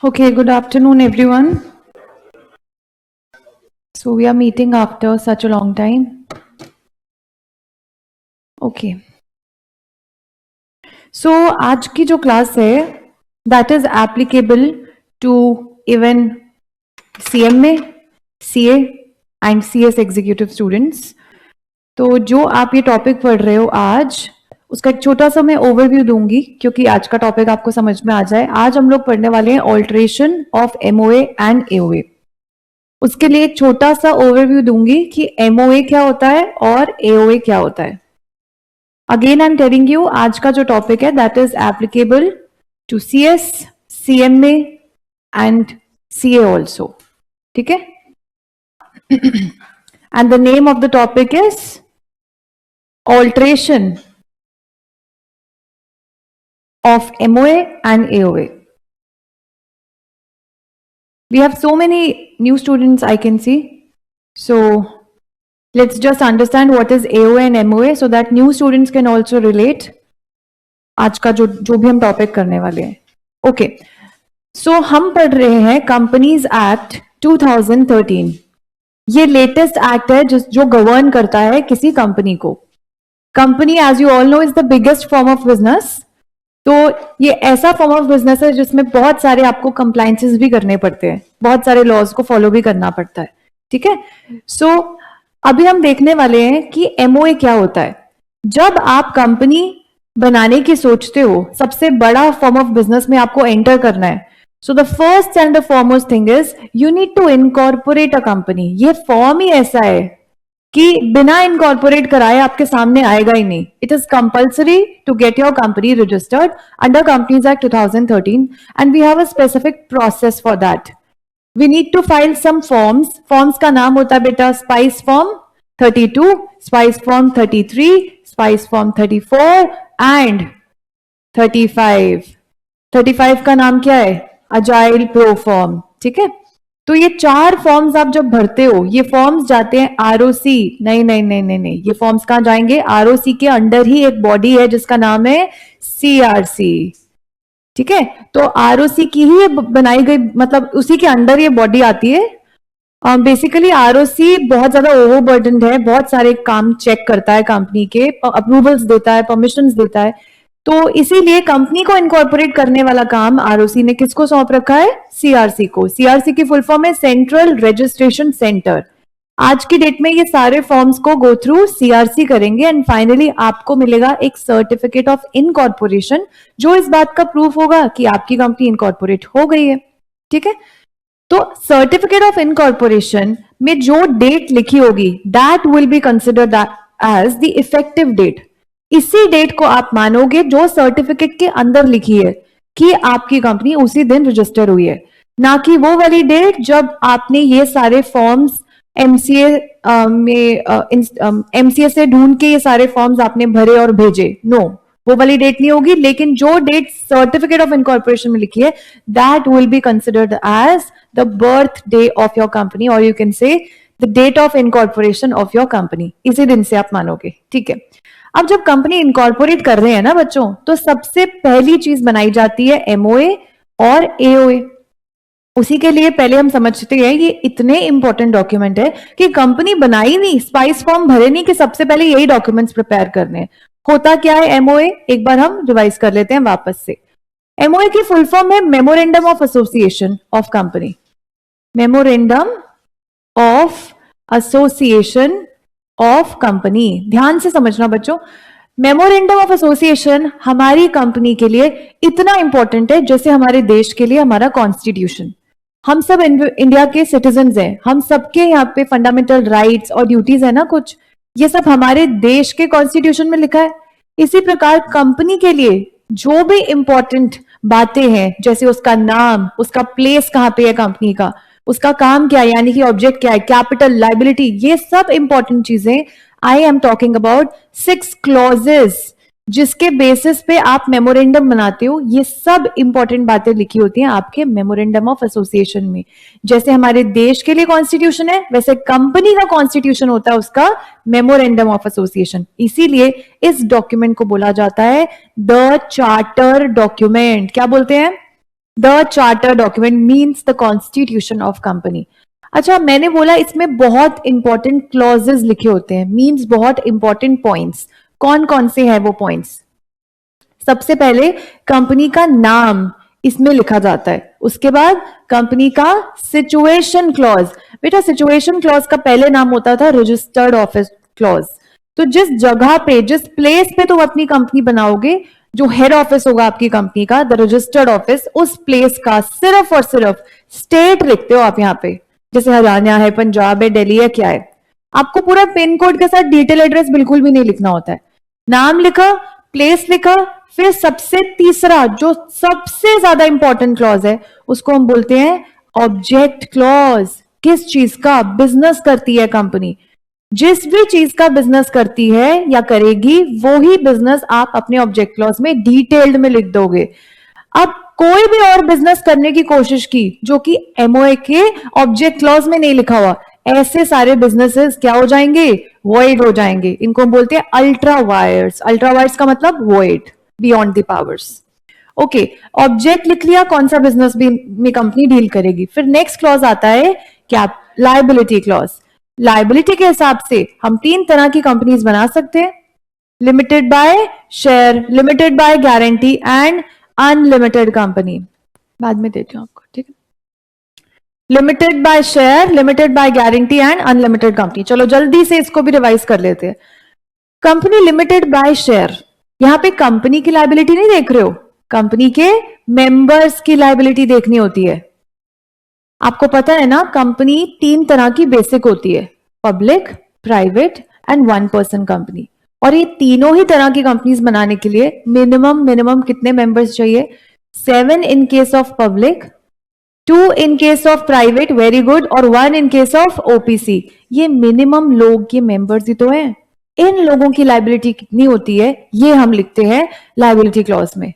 Okay, good afternoon, everyone. So we are meeting after such a long time. Okay. So आज की जो class है that is applicable to even CMA, CA and CS executive students. तो जो आप ये topic पढ़ रहे हो आज उसका एक छोटा सा मैं ओवरव्यू दूंगी क्योंकि आज का टॉपिक आपको समझ में आ जाए। आज हम लोग पढ़ने वाले हैं alteration of MOA and AOA. उसके लिए एक छोटा सा ओवरव्यू दूंगी कि एमओए क्या होता है और एओए क्या होता है। Again I am telling you आज का जो टॉपिक है that is applicable to CS, CMA and CA also. ठीक है। And the name of the topic is alteration of MOA and AOA. We have so many new students I can see. So let's just understand what is AOA and MOA so that new students can also relate. आज का जो भी हम topic करने वाले हैं। Okay, सो हम पढ़ रहे हैं कंपनीज एक्ट 2013। ये लेटेस्ट एक्ट है जो गवर्न करता है किसी कंपनी को। Company as you all know is the biggest form of business. तो ये ऐसा फॉर्म ऑफ बिजनेस है जिसमें बहुत सारे आपको कंप्लायंसेस भी करने पड़ते हैं, बहुत सारे लॉज को फॉलो भी करना पड़ता है। ठीक है। सो अभी हम देखने वाले हैं कि एमओए क्या होता है। जब आप कंपनी बनाने की सोचते हो, सबसे बड़ा फॉर्म ऑफ बिजनेस में आपको एंटर करना है, so the first and the foremost thing is you need to incorporate a company. ये फॉर्म ही ऐसा है कि बिना इनकॉर्पोरेट कराए आपके सामने आएगा ही नहीं। It is compulsory to get your company registered under companies act 2013 and we have a specific process for that. We need to file some forms. Forms का नाम होता है बेटा spice form 32, spice form 33, spice form 34 and 35। 35 का नाम क्या है? Agile pro form. ठीक है। तो ये 4 फॉर्म्स आप जब भरते हो, ये फॉर्म्स जाते हैं आरओसी। नहीं नहीं नहीं नहीं नहीं, ये फॉर्म्स कहां जाएंगे? आरओसी के अंडर ही एक बॉडी है जिसका नाम है सीआरसी। ठीक है। तो आरओसी की ही बनाई गई, मतलब उसी के अंडर ये बॉडी आती है। बेसिकली आरओसी बहुत ज्यादा ओवरबर्डन्ड है, बहुत सारे काम चेक करता है, कंपनी के अप्रूवल्स देता है, परमिशंस देता है। तो इसीलिए कंपनी को इनकॉर्पोरेट करने वाला काम आरओसी ने किसको सौंप रखा है? सीआरसी को। सीआरसी की फुल फॉर्म है सेंट्रल रजिस्ट्रेशन सेंटर। आज की डेट में ये सारे फॉर्म्स को गो थ्रू सीआरसी करेंगे एंड फाइनली आपको मिलेगा एक सर्टिफिकेट ऑफ इनकॉर्पोरेशन जो इस बात का प्रूफ होगा कि आपकी कंपनी इनकॉर्पोरेट हो गई है। ठीक है। तो सर्टिफिकेट ऑफ इनकॉर्पोरेशन में जो डेट लिखी होगी that will be considered as the effective date. इसी डेट को आप मानोगे जो सर्टिफिकेट के अंदर लिखी है कि आपकी कंपनी उसी दिन रजिस्टर हुई है, ना कि वो वाली डेट जब आपने ये सारे फॉर्म्स एमसीए में एमसीए से ढूंढ के ये सारे फॉर्म्स आपने भरे और भेजे। नो, वो वाली डेट नहीं होगी। लेकिन जो डेट सर्टिफिकेट ऑफ इनकॉर्पोरेशन में लिखी है that will be considered as the birthday of your company और you can say the date of incorporation of your company. इसी दिन से आप मानोगे। ठीक है। अब जब कंपनी इनकॉर्पोरेट कर रहे हैं ना बच्चों, तो सबसे पहली चीज बनाई जाती है एमओए और एओए। उसी के लिए पहले हम समझते हैं ये इतने इंपॉर्टेंट डॉक्यूमेंट है कि कंपनी बनाई नहीं, स्पाइस फॉर्म भरे नहीं कि सबसे पहले यही डॉक्यूमेंट्स प्रिपेयर करने हैं। होता क्या है एमओए? एक बार हम रिवाइज कर लेते हैं वापस से। एमओए की फुल फॉर्म है memorandum of association of company. Memorandum of association of company. ध्यान से समझना बच्चों, मेमोरेंडम ऑफ एसोसिएशन हमारी कंपनी के लिए इतना इंपॉर्टेंट है जैसे हमारे देश के लिए हमारा कॉन्स्टिट्यूशन। हम सब इंडिया के सिटीजन्स हैं, हम सबके यहाँ पे फंडामेंटल राइट्स और ड्यूटीज है ना कुछ, ये सब हमारे देश के कॉन्स्टिट्यूशन में लिखा है। इसी प्रकार कंपनी के लिए जो भी इंपॉर्टेंट बातें हैं, जैसे उसका नाम, उसका प्लेस कहाँ पे है कंपनी का, उसका काम क्या है, यानी कि ऑब्जेक्ट क्या है, कैपिटल, लाइबिलिटी, ये सब इंपॉर्टेंट चीजें। I am talking about 6 clauses जिसके बेसिस पे आप मेमोरेंडम बनाते हो। ये सब इंपॉर्टेंट बातें लिखी होती हैं आपके मेमोरेंडम ऑफ एसोसिएशन में। जैसे हमारे देश के लिए कॉन्स्टिट्यूशन है, वैसे कंपनी का कॉन्स्टिट्यूशन होता है उसका मेमोरेंडम ऑफ एसोसिएशन। इसीलिए इस डॉक्यूमेंट को बोला जाता है द चार्टर डॉक्यूमेंट। क्या बोलते हैं? The charter document means the constitution of company. अच्छा, मैंने बोला इसमें बहुत इंपॉर्टेंट क्लॉजेस लिखे होते हैं, मीन्स बहुत इंपॉर्टेंट पॉइंट्स। कौन कौन से हैं वो पॉइंट्स? सबसे पहले कंपनी का नाम इसमें लिखा जाता है, उसके बाद कंपनी का सिचुएशन क्लॉज। बेटा सिचुएशन क्लॉज का पहले नाम होता था रजिस्टर्ड ऑफिस क्लॉज। तो जिस जगह पे, जिस प्लेस पे तुम अपनी कंपनी बनाओगे, जो हेड ऑफिस होगा आपकी कंपनी का, द रजिस्टर्ड ऑफिस, उस प्लेस का सिर्फ और सिर्फ स्टेट लिखते हो आप यहाँ पे, जैसे हरियाणा है, पंजाब है, दिल्ली है, क्या है। आपको पूरा पिन कोड के साथ डिटेल एड्रेस बिल्कुल भी नहीं लिखना होता है। नाम लिखा, प्लेस लिखा, फिर सबसे तीसरा जो सबसे ज्यादा इंपॉर्टेंट क्लॉज है उसको हम बोलते हैं ऑब्जेक्ट क्लॉज। किस चीज का बिजनेस करती है कंपनी, जिस भी चीज का बिजनेस करती है या करेगी वो ही बिजनेस आप अपने ऑब्जेक्ट क्लॉज में डिटेल्ड में लिख दोगे। अब कोई भी और बिजनेस करने की कोशिश की जो कि एमओए के ऑब्जेक्ट क्लॉज में नहीं लिखा हुआ, ऐसे सारे बिजनेसेस क्या हो जाएंगे? वॉइड हो जाएंगे। इनको हम बोलते हैं अल्ट्रा वायर्स। अल्ट्रा वायर्स का मतलब void, beyond the powers. Okay, object लिख लिया, कौन सा बिजनेस भी में कंपनी डील करेगी। फिर नेक्स्ट क्लॉज आता है क्या? Liability clause. लायबिलिटी के हिसाब से हम 3 तरह की कंपनीज बना सकते हैं, limited by share, limited by guarantee and unlimited company. बाद में देती हूं आपको, ठीक है। Limited by share, limited by guarantee and unlimited company. चलो जल्दी से इसको भी रिवाइज कर लेते हैं। कंपनी लिमिटेड बाय शेयर, यहां पे कंपनी की लायबिलिटी नहीं देख रहे हो, कंपनी के मेंबर्स की लायबिलिटी देखनी होती है। आपको पता है ना, कंपनी 3 तरह की बेसिक होती है, public, private and 1 person company. और ये तीनों ही तरह की कंपनीज बनाने के लिए मिनिमम कितने मेंबर्स चाहिए? 7 in case of public, 2 in case of private, very good, और 1 इन केस ऑफ ओपीसी। ये मिनिमम लोग, ये मेंबर्स ही तो हैं। इन लोगों की लायबिलिटी कितनी होती है ये हम लिखते हैं लायबिलिटी क्लॉज में।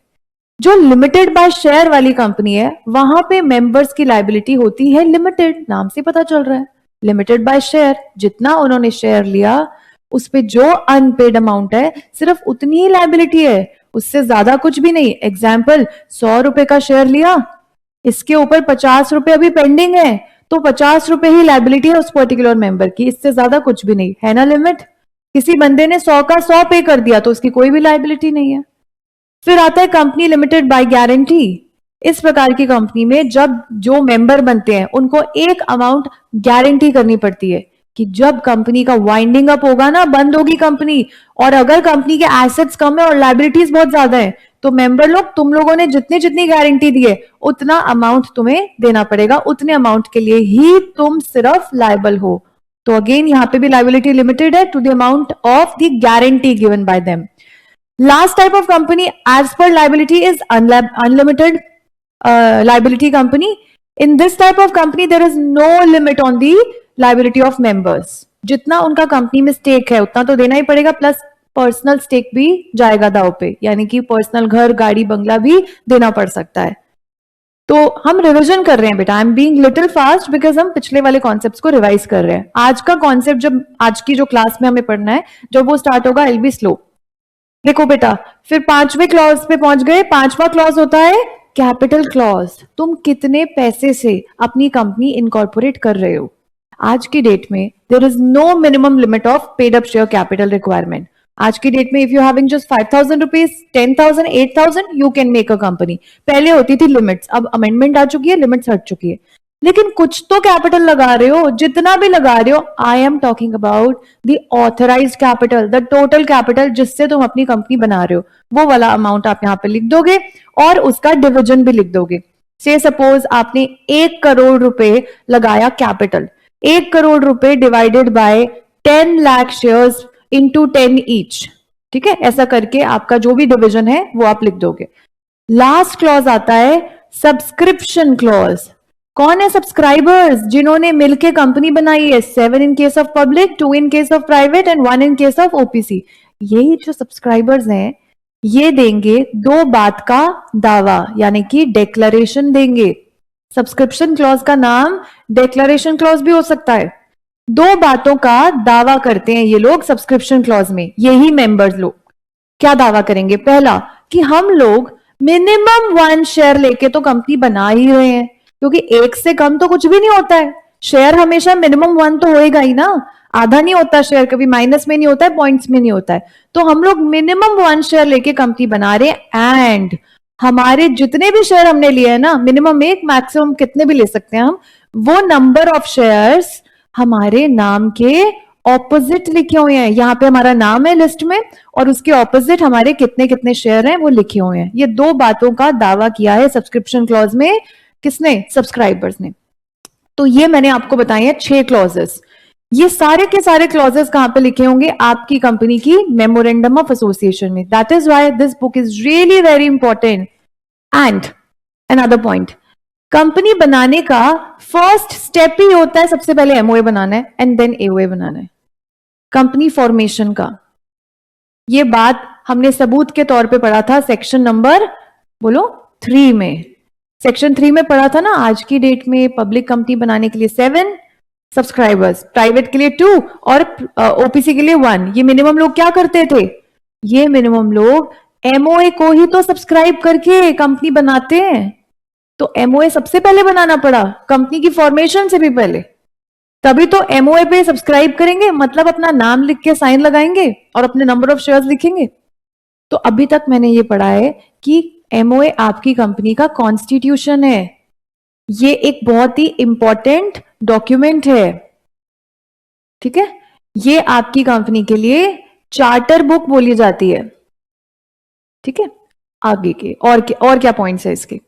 जो लिमिटेड बाय शेयर वाली कंपनी है वहां पे मेंबर्स की लायबिलिटी होती है लिमिटेड, नाम से पता चल रहा है। लिमिटेड बाय शेयर, जितना उन्होंने शेयर लिया उस पे जो अनपेड अमाउंट है सिर्फ उतनी ही लायबिलिटी है, उससे ज्यादा कुछ भी नहीं। एग्जाम्पल, 100 रुपए का शेयर लिया, इसके ऊपर 50 रुपए अभी पेंडिंग है, तो 50 रुपए ही लायबिलिटी है उस पर्टिकुलर मेंबर की, इससे ज्यादा कुछ भी नहीं है ना लिमिट। किसी बंदे ने 100 का 100 पे कर दिया तो उसकी कोई भी लायबिलिटी नहीं है। फिर आता है कंपनी लिमिटेड बाय गारंटी। इस प्रकार की कंपनी में जब जो मेंबर बनते हैं उनको एक अमाउंट गारंटी करनी पड़ती है कि जब कंपनी का वाइंडिंग अप होगा ना, बंद होगी कंपनी, और अगर कंपनी के एसेट्स कम है और लायबिलिटीज बहुत ज्यादा है, तो मेंबर लोग, तुम लोगों ने जितनी जितनी गारंटी दी है उतना अमाउंट तुम्हें देना पड़ेगा, उतने अमाउंट के लिए ही तुम सिर्फ लायबल हो। तो अगेन यहाँ पे भी लायबिलिटी लिमिटेड है to the amount of the guarantee given by them. Last type of company as per liability is unlimited liability company. In this type of company there is no limit on the liability of members. जितना उनका company में stake है उतना तो देना ही पड़ेगा, plus personal stake भी जाएगा दाव पे, यानी कि पर्सनल घर, गाड़ी, बंगला भी देना पड़ सकता है। तो हम रिवीजन कर रहे हैं बेटा, I am being little fast because हम पिछले वाले कॉन्सेप्ट्स को रिवाइज कर रहे हैं। आज का कॉन्सेप्ट जब आज की जो क्लास में हमें पढ़ना है जब वो स्टार्ट होगा आई विल बी स्लो। देखो बेटा, फिर 5वें क्लॉज पे पहुंच गए। 5वां क्लॉज होता है कैपिटल क्लॉज। तुम कितने पैसे से अपनी कंपनी इनकॉर्पोरेट कर रहे हो। आज की डेट में there is no minimum limit of paid up share capital requirement. आज की डेट में if you having just 5,000 rupees, 10,000, 8,000 you can make a company. पहले होती थी लिमिट्स, अब अमेंडमेंट आ चुकी है, लिमिट्स हट चुकी है। लेकिन कुछ तो कैपिटल लगा रहे हो, जितना भी लगा रहे हो। I am talking about the authorised capital, the total capital जिससे तुम अपनी कंपनी बना रहे हो, वो वाला अमाउंट आप यहाँ पे लिख दोगे और उसका डिविजन भी लिख दोगे। से सपोज आपने 1 करोड़ रुपए लगाया कैपिटल, 1 करोड़ रुपए divided by 10 lakh shares into 10 each, ठीक है। ऐसा करके आपका जो भी डिविजन है वो आप लिख दोगे। लास्ट क्लॉज आता है सब्सक्रिप्शन क्लॉज। कौन है सब्सक्राइबर्स? जिन्होंने मिलके कंपनी बनाई है। 7 in case of public, 2 in case of private and 1 in case of OPC. ये जो सब्सक्राइबर्स हैं ये देंगे 2 बात का दावा, यानी कि डेक्लरेशन देंगे। सब्सक्रिप्शन क्लॉज का नाम डेक्लरेशन क्लॉज भी हो सकता है। 2 बातों का दावा करते हैं ये लोग सब्सक्रिप्शन क्लॉज में, यही मेंबर्स लोग। क्या दावा करेंगे? पहला, कि हम लोग मिनिमम 1 शेयर लेके तो कंपनी बना ही रहे हैं, क्योंकि 1 से कम तो कुछ भी नहीं होता है। शेयर हमेशा मिनिमम 1 तो होएगा ही ना, आधा नहीं होता शेयर, कभी माइनस में नहीं होता है, पॉइंट्स में नहीं होता है। तो हम लोग मिनिमम 1 शेयर लेके कंपनी बना रहे हैं, एंड हमारे जितने भी शेयर हमने लिए हैं ना, मिनिमम 1, मैक्सिमम कितने भी ले सकते हैं हम, वो नंबर ऑफ शेयर्स हमारे नाम के ऑपोजिट लिखे हुए हैं। यहाँ पे हमारा नाम है लिस्ट में, और उसके ऑपोजिट हमारे कितने कितने शेयर हैं वो लिखे हुए हैं। ये 2 बातों का दावा किया है सब्सक्रिप्शन क्लॉज में, किसने? सब्सक्राइबर्स ने। तो ये मैंने आपको बताए हैं 6 क्लॉजेस। ये सारे के सारे क्लॉजेस कहां पे लिखे होंगे? आपकी कंपनी की मेमोरेंडम ऑफ एसोसिएशन में। That is why this book is really very important. And another point, company बनाने का फर्स्ट स्टेप ही होता है, सबसे पहले एमओए बनाना है एंड देन एओए बनाना है, कंपनी फॉर्मेशन का। ये बात हमने सबूत के तौर पे पढ़ा था सेक्शन नंबर बोलो 3 में। सेक्शन 3 में पढ़ा था ना, आज की डेट में पब्लिक कंपनी बनाने के लिए 7 सब्सक्राइबर्स, प्राइवेट के लिए 2 और ओपीसी के लिए 1। ये मिनिमम लोग क्या करते थे? ये मिनिमम लोग एमओए को ही तो सब्सक्राइब करके कंपनी बनाते हैं। तो एमओए सबसे पहले बनाना पड़ा, कंपनी की फॉर्मेशन से भी पहले। तभी तो एमओए पे सब्सक्राइब करेंगे, मतलब अपना नाम लिख के साइन लगाएंगे और अपने नंबर ऑफ शेयर्स लिखेंगे। तो अभी तक मैंने ये पढ़ा है कि एमओए आपकी कंपनी का कॉन्स्टिट्यूशन है। ये एक बहुत ही इंपॉर्टेंट डॉक्यूमेंट है, ठीक है। ये आपकी कंपनी के लिए चार्टर बुक बोली जाती है, ठीक है। आगे के और क्या पॉइंट्स है इसके?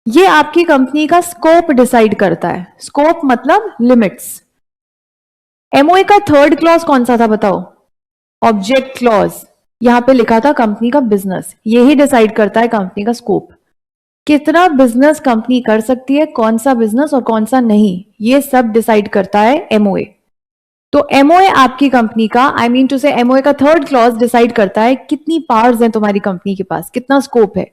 ये आपकी कंपनी का स्कोप डिसाइड करता है। स्कोप मतलब लिमिट्स। एमओए का 3rd क्लॉज कौन सा था बताओ? Object clause. यहां पे लिखा था कंपनी का बिजनेस। यही डिसाइड करता है कंपनी का स्कोप, कितना बिजनेस कंपनी कर सकती है, कौन सा बिजनेस और कौन सा नहीं, ये सब डिसाइड करता है एमओए। तो एमओए आपकी कंपनी का, आई मीन टू से एमओए का 3rd क्लॉज डिसाइड करता है कितनी पावर्स हैं तुम्हारी कंपनी के पास, कितना स्कोप है।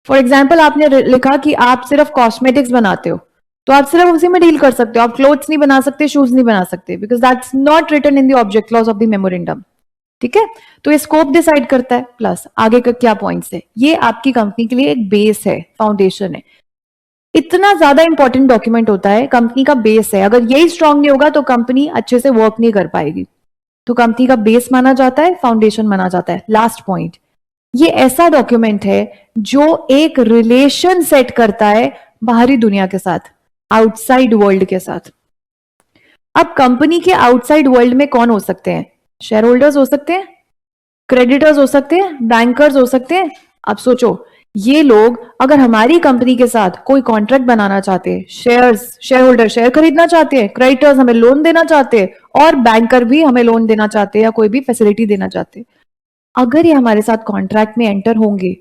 फॉर एग्जाम्पल आपने लिखा कि आप सिर्फ कॉस्मेटिक्स बनाते हो, तो आप सिर्फ उसी में डील कर सकते हो, आप क्लोथ्स नहीं बना सकते, शूज नहीं बना सकते, because that's not written in the object clause of the memorandum, ठीक है। तो ये स्कोप डिसाइड करता है। प्लस आगे का क्या पॉइंट्स है, ये आपकी कंपनी के लिए एक बेस है, फाउंडेशन है। इतना ज्यादा इंपॉर्टेंट डॉक्यूमेंट होता है, कंपनी का बेस है। अगर यही स्ट्रांग नहीं होगा तो कंपनी अच्छे से वर्क नहीं कर पाएगी। तो कंपनी का बेस माना जाता है, फाउंडेशन माना जाता है। लास्ट पॉइंट, ये ऐसा डॉक्यूमेंट है जो एक रिलेशन सेट करता है बाहरी दुनिया के साथ, आउटसाइड वर्ल्ड के साथ। अब कंपनी के आउटसाइड वर्ल्ड में कौन हो सकते हैं? शेयर होल्डर्स हो सकते हैं, क्रेडिटर्स हो सकते हैं, बैंकर्स हो सकते हैं। अब सोचो, ये लोग अगर हमारी कंपनी के साथ कोई कॉन्ट्रैक्ट बनाना चाहते हैं, शेयर होल्डर शेयर खरीदना चाहते हैं, क्रेडिटर्स हमें लोन देना चाहते हैं, और बैंकर भी हमें लोन देना चाहते हैं या कोई भी फैसिलिटी देना चाहते हैं, अगर ये हमारे साथ कॉन्ट्रैक्ट में एंटर होंगे,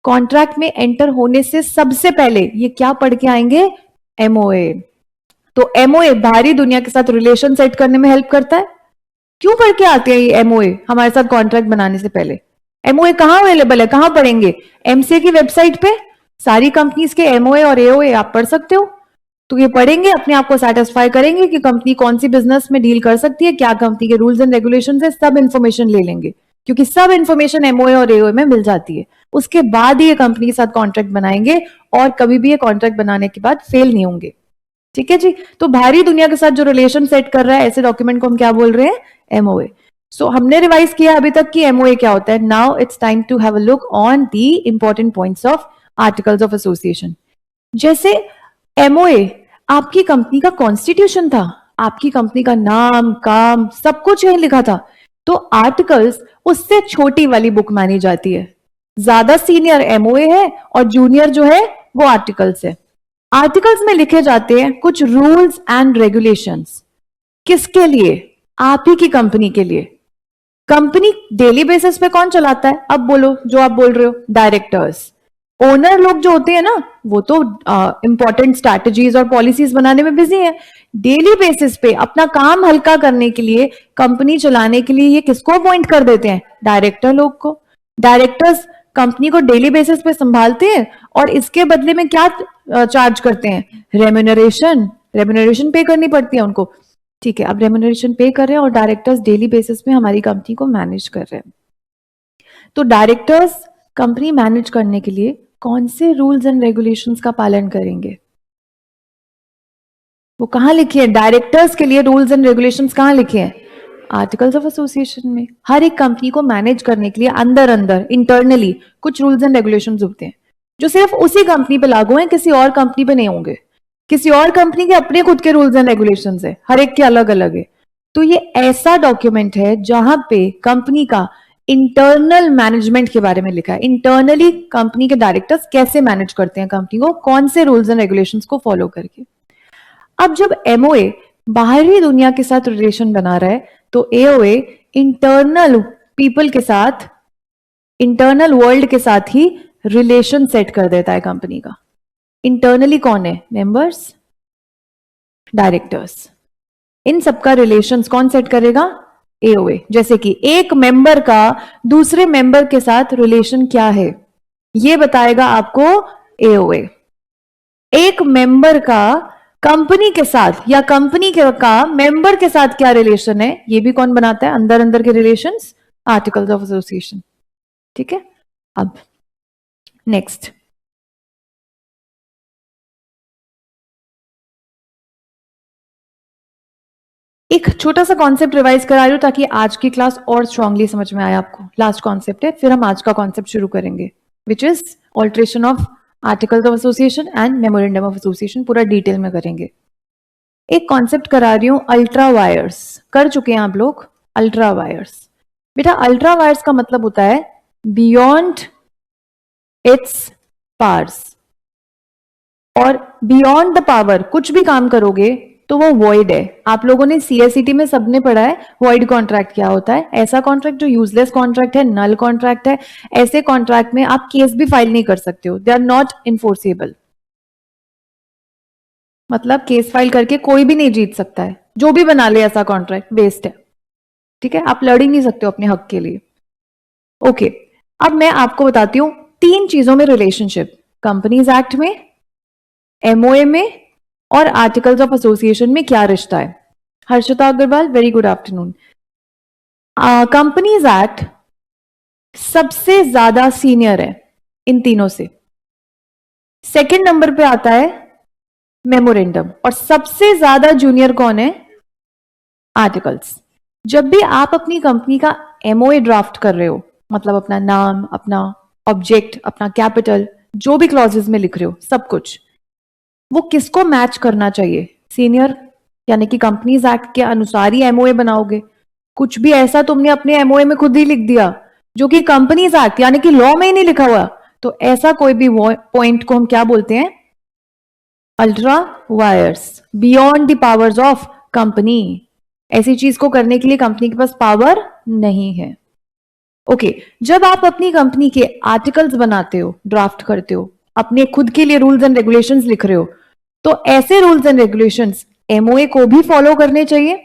कॉन्ट्रैक्ट में एंटर होने से सबसे पहले ये क्या पढ़ के आएंगे? एमओए। तो एमओए बाहरी दुनिया के साथ रिलेशन सेट करने में हेल्प करता है। क्यों पढ़ के आते हैं ये एमओए हमारे साथ कॉन्ट्रैक्ट बनाने से पहले? एमओए कहां अवेलेबल है, कहां पढ़ेंगे? एमसीए की वेबसाइट पे सारी कंपनीज के एमओए और एओए आप पढ़ सकते हो। तो ये पढ़ेंगे, अपने आप को सेटिस्फाई करेंगे कि कंपनी कौन सी बिजनेस में डील कर सकती है, क्या कंपनी के रूल्स एंड रेगुलेशन है, सब इंफॉर्मेशन ले लेंगे, क्योंकि सब इंफॉर्मेशन एमओए और एओए में मिल जाती है। उसके बाद ही ये कंपनी के साथ कॉन्ट्रैक्ट बनाएंगे, और कभी भी ये कॉन्ट्रैक्ट बनाने के बाद फेल नहीं होंगे, ठीक है जी। तो बाहरी दुनिया के साथ जो रिलेशन सेट कर रहा है, ऐसे डॉक्यूमेंट को हम क्या बोल रहे हैं? एमओए। सो हमने रिवाइज किया अभी तक कि एमओए क्या होता है। Now it's time to have a look on the important points of articles of association. जैसे एमओए आपकी कंपनी का कॉन्स्टिट्यूशन था, आपकी कंपनी का नाम, काम, सब कुछ यही लिखा था। तो आर्टिकल्स उससे छोटी वाली बुक मानी जाती है। ज्यादा सीनियर एमओए है और जूनियर जो है वो आर्टिकल्स है। आर्टिकल्स में लिखे जाते हैं कुछ रूल्स एंड रेगुलेशंस। किसके लिए? आप ही की कंपनी के लिए। कंपनी डेली बेसिस पे कौन चलाता है? अब बोलो जो आप बोल रहे हो, डायरेक्टर्स। ओनर लोग जो होते हैं ना, वो तो इंपॉर्टेंट स्ट्रैटेजीज और पॉलिसीज बनाने में बिजी है। डेली बेसिस पे अपना काम हल्का करने के लिए, कंपनी चलाने के लिए ये किसको अपॉइंट कर देते हैं? डायरेक्टर लोग को। डायरेक्टर्स कंपनी को डेली बेसिस पे संभालते हैं और इसके बदले में क्या चार्ज करते हैं? रेम्यूनरेशन पे करनी पड़ती है उनको, ठीक है। अब रेम्यूनरेशन पे कर रहे हैं और डायरेक्टर्स डेली बेसिस पे हमारी कंपनी को मैनेज कर रहे हैं। तो डायरेक्टर्स कंपनी मैनेज करने के लिए कौन से रूल्स एंड रेगुलेशंस का पालन करेंगे? वो कहाँ लिखे हैं? डायरेक्टर्स के लिए रूल्स एंड रेगुलेशंस कहाँ लिखे हैं? आर्टिकल्स ऑफ एसोसिएशन में। हर एक कंपनी को मैनेज करने के लिए अंदर अंदर इंटरनली कुछ रूल्स एंड रेगुलेशंस होते हैं जो सिर्फ उसी कंपनी पे लागू हैं, किसी और कंपनी पे नहीं होंगे। किसी और कंपनी के अपने खुद के रूल्स एंड रेगुलेशंस है, हर एक के अलग अलग है। तो ये ऐसा डॉक्यूमेंट है जहां पे कंपनी का इंटरनल मैनेजमेंट के बारे में लिखा है। इंटरनली कंपनी के डायरेक्टर्स कैसे मैनेज करते हैं कंपनी को, कौन से रूल्स एंड रेगुलेशंस को फॉलो करके। अब जब एमओए बाहरी दुनिया के साथ रिलेशन बना रहा है तो एओए इंटरनल पीपल के साथ, इंटरनल वर्ल्ड के साथ ही रिलेशन सेट कर देता है कंपनी का। इंटरनली कौन है? मेंबर्स, डायरेक्टर्स, इन सबका रिलेशंस कौन सेट करेगा? एओए। जैसे कि एक मेंबर का दूसरे मेंबर के साथ रिलेशन क्या है ये बताएगा आपको एओए। एक मेंबर का कंपनी के साथ या कंपनी का मेंबर के साथ क्या रिलेशन है ये भी कौन बनाता है? अंदर अंदर के रिलेशंस, आर्टिकल्स ऑफ एसोसिएशन। ठीक है, अब नेक्स्ट एक छोटा सा कॉन्सेप्ट रिवाइज करा रही हूं ताकि आज की क्लास और स्ट्रांगली समझ में आए आपको। लास्ट कॉन्सेप्ट है, फिर हम आज का कॉन्सेप्ट शुरू करेंगे, विच is alteration of articles of association and memorandum of association. पूरा डिटेल में करेंगे। एक कॉन्सेप्ट करा रही हूं, अल्ट्रा वायर्स। कर चुके हैं आप लोग अल्ट्रा वायर्स? बेटा अल्ट्रा वायर्स का मतलब होता है बियॉन्ड इट्स पावर्स, और बियॉन्ड द पावर कुछ भी काम करोगे तो वो वॉइड है। आप लोगों ने सीएसईटी में सबने पढ़ा है वॉइड कॉन्ट्रैक्ट क्या होता है। ऐसा कॉन्ट्रैक्ट जो यूजलेस कॉन्ट्रैक्ट है, नल कॉन्ट्रैक्ट है। ऐसे कॉन्ट्रैक्ट में आप केस भी फाइल नहीं कर सकते हो, दे आर नॉट इन्फोर्सेबल। मतलब केस फाइल करके कोई भी नहीं जीत सकता है, जो भी बना ले ऐसा कॉन्ट्रैक्ट वेस्ट है। ठीक है, आप लड़ ही नहीं सकते हो अपने हक के लिए। ओके, अब मैं आपको बताती हूं तीन चीजों में रिलेशनशिप, कंपनीज एक्ट में, एमओए में और आर्टिकल्स ऑफ एसोसिएशन में क्या रिश्ता है। Harshita Agarwal, very good afternoon. Companies act सबसे ज्यादा सीनियर है इन तीनों से। सेकंड नंबर पे आता है मेमोरेंडम, और सबसे ज्यादा जूनियर कौन है? आर्टिकल्स। जब भी आप अपनी कंपनी का एमओए ड्राफ्ट कर रहे हो, मतलब अपना नाम, अपना ऑब्जेक्ट, अपना कैपिटल, जो भी क्लॉजेस में लिख रहे हो सब कुछ, वो किसको मैच करना चाहिए? सीनियर, यानी कि कंपनीज एक्ट के अनुसार ही एमओए बनाओगे। कुछ भी ऐसा तुमने अपने एमओए में खुद ही लिख दिया जो कि कंपनीज एक्ट यानी कि लॉ में ही नहीं लिखा हुआ, तो ऐसा कोई भी पॉइंट को हम क्या बोलते हैं? Ultra vires, beyond the powers of company. ऐसी चीज को करने के लिए कंपनी के पास पावर नहीं है। ओके, जब आप अपनी कंपनी के आर्टिकल्स बनाते हो, ड्राफ्ट करते हो, अपने खुद के लिए रूल्स एंड रेगुलेशंस लिख रहे हो, तो ऐसे रूल्स एंड रेगुलेशंस एमओए को भी फॉलो करने चाहिए।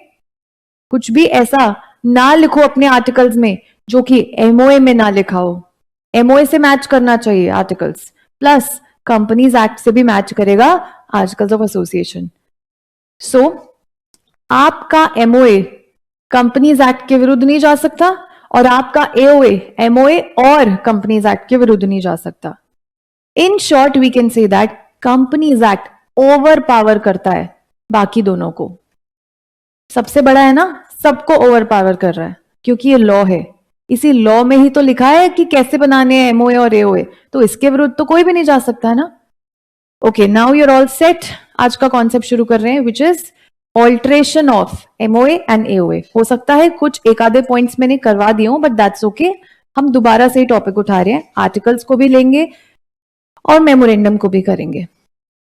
कुछ भी ऐसा ना लिखो अपने आर्टिकल्स में जो कि एमओए में ना लिखा हो। एमओए से मैच करना चाहिए आर्टिकल्स, प्लस कंपनीज एक्ट से भी मैच करेगा आर्टिकल्स ऑफ एसोसिएशन। सो आपका एमओए कंपनीज एक्ट के विरुद्ध नहीं जा सकता, और आपका एओए एमओए और कंपनीज एक्ट के विरुद्ध नहीं जा सकता। In short we can say that companies act over power करता है बाकी दोनों को। सबसे बड़ा है ना, सबको ओवर पावर कर रहा है क्योंकि ये लॉ है। इसी लॉ में ही तो लिखा है कि कैसे बनाने हैं एमओए और एओए, तो इसके विरुद्ध तो कोई भी नहीं जा सकता है ना। Okay, now you are all set. आज का कॉन्सेप्ट शुरू कर रहे हैं, which is alteration of MOA and AOA. हो सकता है कुछ एक आधे पॉइंट्स मैंने करवा दिए हूं, बट दैट्स ओके। हम दोबारा से ही टॉपिक उठा रहे हैं, आर्टिकल्स को भी लेंगे और मेमोरेंडम को भी करेंगे।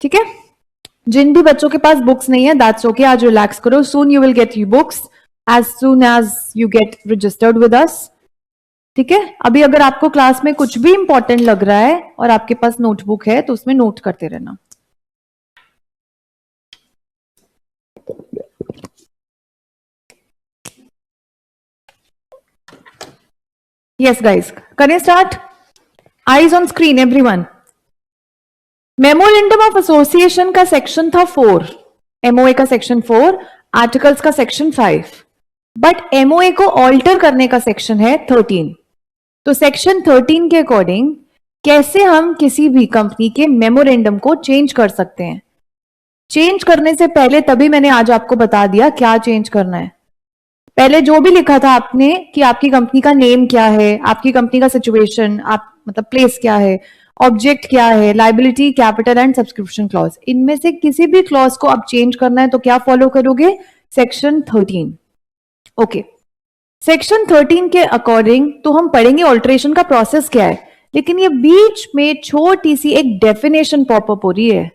ठीक है, जिन भी बच्चों के पास बुक्स नहीं है दैट्स ओके, आज रिलैक्स करो। Soon you will get you books as soon as you get registered with us. ठीक है, अभी अगर आपको क्लास में कुछ भी इंपॉर्टेंट लग रहा है और आपके पास नोटबुक है तो उसमें नोट करते रहना। यस गाइस, करें start. Eyes on screen everyone. Memorandum of association का सेक्शन था 4, एमओए का सेक्शन 4, आर्टिकल्स का सेक्शन 5, बट एमओए को ऑल्टर करने का सेक्शन है 13। तो सेक्शन 13 के अकॉर्डिंग कैसे हम किसी भी कंपनी के मेमोरेंडम को चेंज कर सकते हैं। चेंज करने से पहले तभी मैंने आज आपको बता दिया क्या चेंज करना है। पहले जो भी लिखा था आपने कि आपकी कंपनी का नेम क्या है, आपकी कंपनी का सिचुएशन, आप मतलब प्लेस क्या है, ऑब्जेक्ट क्या है, liability, capital and subscription clause, इनमें से किसी भी क्लॉज को आप चेंज करना है तो क्या फॉलो करोगे? सेक्शन 13। ओके, सेक्शन 13 के अकॉर्डिंग तो हम पढ़ेंगे ऑल्टरेशन का प्रोसेस क्या है, लेकिन ये बीच में छोटी सी एक डेफिनेशन पॉपअप हो रही है।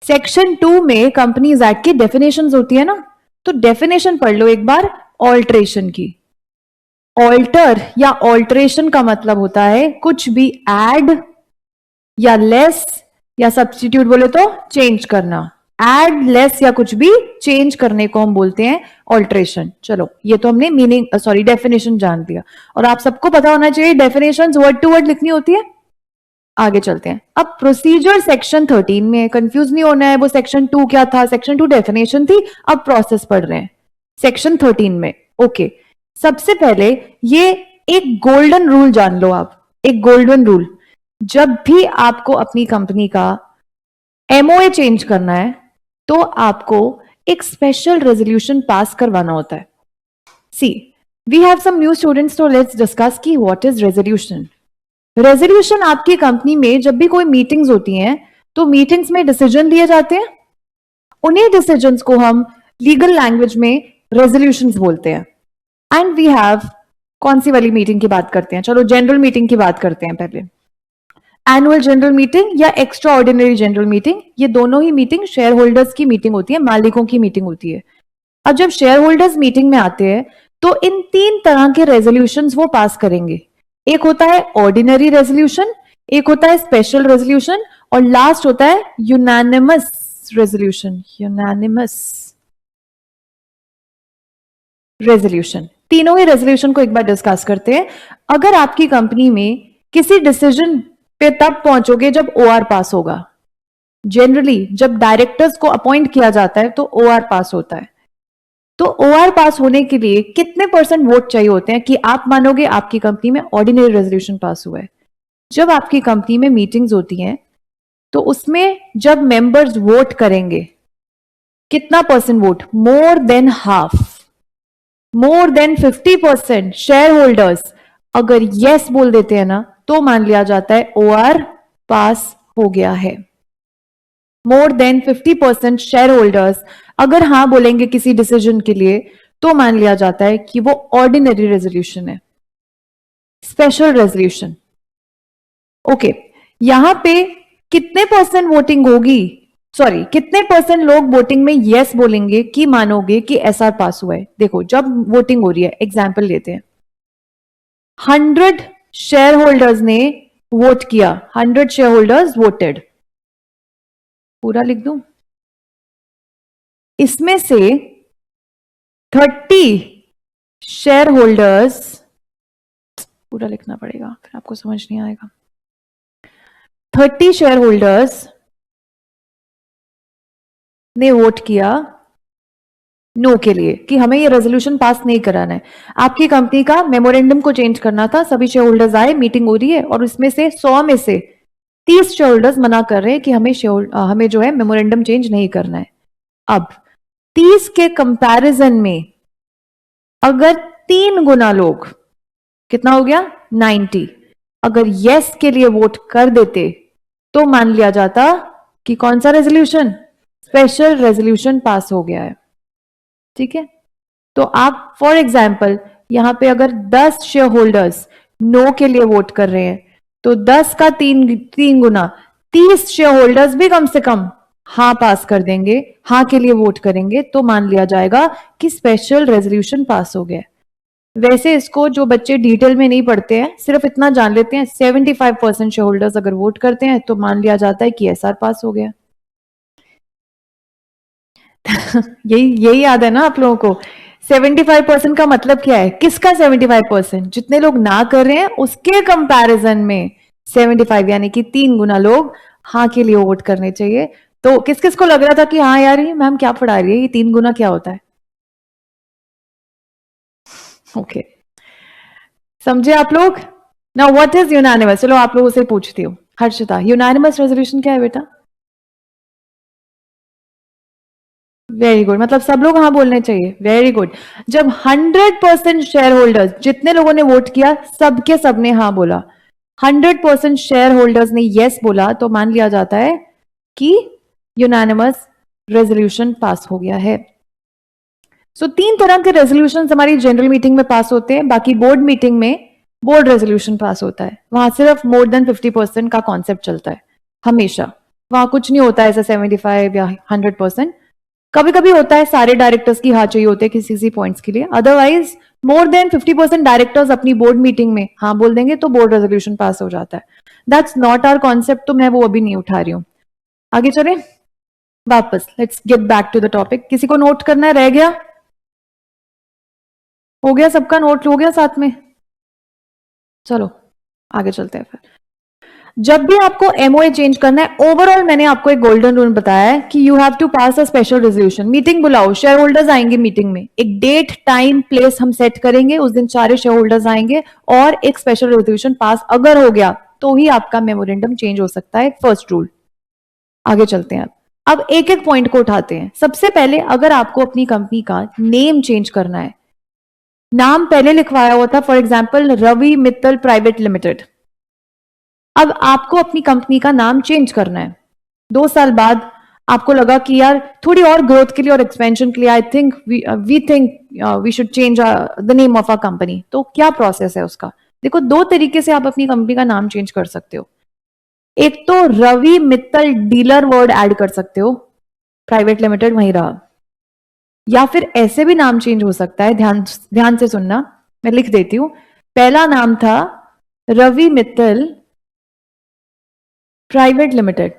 सेक्शन 2 में कंपनीज एक्ट की डेफिनेशंस होती है ना, तो डेफिनेशन पढ़ लो एक बार ऑल्टरेशन की। ऑल्टर या ऑल्टरेशन का मतलब होता है कुछ भी ऐड या लेस या सब्स्टिट्यूट बोले तो चेंज करना। ऐड, लेस या कुछ भी चेंज करने को हम बोलते हैं ऑल्टरेशन। चलो, ये तो हमने मीनिंग सॉरी डेफिनेशन जान दिया, और आप सबको पता होना चाहिए डेफिनेशंस वर्ड टू वर्ड लिखनी होती है। आगे चलते हैं। अब प्रोसीजर सेक्शन 13 में, कंफ्यूज नहीं होना है, वो सेक्शन 2 क्या था, सेक्शन 2 डेफिनेशन थी, अब प्रोसेस पढ़ रहे हैं सेक्शन 13 में। ओके, सबसे पहले ये एक गोल्डन रूल जान लो आप, एक गोल्डन रूल। जब भी आपको अपनी कंपनी का एमओए चेंज करना है तो आपको एक स्पेशल रेजोल्यूशन पास करवाना होता है। See, we have some new students, तो लेट्स डिस्कस की व्हाट इज रेजोल्यूशन। रेजोल्यूशन आपकी कंपनी में जब भी कोई मीटिंग्स होती हैं तो मीटिंग्स में डिसीजन लिए जाते हैं, उन्हीं डिसीजंस को हम लीगल लैंग्वेज में रेजोल्यूशंस बोलते हैं। एंड वी हैव, कौन सी वाली मीटिंग की बात करते हैं? चलो जनरल मीटिंग की बात करते हैं पहले। एनुअल जनरल मीटिंग या एक्स्ट्रा ऑर्डिनरी जनरल मीटिंग, ये दोनों ही मीटिंग शेयर होल्डर्स की मीटिंग होती है, मालिकों की मीटिंग होती है। अब जब शेयर होल्डर्स मीटिंग में आते हैं तो इन 3 तरह के रेजोल्यूशंस वो पास करेंगे। एक होता है ऑर्डिनरी रेजोल्यूशन, एक होता है स्पेशल रेजोल्यूशन, और लास्ट होता है यूनानिमस रेजोल्यूशन। Unanimous resolution. तीनों ही रेजोल्यूशन को एक बार डिस्कस करते हैं। अगर आपकी कंपनी में किसी डिसीजन पे तब पहुंचोगे जब ओआर पास होगा। जनरली जब डायरेक्टर्स को अपॉइंट किया जाता है तो ओआर पास होता है। तो ओआर पास होने के लिए कितने % वोट चाहिए होते हैं कि आप मानोगे आपकी कंपनी में ऑर्डिनरी रेजोल्यूशन पास हुआ है? जब आपकी कंपनी में मीटिंग्स होती हैं तो उसमें जब मेंबर्स वोट करेंगे, कितना % vote? More than half, more than 50% share holders अगर यस बोल देते हैं ना तो मान लिया जाता है ओआर पास हो गया है। मोर देन 50% शेयर होल्डर्स अगर हां बोलेंगे किसी डिसीजन के लिए तो मान लिया जाता है कि वो ऑर्डिनरी रेजोल्यूशन है। स्पेशल रेजोल्यूशन, ओके, यहां पे कितने % वोटिंग होगी, सॉरी कितने % लोग वोटिंग में यस बोलेंगे कि मानोगे कि एसआर पास हुआ है? देखो, जब वोटिंग हो रही है, एग्जाम्पल लेते हैं, 100 शेयर होल्डर्स ने वोट किया, 100 शेयर होल्डर्स वोटेड, पूरा लिख दूं, इसमें से 30 शेयर होल्डर्स, पूरा लिखना पड़ेगा फिर आपको समझ नहीं आएगा, 30 शेयर होल्डर्स ने वोट किया नो के लिए कि हमें ये रेजोल्यूशन पास नहीं कराना है। आपकी कंपनी का मेमोरेंडम को चेंज करना था, सभी शेयर होल्डर्स आए, मीटिंग हो रही है, और इसमें से 100 में से 30 शेयर होल्डर्स मना कर रहे हैं कि हमें जो है मेमोरेंडम चेंज नहीं करना है। अब 30 के कंपैरिजन में अगर 3 गुना लोग, कितना हो गया? 90, अगर यस के लिए वोट कर देते तो मान लिया जाता कि कौन सा रेजोल्यूशन? स्पेशल रेजोल्यूशन पास हो गया है। ठीक है, तो आप फॉर एग्जाम्पल यहां पे अगर 10 शेयर होल्डर्स नो के लिए वोट कर रहे हैं तो 10 का 3 गुना 30 शेयर होल्डर्स भी कम से कम हाँ पास कर देंगे, हाँ के लिए वोट करेंगे, तो मान लिया जाएगा कि स्पेशल रेजोल्यूशन पास हो गया। वैसे इसको जो बच्चे डिटेल में नहीं पढ़ते हैं, सिर्फ इतना जान लेते हैं 75% शेयर होल्डर्स अगर वोट करते हैं तो मान लिया जाता है कि एसआर पास हो गया। यही याद है ना आप लोगों को? 75% का मतलब क्या है? किसका 75%? जितने लोग ना कर रहे हैं उसके कंपैरिजन में 75, यानी कि 3 गुना लोग हाँ के लिए वोट करने चाहिए। तो किस किस को लग रहा था कि हाँ यार ये मैम क्या पढ़ा रही है, ये 3 गुना क्या होता है? ओके, समझे आप लोग? Now what is unanimous? चलो आप लोगों से पूछती हूँ. हर्षिता, यूनानिमस रेजोल्यूशन क्या है बेटा? वेरी गुड, मतलब सब लोग हाँ बोलने चाहिए. Very good. जब 100% शेयर होल्डर्स, जितने लोगों ने वोट किया, सबके सबने हाँ बोला, 100% शेयर होल्डर्स ने यस बोला, तो मान लिया जाता है कि यूनानिमस रेजोल्यूशन पास हो गया है. सो तीन तरह के रेजोल्यूशन हमारी जनरल मीटिंग में पास होते हैं. बाकी बोर्ड मीटिंग में बोर्ड रेजोल्यूशन पास होता है. वहां सिर्फ मोर देन 50% का कॉन्सेप्ट चलता है हमेशा. वहां कुछ नहीं होता है ऐसा 75 या 100%. कभी कभी होता है सारे डायरेक्टर्स की हाँ चाहिए होते हैं किसी किसी पॉइंट्स के लिए. अदरवाइज मोर देन 50% डायरेक्टर्स अपनी बोर्ड मीटिंग में हाँ बोल देंगे तो बोर्ड रेजोल्यूशन पास हो जाता है. दैट्स नॉट आवर कॉन्सेप्ट, तो मैं वो अभी नहीं उठा रही हूँ. आगे चले वापस. Let's get back to the topic. किसी को नोट करना है? रह गया? हो गया सबका? नोट हो गया साथ में? चलो आगे चलते हैं फिर. जब भी आपको एमओए चेंज करना है, ओवरऑल मैंने आपको एक गोल्डन रूल बताया है कि you have to pass a special resolution. Meeting बुलाओ, शेयर होल्डर्स आएंगे मीटिंग में, एक डेट टाइम प्लेस हम सेट करेंगे, उस दिन सारे शेयर होल्डर्स आएंगे और एक स्पेशल रेजोल्यूशन पास अगर हो गया तो ही आपका मेमोरेंडम चेंज हो सकता है. First rule. आगे चलते हैं. अब एक एक पॉइंट को उठाते हैं. सबसे पहले, अगर आपको अपनी कंपनी का नेम चेंज करना है, नाम पहले लिखवाया हुआ था for example Ravi Mittal private limited. अब आपको अपनी कंपनी का नाम चेंज करना है. 2 साल बाद आपको लगा कि यार थोड़ी और ग्रोथ के लिए और एक्सपेंशन के लिए I think we think we should change the name of a company. तो क्या प्रोसेस है उसका? देखो, दो तरीके से आप अपनी कंपनी का नाम चेंज कर सकते हो. एक तो Ravi Mittal dealer word add कर सकते हो, प्राइवेट लिमिटेड वहीं रहा. या फिर ऐसे भी नाम चेंज हो सकता है. ध्यान ध्यान से सुनना, मैं लिख देती हूं. पहला नाम था रवि मित्तल प्राइवेट लिमिटेड.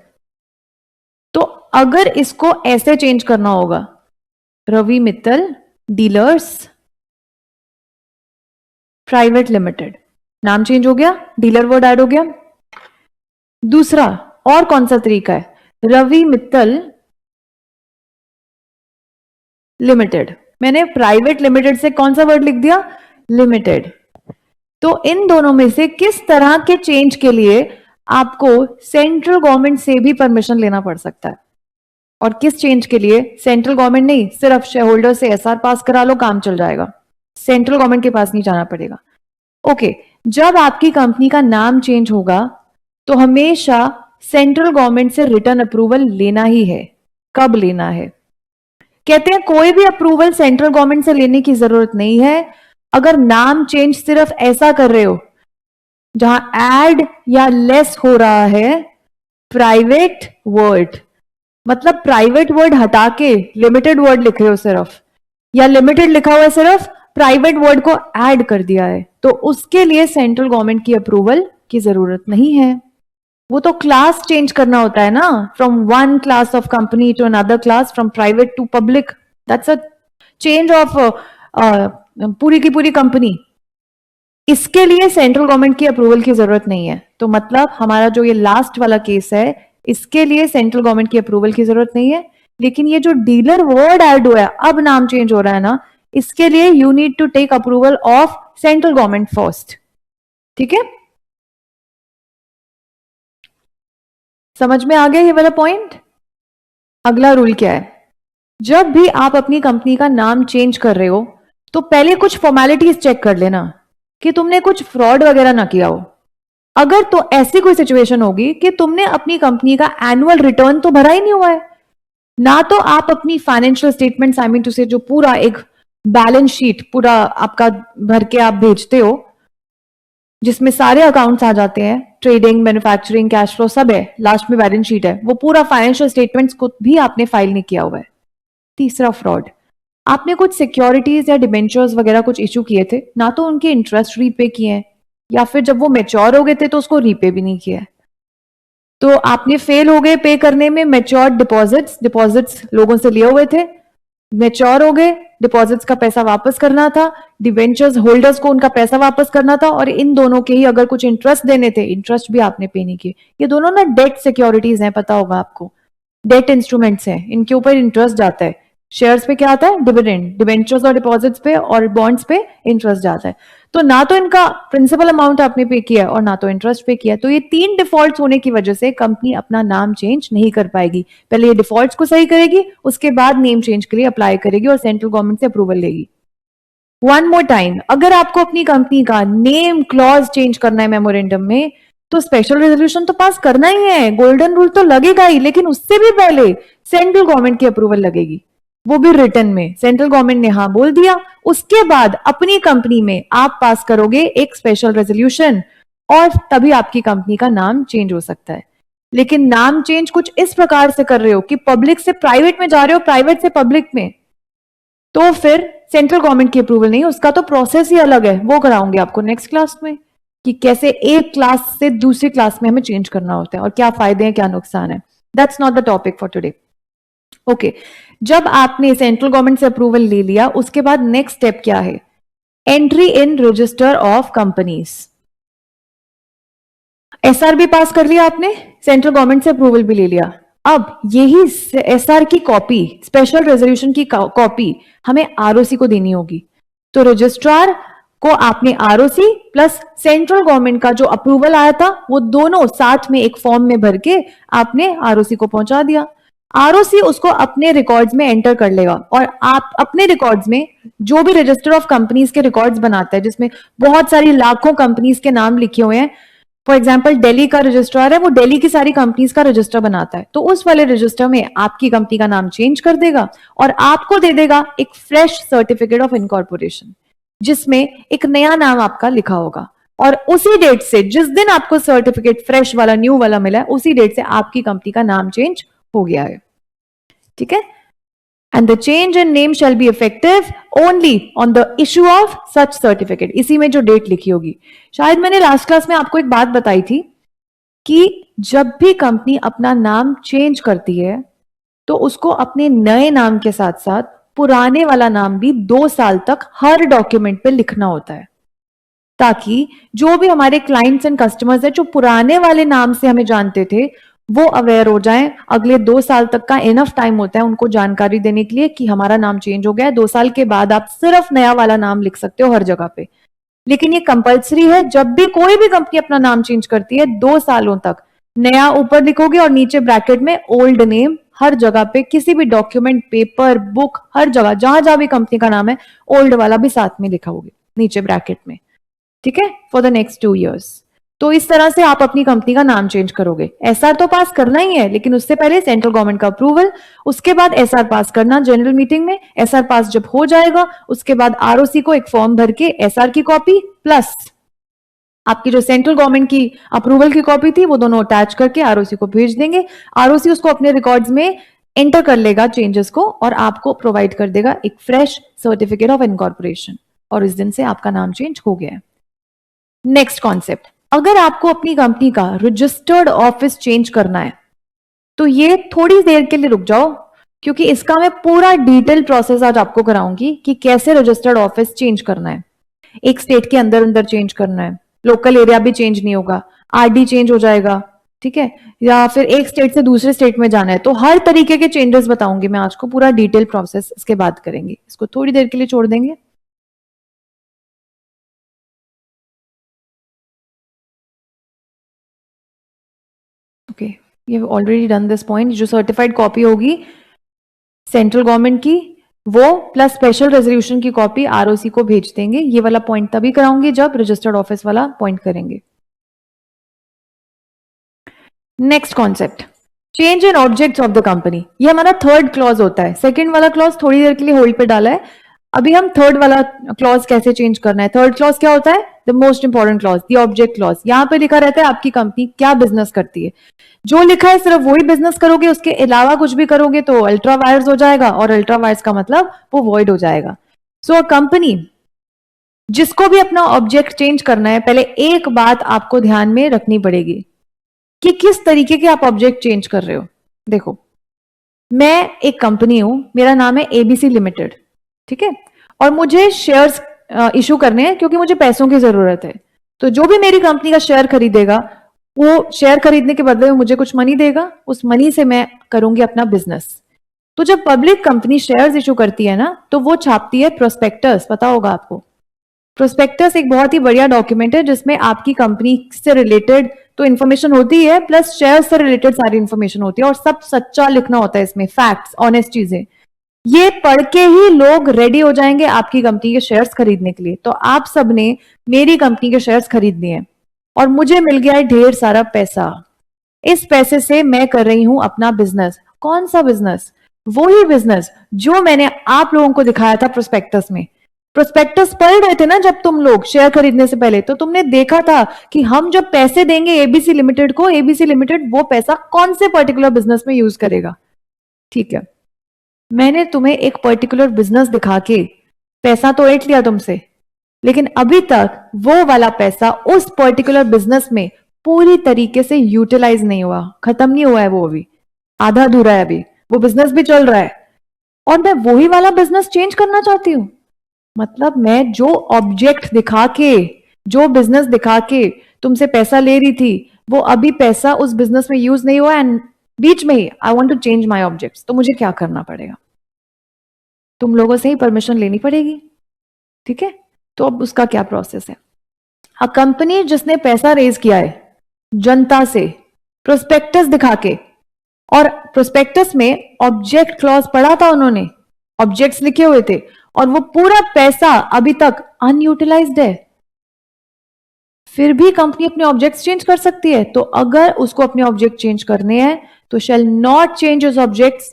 तो अगर इसको ऐसे चेंज करना होगा, Ravi Mittal dealers private limited, नाम चेंज हो गया, डीलर वर्ड ऐड हो गया. दूसरा और कौन सा तरीका है? रवि मित्तल लिमिटेड. मैंने प्राइवेट लिमिटेड से कौन सा वर्ड लिख दिया? लिमिटेड. तो इन दोनों में से किस तरह के चेंज के लिए आपको सेंट्रल गवर्नमेंट से भी परमिशन लेना पड़ सकता है, और किस चेंज के लिए सेंट्रल गवर्नमेंट नहीं, सिर्फ शेयर होल्डर से एसआर पास करा लो, काम चल जाएगा, सेंट्रल गवर्नमेंट के पास नहीं जाना पड़ेगा. ओके. जब आपकी कंपनी का नाम चेंज होगा तो हमेशा सेंट्रल गवर्नमेंट से रिटर्न अप्रूवल लेना ही है. कब लेना है? कहते हैं कोई भी अप्रूवल सेंट्रल गवर्नमेंट से लेने की जरूरत नहीं है अगर नाम चेंज सिर्फ ऐसा कर रहे हो जहां ऐड या लेस हो रहा है प्राइवेट वर्ड. मतलब प्राइवेट वर्ड हटा के लिमिटेड वर्ड लिख रहे हो सिर्फ, या लिमिटेड लिखा हुआ है सिर्फ प्राइवेट वर्ड को ऐड कर दिया है, तो उसके लिए सेंट्रल गवर्नमेंट की अप्रूवल की जरूरत नहीं है. वो तो क्लास चेंज करना होता है ना, from one class of company to another class, from private to public. That's a change of पूरी की पूरी कंपनी. इसके लिए सेंट्रल गवर्नमेंट की अप्रूवल की जरूरत नहीं है. तो मतलब हमारा जो ये लास्ट वाला केस है, इसके लिए सेंट्रल गवर्नमेंट की अप्रूवल की जरूरत नहीं है. लेकिन ये जो डीलर वर्ड ऐड हुआ है, अब नाम चेंज हो रहा है ना, इसके लिए you need to take approval of central government first. ठीक है, समझ में आ गया ये वाला पॉइंट? अगला रूल क्या है? जब भी आप अपनी कंपनी का नाम चेंज कर रहे हो तो पहले कुछ फॉर्मेलिटीज चेक कर लेना कि तुमने कुछ फ्रॉड वगैरह ना किया हो. अगर तो ऐसी कोई सिचुएशन होगी कि तुमने अपनी कंपनी का एनुअल रिटर्न तो भरा ही नहीं हुआ है ना, तो आप अपनी financial statement, I mean to say जो पूरा एक बैलेंस शीट पूरा आपका भर के आप भेजते हो, जिसमें सारे अकाउंट्स आ जाते हैं, ट्रेडिंग, मैन्युफैक्चरिंग, कैश फ्लो सब है, लास्ट में बैलेंस शीट है, वो पूरा फाइनेंशियल स्टेटमेंट्स को भी आपने फाइल नहीं किया हुआ है. तीसरा फ्रॉड, आपने कुछ सिक्योरिटीज या डिबेंचर्स वगैरह कुछ इशू किए थे, ना तो उनके इंटरेस्ट रीपे किए हैं, या फिर जब वो मेच्योर हो गए थे तो उसको रीपे भी नहीं किया है. तो आपने फेल हो गए पे करने में. मेच्योर डिपॉजिट्स लोगों से लिए हुए थे, मेच्योर हो गए, डिपॉजिट्स का पैसा वापस करना था, डिवेंचर्स होल्डर्स को उनका पैसा वापस करना था, और इन दोनों के ही अगर कुछ इंटरेस्ट देने थे, इंटरेस्ट भी आपने पे नहीं किए. ये दोनों ना डेट सिक्योरिटीज हैं, पता होगा आपको, डेट इंस्ट्रूमेंट्स हैं, इनके ऊपर इंटरेस्ट जाता है. शेयर्स पे क्या आता है? डिविडेंड. डिवेंचर्स और डिपॉजिट्स पे और बॉन्ड्स पे इंटरेस्ट जाता है. तो ना तो इनका प्रिंसिपल अमाउंट आपने पे किया और ना तो इंटरेस्ट पे किया, तो ये 3 डिफॉल्ट्स होने की वजह से कंपनी अपना नाम चेंज नहीं कर पाएगी। पहले ये डिफॉल्ट्स को सही करेगी, उसके बाद नेम चेंज के लिए अप्लाई करेगी और सेंट्रल गवर्नमेंट से अप्रूवल लेगी। वन मोर टाइम, अगर आपको अपनी कंपनी का नेम क्लॉज चेंज करना है मेमोरेंडम में, तो स्पेशल रेजोल्यूशन तो पास करना ही है, गोल्डन रूल तो लगेगा ही, लेकिन उससे भी पहले सेंट्रल गवर्नमेंट की अप्रूवल लगेगी, वो भी रिटर्न में। सेंट्रल गवर्नमेंट ने हाँ बोल दिया, उसके बाद अपनी कंपनी में आप पास करोगे एक स्पेशल रेजोल्यूशन और तभी आपकी कंपनी का नाम चेंज हो सकता है। लेकिन नाम चेंज कुछ इस प्रकार से कर रहे हो कि पब्लिक से प्राइवेट में जा रहे हो, प्राइवेट से पब्लिक में, तो फिर सेंट्रल गवर्नमेंट की अप्रूवल नहीं, उसका तो प्रोसेस ही अलग है, वो कराऊंगी आपको नेक्स्ट क्लास में कि कैसे एक क्लास से दूसरी क्लास में हमें चेंज करना होता है और क्या फायदे हैं क्या नुकसान है। That's not the topic for today. Okay, जब आपने सेंट्रल गवर्नमेंट से अप्रूवल ले लिया, उसके बाद नेक्स्ट स्टेप क्या है? Entry in register of companies. SR भी पास कर लिया आपने, सेंट्रल गवर्नमेंट से अप्रूवल भी ले लिया। अब यही एसआर की कॉपी, स्पेशल रेजोल्यूशन की कॉपी हमें आरओसी को देनी होगी। तो रजिस्ट्रार को आपने आरओसी प्लस सेंट्रल गवर्नमेंट का जो अप्रूवल आया था वो दोनों साथ में एक फॉर्म में भर के आपने आरओसी को पहुंचा दिया। आरओसी उसको अपने रिकॉर्ड्स में एंटर कर लेगा और आप अपने रिकॉर्ड्स में जो भी रजिस्टर ऑफ कंपनीज के रिकॉर्ड्स बनाता है, जिसमें बहुत सारी लाखों कंपनीज के नाम लिखे हुए हैं, फॉर एग्जाम्पल दिल्ली का रजिस्ट्रार है, वो दिल्ली की सारी कंपनीज का रजिस्टर बनाता है, तो उस वाले रजिस्टर में आपकी कंपनी का नाम चेंज कर देगा और आपको दे देगा एक फ्रेश सर्टिफिकेट ऑफ इनकॉर्पोरेशन जिसमें एक नया नाम आपका लिखा होगा। और उसी डेट से, जिस दिन आपको सर्टिफिकेट फ्रेश वाला न्यू वाला मिला है, उसी डेट से आपकी कंपनी का नाम चेंज हो गया है। ठीक है, and the change in name shall be effective only on the issue of such certificate। इसी में जो डेट लिखी होगी, शायद मैंने लास्ट क्लास में आपको एक बात बताई थी कि जब भी कंपनी अपना नाम चेंज करती है तो उसको अपने नए नाम के साथ साथ पुराने वाला नाम भी 2 साल तक हर डॉक्यूमेंट पे लिखना होता है, ताकि जो भी हमारे क्लाइंट्स एंड कस्टमर्स है जो पुराने वाले नाम से हमें जानते थे वो अवेयर हो जाएं। अगले 2 साल तक का इनफ टाइम होता है उनको जानकारी देने के लिए कि हमारा नाम चेंज हो गया है। 2 साल के बाद आप सिर्फ नया वाला नाम लिख सकते हो हर जगह पे, लेकिन ये कंपलसरी है। जब भी कोई भी कंपनी अपना नाम चेंज करती है 2 सालों तक नया ऊपर लिखोगे और नीचे ब्रैकेट में ओल्ड नेम, हर जगह पे किसी भी डॉक्यूमेंट, पेपर, बुक, हर जगह जहां जहां भी कंपनी का नाम है ओल्ड वाला भी साथ में लिखा होगा नीचे ब्रैकेट में। ठीक है, फॉर द नेक्स्ट 2 years। तो इस तरह से आप अपनी कंपनी का नाम चेंज करोगे। एसआर तो पास करना ही है, लेकिन उससे पहले सेंट्रल गवर्नमेंट का अप्रूवल, उसके बाद एसआर पास करना जनरल मीटिंग में। एसआर पास जब हो जाएगा उसके बाद आरओसी को एक फॉर्म भर के एसआर की कॉपी प्लस आपकी जो सेंट्रल गवर्नमेंट की अप्रूवल की कॉपी थी वो दोनों अटैच करके आरओसी को भेज देंगे। आरओसी उसको अपने रिकॉर्ड्स में एंटर कर लेगा चेंजेस को और आपको प्रोवाइड कर देगा एक फ्रेश सर्टिफिकेट ऑफ इनकॉर्पोरेशन, और इस दिन से आपका नाम चेंज हो गया है। नेक्स्ट कॉन्सेप्ट, अगर आपको अपनी कंपनी का रजिस्टर्ड ऑफिस चेंज करना है तो ये थोड़ी देर के लिए रुक जाओ, क्योंकि इसका मैं पूरा डिटेल प्रोसेस आज आपको कराऊंगी कि कैसे रजिस्टर्ड ऑफिस चेंज करना है। एक स्टेट के अंदर अंदर चेंज करना है, लोकल एरिया भी चेंज नहीं होगा, आरडी चेंज हो जाएगा, ठीक है, या फिर एक स्टेट से दूसरे स्टेट में जाना है, तो हर तरीके के चेंजेस बताऊंगी मैं आज को, पूरा डिटेल प्रोसेस इसके बाद करेंगे। इसको थोड़ी देर के लिए छोड़ देंगे। ओके, ये ऑलरेडी डन दिस पॉइंट। जो सर्टिफाइड कॉपी होगी सेंट्रल गवर्नमेंट की, वो प्लस स्पेशल रेजोल्यूशन की कॉपी आरओसी को भेज देंगे। ये वाला पॉइंट तभी कराऊंगी जब रजिस्टर्ड ऑफिस वाला पॉइंट करेंगे। Next concept, change in objects of the company. ये हमारा थर्ड क्लॉज होता है। सेकंड वाला क्लॉज थोड़ी देर के लिए होल्ड पे डाला है, अभी हम थर्ड वाला क्लॉज कैसे चेंज करना है। थर्ड क्लॉज क्या होता है? The most important clause, the object clause. यहां पे लिखा रहता है आपकी कंपनी क्या बिजनेस करती है, जो लिखा है सिर्फ वही बिजनेस करोगे, उसके अलावा कुछ भी करोगे तो अल्ट्रा वायर्स हो जाएगा, और अल्ट्रा वायर्स का मतलब वो वॉइड हो जाएगा। सो कंपनी जिसको भी अपना ऑब्जेक्ट चेंज करना है, पहले एक बात आपको ध्यान में रखनी पड़ेगी कि किस तरीके के आप ऑब्जेक्ट चेंज कर रहे हो। देखो, मैं एक कंपनी हूं, मेरा नाम है एबीसी लिमिटेड, ठीक है, और मुझे शेयर्स इशू करने हैं क्योंकि मुझे पैसों की जरूरत है। तो जो भी मेरी कंपनी का शेयर खरीदेगा वो शेयर खरीदने के बदले में मुझे कुछ मनी देगा, उस मनी से मैं करूंगी अपना बिजनेस। तो जब पब्लिक कंपनी शेयर्स इशू करती है ना, तो वो छापती है प्रोस्पेक्टस, पता होगा आपको, प्रोस्पेक्टस एक बहुत ही बढ़िया डॉक्यूमेंट है जिसमें आपकी कंपनी से रिलेटेड तो इन्फॉर्मेशन होती है, प्लस शेयर से रिलेटेड सारी इन्फॉर्मेशन होती है, और सब सच्चा लिखना होता है इसमें, फैक्ट्स, ऑनेस्ट चीजें। ये पढ़ के ही लोग रेडी हो जाएंगे आपकी कंपनी के शेयर्स खरीदने के लिए। तो आप सबने मेरी कंपनी के शेयर्स खरीदने हैं और मुझे मिल गया है ढेर सारा पैसा। इस पैसे से मैं कर रही हूं अपना बिजनेस। कौन सा बिजनेस? वही बिजनेस जो मैंने आप लोगों को दिखाया था प्रोस्पेक्टस में। प्रोस्पेक्टस पढ़ रहे थे ना जब तुम लोग शेयर खरीदने से पहले, तो तुमने देखा था कि हम जब पैसे देंगे एबीसी लिमिटेड को, एबीसी लिमिटेड वो पैसा कौन से पर्टिकुलर बिजनेस में यूज करेगा। ठीक है, मैंने तुम्हें एक पर्टिकुलर बिजनेस दिखा के पैसा तो ऐंठ लिया तुमसे, लेकिन अभी तक वो वाला पैसा उस पर्टिकुलर बिजनेस में पूरी तरीके से यूटिलाइज नहीं हुआ, खत्म नहीं हुआ है वो, अभी आधा अधूरा है, अभी वो बिजनेस भी चल रहा है और मैं वही वाला बिजनेस चेंज करना चाहती हूँ। मतलब मैं जो ऑब्जेक्ट दिखा के, जो बिजनेस दिखा के तुमसे पैसा ले रही थी, वो अभी पैसा उस बिजनेस में यूज नहीं हुआ एंड बीच में ही I want to change my objects. तो मुझे क्या करना पड़ेगा? तुम लोगों से ही परमिशन लेनी पड़ेगी। ठीक है, तो अब उसका क्या प्रोसेस है? अ कंपनी जिसने पैसा रेज किया है जनता से प्रोस्पेक्टस दिखा के, और प्रोस्पेक्टस में ऑब्जेक्ट क्लॉज पढ़ा था उन्होंने, ऑब्जेक्ट्स लिखे हुए थे, और वो पूरा पैसा अभी तक अनयूटिलाइज्ड है, फिर भी कंपनी अपने ऑब्जेक्ट्स चेंज कर सकती है। तो अगर उसको अपने ऑब्जेक्ट चेंज करने हैं तो शैल नॉट चेंज उस ऑब्जेक्ट्स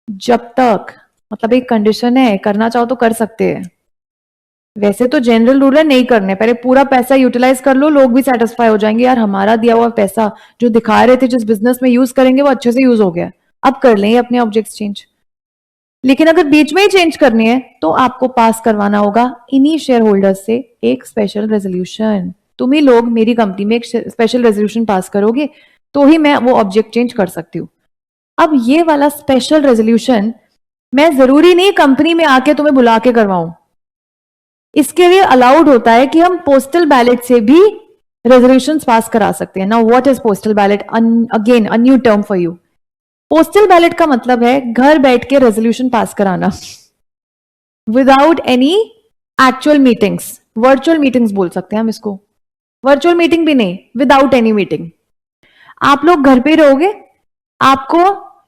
जब तक, मतलब एक कंडीशन है, करना चाहो तो कर सकते हैं। वैसे तो जनरल रूल है नहीं करने, पहले पूरा पैसा यूटिलाइज कर लो, लोग भी सेटिस्फाई हो जाएंगे, यार हमारा दिया हुआ पैसा जो दिखा रहे थे जिस बिजनेस में यूज करेंगे वो अच्छे से यूज हो गया, अब कर लें अपने ऑब्जेक्ट्स चेंज। लेकिन अगर बीच में ही चेंज करनी है तो आपको पास करवाना होगा इन्हीं शेयर होल्डर्स से एक स्पेशल रेजोल्यूशन। तुम ही लोग मेरी कंपनी में एक स्पेशल रेजोल्यूशन पास करोगे तो ही मैं वो ऑब्जेक्ट चेंज कर सकती हूँ। अब ये वाला स्पेशल रेजोल्यूशन मैं जरूरी नहीं कंपनी में आके तुम्हें बुला के करवाऊं, इसके लिए अलाउड होता है कि हम पोस्टल बैलेट से भी रेजोल्यूशंस पास करा सकते हैं। Now what is postal ballot? Again a new term for you. Postal ballot का मतलब है घर बैठ के रेजोल्यूशन पास कराना without any actual meetings, virtual meetings बोल सकते हैं हम इसको, वर्चुअल मीटिंग भी नहीं, विदाउट एनी मीटिंग। आप लोग घर पे रहोगे, आपको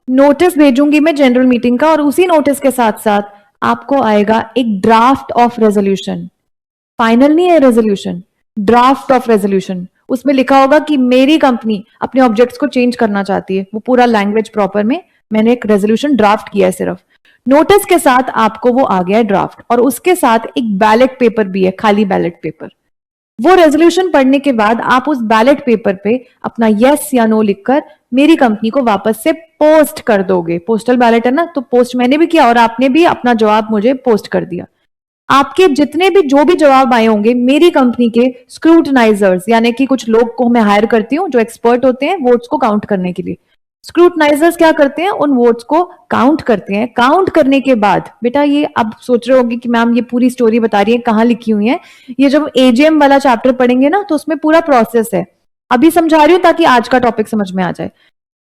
नोटिस भेजूंगी मैं जनरल मीटिंग का, और उसी नोटिस के साथ साथ आपको आएगा एक ड्राफ्ट ऑफ रेजोल्यूशन। फाइनल नहीं है रेजोल्यूशन, ड्राफ्ट ऑफ रेजोल्यूशन। उसमें लिखा होगा कि मेरी कंपनी अपने ऑब्जेक्ट्स को चेंज करना चाहती है, वो पूरा लैंग्वेज प्रॉपर में मैंने एक रेजोल्यूशन ड्राफ्ट किया है सिर्फ। नोटिस के साथ आपको वो आ गया है ड्राफ्ट, और उसके साथ एक बैलेट पेपर भी है, खाली बैलेट पेपर। वो रेजोल्यूशन पढ़ने के बाद आप उस बैलेट पेपर पे अपना यस या नो लिखकर मेरी कंपनी को वापस से पोस्ट कर दोगे। पोस्टल बैलेट है ना, तो पोस्ट मैंने भी किया और आपने भी अपना जवाब मुझे पोस्ट कर दिया। आपके जितने भी जो भी जवाब आए होंगे मेरी कंपनी के स्क्रूटनाइजर्स, यानी कि कुछ लोग को मैं हायर करती हूँ जो एक्सपर्ट होते हैं वोट्स को काउंट करने के लिए। स्क्रूटनाइजर्स क्या करते हैं? उन वोट्स को काउंट करते हैं। काउंट करने के बाद, बेटा ये अब सोच रहे होगे कि मैम ये पूरी स्टोरी बता रही है, कहाँ लिखी हुई है, ये जब एजीएम वाला चैप्टर पढ़ेंगे ना तो उसमें पूरा प्रोसेस है, अभी समझा रही हूँ ताकि आज का टॉपिक समझ में आ जाए।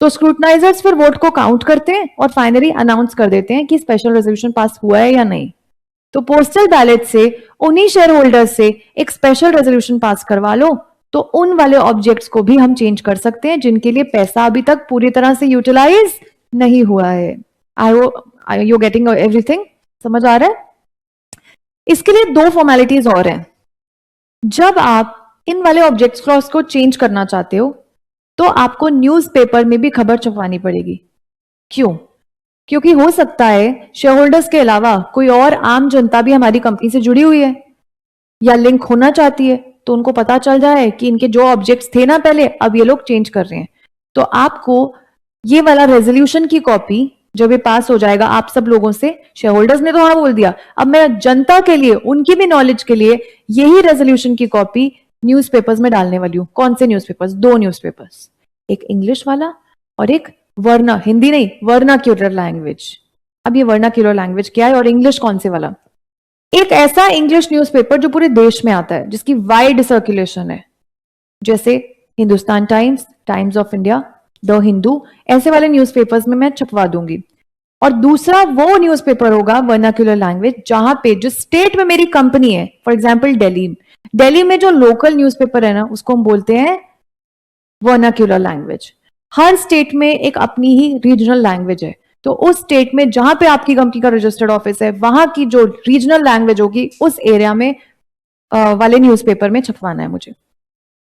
तो स्क्रूटनाइजर्स फिर वोट को काउंट करते हैं और फाइनली अनाउंस कर देते हैं कि स्पेशल रेजोल्यूशन पास हुआ है या नहीं। तो पोस्टल बैलेट से उन्हीं शेयर होल्डर से एक स्पेशल रेजोल्यूशन पास करवा लो, तो उन वाले ऑब्जेक्ट्स को भी हम चेंज कर सकते हैं जिनके लिए पैसा अभी तक पूरी तरह से यूटिलाइज नहीं हुआ है। आई यू गेटिंग एवरीथिंग? समझ आ रहा है? इसके लिए दो फॉर्मेलिटीज और हैं। जब आप इन वाले ऑब्जेक्ट्स क्लॉज को चेंज करना चाहते हो तो आपको न्यूज़पेपर में भी खबर छपवानी पड़ेगी। क्यों? क्योंकि हो सकता है शेयर होल्डर्स के अलावा कोई और आम जनता भी हमारी कंपनी से जुड़ी हुई है या लिंक होना चाहती है, तो उनको पता चल जाए कि इनके जो ऑब्जेक्ट्स थे ना पहले, अब ये लोग चेंज कर रहे हैं। तो आपको ये वाला रेजोल्यूशन की कॉपी जब ये पास हो जाएगा आप सब लोगों से, शेयर होल्डर्स ने तो हाँ बोल दिया, अब मैं जनता के लिए, उनकी भी नॉलेज के लिए यही रेजोल्यूशन की कॉपी न्यूज़पेपर्स में डालने वाली हूँ। कौन से न्यूज़पेपर्स? दो न्यूज़पेपर्स, एक इंग्लिश वाला और एक वर्ना, हिंदी नहीं, वर्नाक्यूलर लैंग्वेज। अब ये वर्नाक्यूलर लैंग्वेज क्या है और इंग्लिश कौन से वाला? एक ऐसा इंग्लिश न्यूज़पेपर जो पूरे देश में आता है, जिसकी वाइड सर्कुलेशन है, जैसे Hindustan times, times of India, the Hindu, ऐसे वाले न्यूज़पेपर्स में मैं छपवा दूंगी। और दूसरा वो न्यूज़पेपर होगा वर्नाक्यूलर लैंग्वेज जहां पे जो स्टेट में मेरी कंपनी है, फॉर एग्जांपल दिल्ली में जो लोकल न्यूज़पेपर है ना उसको हम बोलते हैं वर्नाक्यूलर लैंग्वेज। हर स्टेट में एक अपनी ही रीजनल लैंग्वेज है, तो उस स्टेट में जहां पे आपकी कंपनी का रजिस्टर्ड ऑफिस है वहां की जो रीजनल लैंग्वेज होगी उस एरिया में वाले न्यूज़पेपर में छपवाना है मुझे।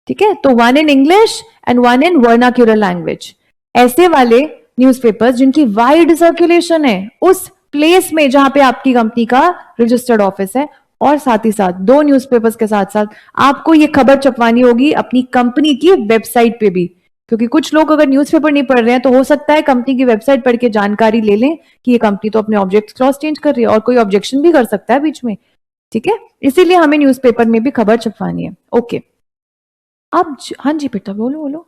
ठीक है, तो one in English and one in vernacular language. ऐसे वाले न्यूज़पेपर्स जिनकी वाइड सर्कुलेशन है उस प्लेस में जहां पे आपकी कंपनी का रजिस्टर्ड ऑफिस है, और साथ ही साथ दो न्यूज़पेपर्स के साथ साथ आपको ये खबर छपवानी होगी अपनी कंपनी की वेबसाइट पे भी, क्योंकि कुछ लोग अगर न्यूज़पेपर नहीं पढ़ रहे हैं तो हो सकता है कंपनी की वेबसाइट पढ़ के जानकारी ले लें कि ये कंपनी तो अपने ऑब्जेक्ट क्लॉज चेंज कर रही है, और कोई ऑब्जेक्शन भी कर सकता है बीच में। ठीक है, इसीलिए हमें न्यूज़पेपर में भी खबर छपवानी है। ओके, अब हाँ जी बेटा, बोलो बोलो।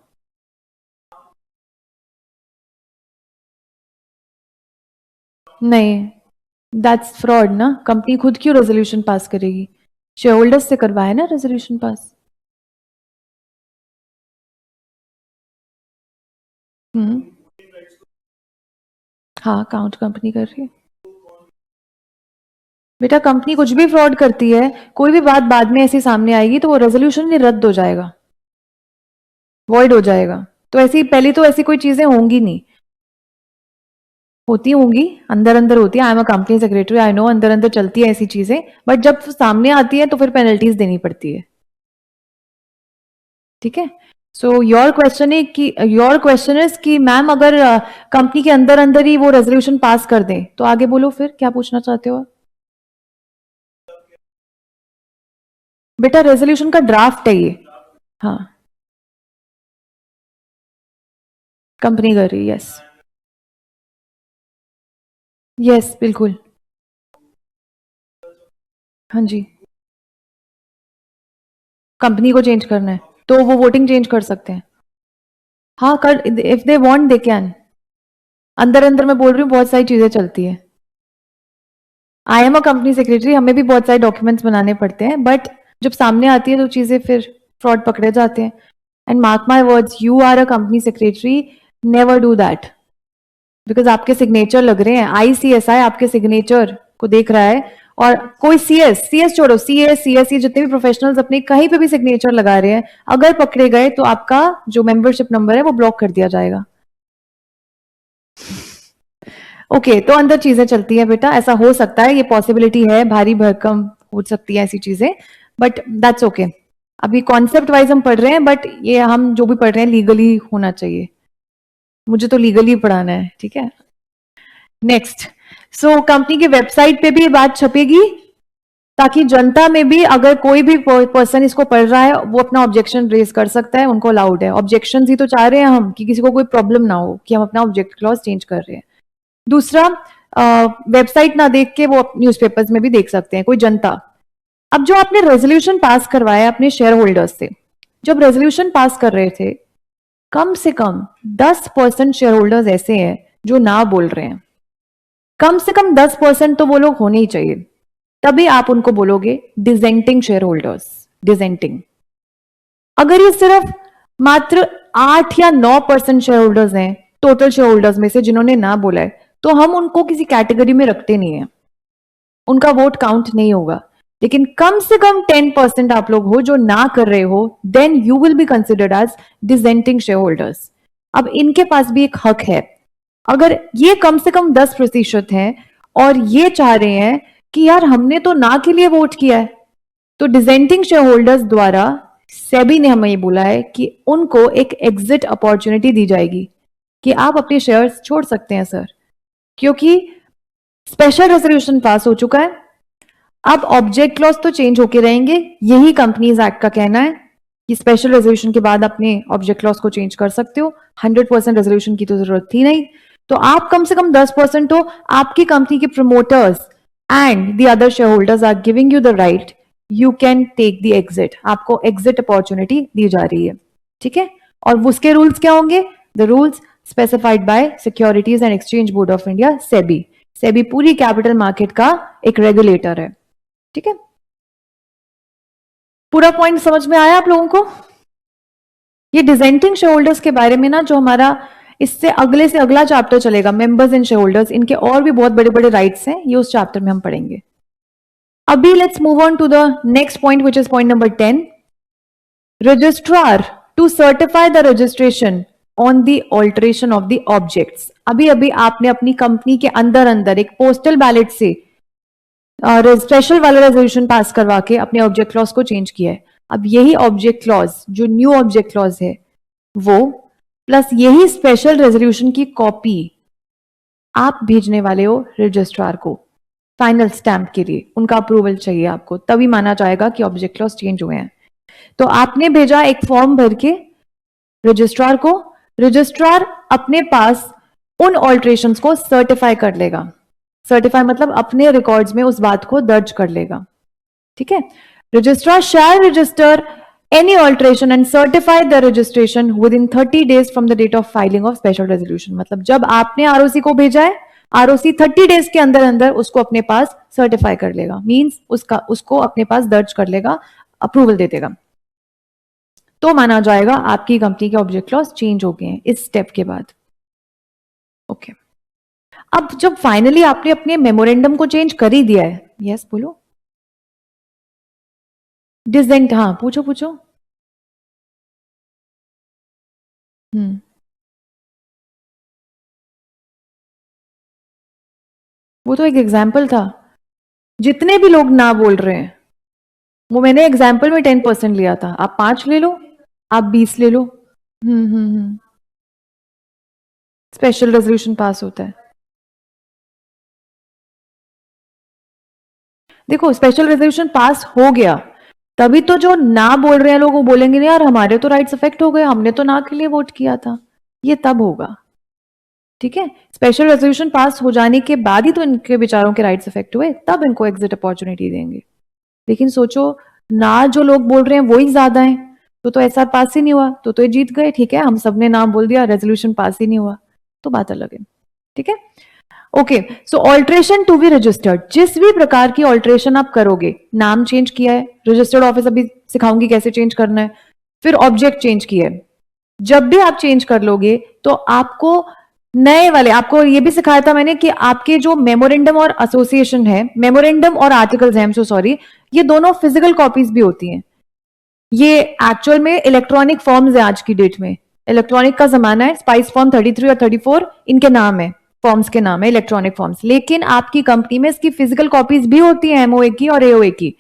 नहीं, दैट्स फ्रॉड ना, कंपनी खुद क्यों रेजोल्यूशन पास करेगी? शेयर होल्डर्स से करवाया ना रेजोल्यूशन पास। हम्म, हाँ, काउंट कंपनी कर रही है। बेटा कंपनी कुछ भी फ्रॉड करती है, कोई भी बात बाद में ऐसी सामने आएगी तो वो रेजोल्यूशन ही रद्द हो जाएगा, वॉइड हो जाएगा। तो ऐसी पहले तो ऐसी कोई चीजें होंगी नहीं, होती होंगी अंदर अंदर होती है। आई am a company secretary, I know अंदर अंदर चलती है ऐसी चीजें, बट जब सामने आती है तो फिर पेनल्टीज देनी पड़ती है। ठीक है, सो योर क्वेश्चन इज कि मैम अगर कंपनी के अंदर अंदर ही वो रेजोल्यूशन पास कर दें तो आगे बोलो, फिर क्या पूछना चाहते हो? बेटा रेजोल्यूशन का ड्राफ्ट है ये। हाँ, कंपनी कर रही है, यस। यस बिल्कुल। हाँ जी, कंपनी को चेंज करना है तो वो वोटिंग चेंज कर सकते हैं। हाँ, कर, if they want they can. अंदर अंदर मैं बोल रही हूँ बहुत सारी चीजें चलती है। आई एम अ कंपनी सेक्रेटरी, हमें भी बहुत सारे डॉक्यूमेंट्स बनाने पड़ते हैं, बट जब सामने आती है तो चीजें फिर फ्रॉड पकड़े जाते हैं। And mark my words, you are a company secretary, never do that, because आपके सिग्नेचर लग रहे हैं, आईसीएसआई आपके सिग्नेचर को देख रहा है, और कोई सीएस छोड़ो, सीएस ये जितने भी प्रोफेशनल्स अपने कहीं पे भी सिग्नेचर लगा रहे हैं, अगर पकड़े गए तो आपका जो मेंबरशिप नंबर है वो ब्लॉक कर दिया जाएगा। ओके, तो अंदर चीजें चलती है बेटा, ऐसा हो सकता है, ये पॉसिबिलिटी है, भारी भरकम हो सकती है ऐसी चीजें, बट दैट्स ओके। अभी कॉन्सेप्ट वाइज हम पढ़ रहे हैं, बट ये हम जो भी पढ़ रहे हैं लीगली होना चाहिए, मुझे तो लीगली पढ़ाना है। ठीक है, नेक्स्ट। सो कंपनी की वेबसाइट पे भी ये बात छपेगी, ताकि जनता में भी अगर कोई भी पर्सन इसको पढ़ रहा है वो अपना ऑब्जेक्शन रेज कर सकता है, उनको अलाउड है। ऑब्जेक्शन ही तो चाह रहे हैं हम कि किसी को कोई प्रॉब्लम ना हो कि हम अपना ऑब्जेक्ट क्लॉज चेंज कर रहे हैं। दूसरा, वेबसाइट ना देख के वो न्यूज़पेपर्स में भी देख सकते हैं कोई जनता। अब जो आपने रेजोल्यूशन पास करवाया अपने शेयर होल्डर्स से, जब रेजोल्यूशन पास कर रहे थे, कम से कम 10% शेयर होल्डर्स ऐसे हैं जो ना बोल रहे हैं। कम से कम 10% तो वो लोग होने ही चाहिए, तभी आप उनको बोलोगे डिजेंटिंग शेयर होल्डर्स। डिजेंटिंग, अगर ये सिर्फ मात्र 8 या 9% शेयर होल्डर्स हैं टोटल शेयर होल्डर्स में से जिन्होंने ना बोला है, तो हम उनको किसी कैटेगरी में रखते नहीं है, उनका वोट काउंट नहीं होगा। लेकिन कम से कम 10% आप लोग हो जो ना कर रहे हो, then you will be considered as dissenting shareholders. अब इनके पास भी एक हक है। अगर ये कम से कम 10% है और ये चाह रहे हैं कि यार हमने तो ना के लिए वोट किया है, तो डिजेंटिंग शेयर होल्डर्स द्वारा सेबी ने हमें ये बोला है कि उनको एक एग्जिट अपॉर्चुनिटी दी जाएगी कि आप अपने शेयर्स छोड़ सकते हैं सर, क्योंकि स्पेशल रेजोल्यूशन पास हो चुका है। अब ऑब्जेक्ट क्लॉज तो चेंज होके रहेंगे, यही कंपनीज एक्ट का कहना है कि स्पेशल रेजोल्यूशन के बाद अपने ऑब्जेक्ट क्लॉज को चेंज कर सकते हो। 100% रेजोल्यूशन की तो जरूरत थी नहीं, तो आप कम से कम 10% हो, आपकी कंपनी के promoters and the other share holders are giving you the right, you can take the exit, आपको एग्जिट अपॉर्चुनिटी दी जा रही है। ठीक है, और उसके रूल्स क्या होंगे? The rules specified by securities and exchange board of India, SEBI. SEBI पूरी कैपिटल मार्केट का एक रेगुलेटर है। ठीक है, पूरा पॉइंट समझ में आया आप लोगों को? ये डिजेंटिंग शेयर होल्डर्स के बारे में ना, जो हमारा इससे अगले से अगला चैप्टर चलेगा, मेंबर्स एंड शेयर होल्डर्स, इनके और भी बहुत बड़े बड़े राइट्स हैं, ये उस चैप्टर में हम पढ़ेंगे। अभी let's move on to the next point which is point number 10। Registrar to certify the registration on the alteration of the objects. अभी अभी आपने अपनी कंपनी के अंदर अंदर एक पोस्टल बैलेट से स्पेशल वाला रेजोल्यूशन पास करवा के अपने ऑब्जेक्ट क्लॉज को चेंज किया है। अब यही ऑब्जेक्ट क्लॉज, जो न्यू ऑब्जेक्ट क्लॉज है, वो प्लस यही स्पेशल रेजोल्यूशन की कॉपी आप भेजने वाले हो रजिस्ट्रार को फाइनल स्टैंप के लिए। उनका अप्रूवल चाहिए आपको, तभी माना जाएगा कि ऑब्जेक्ट क्लॉज चेंज हुए हैं। तो आपने भेजा एक फॉर्म भर के रजिस्ट्रार को, रजिस्ट्रार अपने पास उन ऑल्ट्रेशंस को सर्टिफाई कर लेगा। सर्टिफाई मतलब अपने रिकॉर्ड्स में उस बात को दर्ज कर लेगा, ठीक है। Registrar shall register any alteration and certify the registration within 30 days from the date of filing of special resolution. मतलब जब आपने आरओसी को भेजा है, आरओसी 30 days के अंदर अंदर उसको अपने पास सर्टिफाई कर लेगा, मींस उसको अपने पास दर्ज कर लेगा, अप्रूवल दे देगा, तो माना जाएगा आपकी कंपनी के ऑब्जेक्ट क्लॉज चेंज हो गए हैं इस स्टेप के बाद। ओके, अब जब फाइनली आपने अपने मेमोरेंडम को चेंज कर ही दिया है, यस बोलो, डिसेंट, हाँ पूछो पूछो। वो तो एक एग्जाम्पल था, जितने भी लोग ना बोल रहे हैं वो मैंने एग्जाम्पल में 10% लिया था, आप 5 ले लो, आप 20 ले लो। स्पेशल रेजोल्यूशन पास होता है। देखो स्पेशल रेजोल्यूशन पास हो गया, तभी तो जो ना बोल रहे हैं लोग वो बोलेंगे नहीं यार हमारे तो राइट्स अफेक्ट हो गए, हमने तो ना के लिए वोट किया था, ये तब होगा, ठीक है। स्पेशल रेजोल्यूशन पास हो जाने के बाद ही तो इनके बेचारों के राइट्स अफेक्ट हुए, तब इनको एग्जिट अपॉर्चुनिटी देंगे। लेकिन सोचो ना जो लोग बोल रहे हैं वो ही ज्यादा है, तो ऐसा पास ही नहीं हुआ, तो ये जीत गए, ठीक है। हम सबने नाम बोल दिया, रेजोल्यूशन पास ही नहीं हुआ, तो बात अलग है, ठीक है। Okay, so alteration to be registered, जिस भी प्रकार की ऑल्ट्रेशन आप करोगे, नाम चेंज किया है, रजिस्टर्ड ऑफिस अभी सिखाऊंगी कैसे चेंज करना है, फिर ऑब्जेक्ट चेंज किया है, जब भी आप चेंज कर लोगे तो आपको नए वाले, आपको ये भी सिखाया था मैंने कि आपके जो मेमोरेंडम और एसोसिएशन है, मेमोरेंडम और आर्टिकल्स हैं, सो सॉरी, ये दोनों फिजिकल कॉपीज भी होती हैं। ये एक्चुअल में इलेक्ट्रॉनिक फॉर्म्स है, आज की डेट में इलेक्ट्रॉनिक का जमाना है, स्पाइस फॉर्म 33 और 34 इनके नाम है, फॉर्म्स के नाम है इलेक्ट्रॉनिक फॉर्म्स, लेकिन आपकी कंपनी में इसकी फिजिकल कॉपीज भी होती है, एमओए की और एओए की।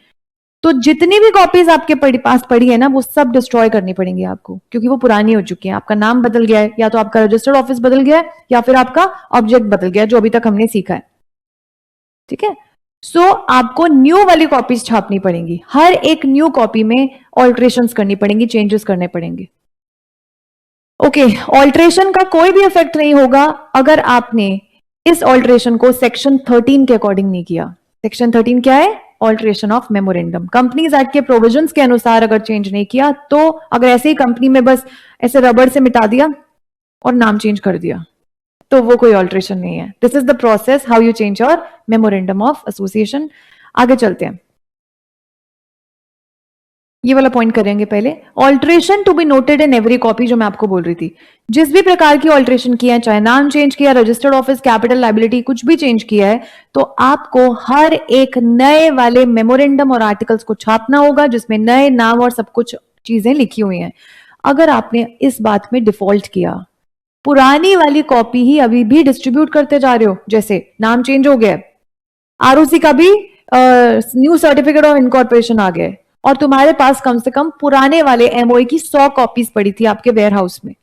तो जितनी भी कॉपीज आपके पास पड़ी है ना, वो सब डिस्ट्रॉय करनी पड़ेंगी आपको, क्योंकि वो पुरानी हो चुकी है, आपका नाम बदल गया है, या तो आपका रजिस्टर्ड ऑफिस बदल गया है, या फिर आपका ऑब्जेक्ट बदल गया है, जो अभी तक हमने सीखा है, ठीक है। सो आपको न्यू वाली कॉपीज छापनी पड़ेंगी, हर एक न्यू कॉपी में ऑल्ट्रेशंस करनी पड़ेंगी, चेंजेस करने पड़ेंगे। ओके, ऑल्ट्रेशन का कोई भी इफेक्ट नहीं होगा अगर आपने इस ऑल्ट्रेशन को सेक्शन 13 के अकॉर्डिंग नहीं किया। सेक्शन 13 क्या है? Alteration of memorandum. Companies act के प्रोविजंस के अनुसार अगर चेंज नहीं किया, तो अगर ऐसे ही कंपनी में बस ऐसे रबर से मिटा दिया और नाम चेंज कर दिया, तो वो कोई ऑल्ट्रेशन नहीं है। This is the process how you change your memorandum of association. आगे चलते हैं, ये वाला पॉइंट करेंगे पहले। Alteration to be noted in every copy, जो मैं आपको बोल रही थी, जिस भी प्रकार की ऑल्ट्रेशन किया है, चाहे नाम चेंज किया, रजिस्टर्ड ऑफिस, कैपिटल, लायबिलिटी, कुछ भी चेंज किया है, तो आपको हर एक नए वाले मेमोरेंडम और आर्टिकल्स को छापना होगा, जिसमें नए नाम और सब कुछ चीजें लिखी हुई हैं। अगर आपने इस बात में डिफॉल्ट किया, पुरानी वाली कॉपी ही अभी भी डिस्ट्रीब्यूट करते जा रहे हो, जैसे नाम चेंज हो गया, आरओसी का भी न्यू सर्टिफिकेट ऑफ इनकॉर्पोरेशन आ गया, और तुम्हारे पास कम से कम पुराने वाले एमओए की 100 कॉपीज पड़ी थी आपके वेयर हाउस में,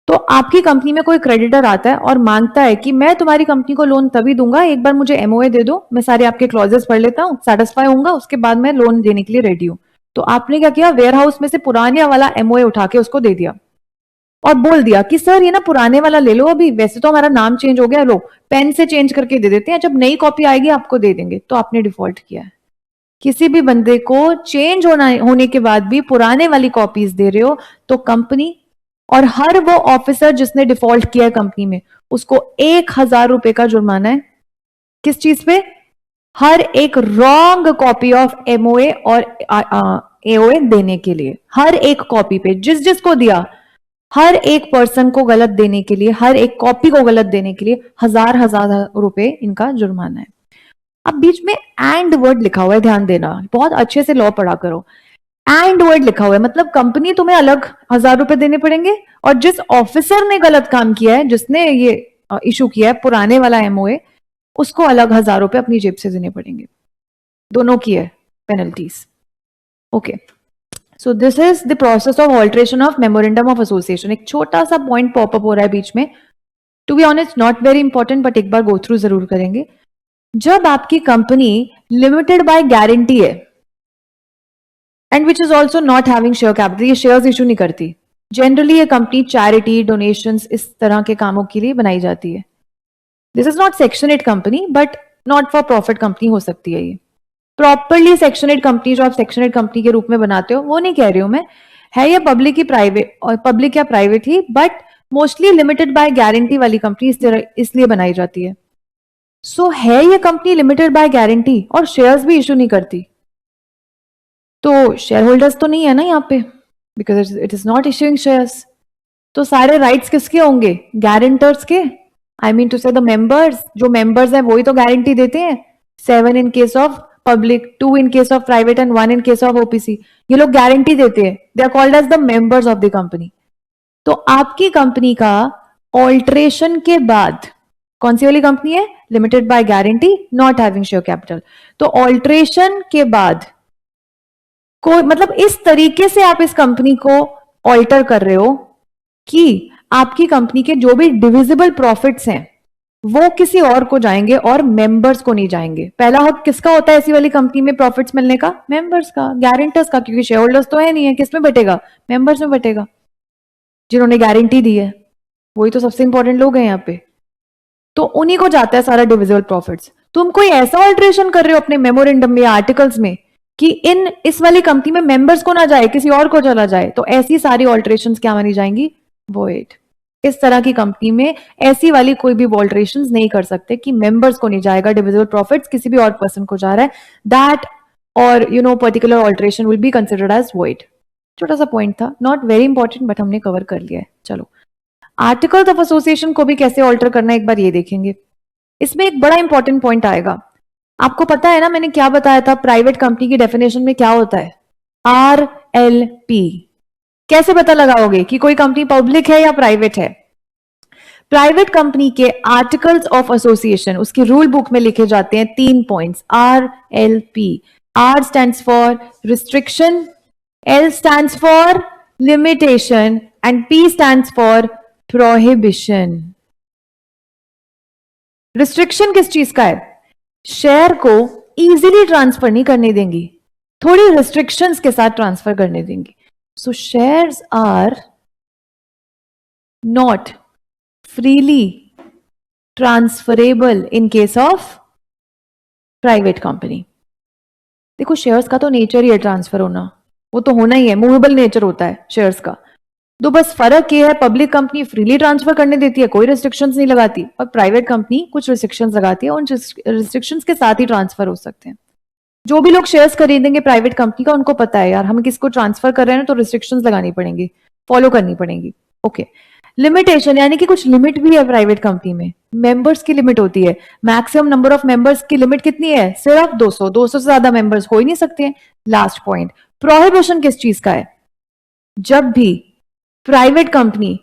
तो आपकी कंपनी में कोई क्रेडिटर आता है और मांगता है कि मैं तुम्हारी कंपनी को लोन तभी दूंगा, एक बार मुझे एमओए दे दो, मैं सारे आपके क्लॉजेस पढ़ लेता हूँ, सेटिस्फाई होऊंगा, उसके बाद मैं लोन देने के लिए रेडी हूं। तो आपने क्या किया, वेयर हाउस में से पुराने वाला एमओए उठा के उसको दे दिया और बोल दिया कि सर ये ना पुराने वाला ले लो, अभी वैसे तो हमारा नाम चेंज हो गया, लो पेन से चेंज करके दे देते हैं, जब नई कॉपी आएगी आपको दे देंगे। तो आपने डिफॉल्ट किया है। किसी भी बंदे को चेंज होने के बाद भी पुराने वाली कॉपीज दे रहे हो, तो कंपनी और हर वो ऑफिसर जिसने डिफॉल्ट किया है कंपनी में, उसको 1000 रुपए का जुर्माना है। किस चीज पे? हर एक रॉन्ग कॉपी ऑफ एमओए और एओए देने के लिए, हर एक कॉपी पे जिस जिसको दिया हर एक पर्सन को गलत देने के लिए, हर एक कॉपी को गलत देने के लिए हजार हजार रुपए इनका जुर्माना है। अब बीच में एंड वर्ड लिखा हुआ है, ध्यान देना, बहुत अच्छे से लॉ पढ़ा करो। एंड वर्ड लिखा हुआ है मतलब कंपनी तुम्हें अलग 1000 रुपए देने पड़ेंगे, और जिस ऑफिसर ने गलत काम किया है, जिसने ये इशू किया है पुराने वाला एमओए, उसको अलग 1000 रुपए अपनी जेब से देने पड़ेंगे। दोनों की है penalties. Okay, so this is the process of alteration of memorandum of association. एक छोटा सा पॉइंट पॉपअप हो रहा है बीच में, to be honest not very important, but एक बार गो थ्रू जरूर करेंगे। जब आपकी कंपनी लिमिटेड बाय गारंटी है and which is also not having share capital, ये शेयर्स इशू नहीं करती, जनरली ये कंपनी चैरिटी, डोनेशंस, इस तरह के कामों के लिए बनाई जाती है। This is not section 8 company, but not for profit company हो सकती है ये। प्रॉपरली सेक्शन 8 कंपनी जो आप सेक्शन 8 कंपनी के रूप में बनाते हो, वो नहीं कह रही हूं मैं, है ये पब्लिक ही प्राइवेट, और पब्लिक या private he, but mostly limited by guarantee वाली कंपनी इस तरह इसलिए बनाई जाती है। सो है ये कंपनी लिमिटेड बाय गारंटी और शेयर्स भी इशू नहीं करती, तो शेयर होल्डर्स तो नहीं है ना यहाँ पे, because it is not issuing shares. तो सारे राइट्स किसके होंगे? गारंटर्स के, I mean to say the members. जो मेंबर्स हैं वही तो गारंटी देते हैं। 7 in case of public, 2 in case of private and 1 in case of OPC, ये लोग गारंटी देते हैं। They are called as the members of the company. तो आपकी कंपनी का ऑल्ट्रेशन के बाद, कौन सी वाली कंपनी है? Limited by guarantee, not having share capital. तो ऑल्ट्रेशन के बाद को मतलब इस तरीके से आप इस कंपनी को ऑल्टर कर रहे हो कि आपकी कंपनी के जो भी डिविजिबल प्रॉफिट्स हैं वो किसी और को जाएंगे और मेंबर्स को नहीं जाएंगे। पहला हक किसका होता है ऐसी वाली कंपनी में प्रॉफिट्स मिलने का? मेंबर्स का, गारंटर्स का, क्योंकि शेयर होल्डर्स तो है नहीं है, किस में बटेगा? मेंबर्स में बटेगा, जिन्होंने गारंटी दी है, वही तो सबसे इंपॉर्टेंट लोग हैं यहाँ पे। तो उन्हीं को जाता है सारा डिविजिबल प्रॉफिट्स। तुम कोई ऐसा ऑल्ट्रेशन कर रहे हो अपने मेमोरेंडम में या आर्टिकल्स में कि इस वाली कंपनी में मेंबर्स को ना जाए, किसी और को चला जाए, तो ऐसी सारी ऑल्ट्रेशंस क्या मानी जाएंगी? वॉइड। इस तरह की कंपनी में ऐसी वाली कोई भी ऑल्ट्रेशंस नहीं कर सकते कि मेंबर्स को नहीं जाएगा डिविजिबल प्रॉफिट्स, किसी भी और पर्सन को जा रहा है, दैट और particular alteration will be considered as void. छोटा सा पॉइंट था, नॉट वेरी इंपॉर्टेंट, बट हमने कवर कर लिया है। चलो, आर्टिकल्स ऑफ एसोसिएशन को भी कैसे ऑल्टर करना है एक बार ये देखेंगे। इसमें एक बड़ा इंपॉर्टेंट पॉइंट आएगा। आपको पता है ना मैंने क्या बताया था, प्राइवेट कंपनी की डेफिनेशन में क्या होता है? RLP। कैसे पता लगाओगे कि कोई कंपनी पब्लिक है या प्राइवेट है? प्राइवेट कंपनी के आर्टिकल्स ऑफ एसोसिएशन, उसकी रूल बुक में लिखे जाते हैं 3 points, RLP। R stands for restriction, L stands for limitation and P stands for prohibition। Restriction किस चीज का है? शेयर को इजीली ट्रांसफर नहीं करने देंगी, थोड़ी रिस्ट्रिक्शंस के साथ ट्रांसफर करने देंगी। So shares are not freely transferable in case of private company. देखो शेयर्स का तो नेचर ही है ट्रांसफर होना, वो तो होना ही है, मूवेबल नेचर होता है शेयर्स का। तो बस फर्क ये है, पब्लिक कंपनी फ्रीली ट्रांसफर करने देती है, कोई रिस्ट्रिक्शंस नहीं लगाती, और प्राइवेट कंपनी कुछ रिस्ट्रिक्शंस लगाती है, उन रिस्ट्रिक्शंस के साथ ही ट्रांसफर हो सकते हैं। जो भी लोग शेयर्स खरीदेंगे प्राइवेट कंपनी का, उनको पता है यार हम किसको ट्रांसफर कर रहे हैं तो रिस्ट्रिक्शंस लगानी पड़ेंगी, फॉलो करनी पड़ेंगी। ओके, लिमिटेशन यानी कि कुछ लिमिट भी है प्राइवेट कंपनी में, मेंबर्स की लिमिट होती है। मैक्सिमम नंबर ऑफ मेंबर्स की लिमिट कितनी है? सिर्फ 200, 200 से ज्यादा मेंबर्स हो ही नहीं सकते। लास्ट पॉइंट, प्रोहिबिशन किस चीज का है? जब भी प्राइवेट कंपनी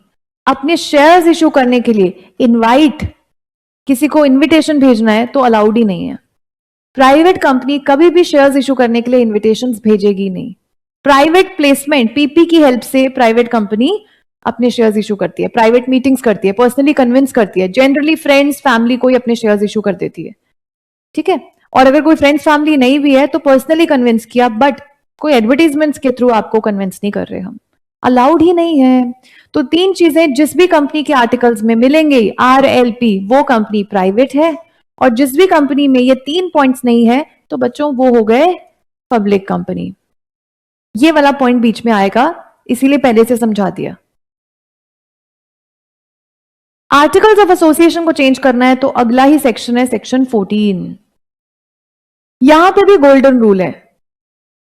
अपने शेयर्स इशू करने के लिए किसी को इन्विटेशन भेजना है तो अलाउड ही नहीं है। प्राइवेट कंपनी कभी भी शेयर्स इशू करने के लिए इन्विटेशंस भेजेगी नहीं। प्राइवेट प्लेसमेंट, पीपी की हेल्प से प्राइवेट कंपनी अपने शेयर्स इशू करती है, प्राइवेट मीटिंग्स करती है, पर्सनली कन्विंस करती है, जनरली फ्रेंड्स फैमिली को ही अपने शेयर्स इशू कर देती है, ठीक है। और अगर कोई फ्रेंड्स फैमिली नहीं भी है तो पर्सनली कन्विंस किया, बट कोई एडवर्टीजमेंट्स के थ्रू आपको कन्विंस नहीं कर रहे हम, अलाउड ही नहीं है। तो 3 चीजें जिस भी कंपनी के आर्टिकल्स में मिलेंगे, RLP, वो कंपनी प्राइवेट है, और जिस भी कंपनी में ये 3 पॉइंट्स नहीं है तो बच्चों वो हो गए पब्लिक कंपनी। ये वाला पॉइंट बीच में आएगा, इसीलिए पहले से समझा दिया। आर्टिकल्स ऑफ एसोसिएशन को चेंज करना है तो अगला ही सेक्शन है सेक्शन 14। यहां पे भी गोल्डन रूल है,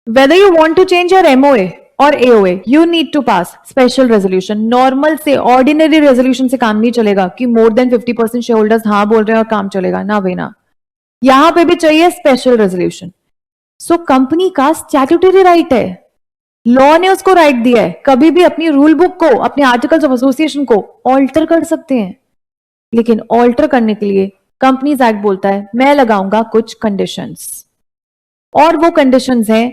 whether you want to change your MOA और AOA, you need to pass special resolution. Normal से, ऑर्डिनरी रेजोल्यूशन से काम नहीं चलेगा कि मोर देन 50% शेयर होल्डर्स हाँ बोल रहे हैं और काम चलेगा, ना भाई ना, यहां पे भी चाहिए स्पेशल रेजोल्यूशन। सो कंपनी का स्टैट्यूटरी राइट है, लॉ ने उसको राइट दिया है, कभी भी अपनी रूल बुक को, अपने आर्टिकल्स ऑफ एसोसिएशन को ऑल्टर कर सकते हैं। लेकिन ऑल्टर करने के लिए कंपनीज एक्ट बोलता है मैं लगाऊंगा कुछ कंडीशंस, और वो कंडीशंस हैं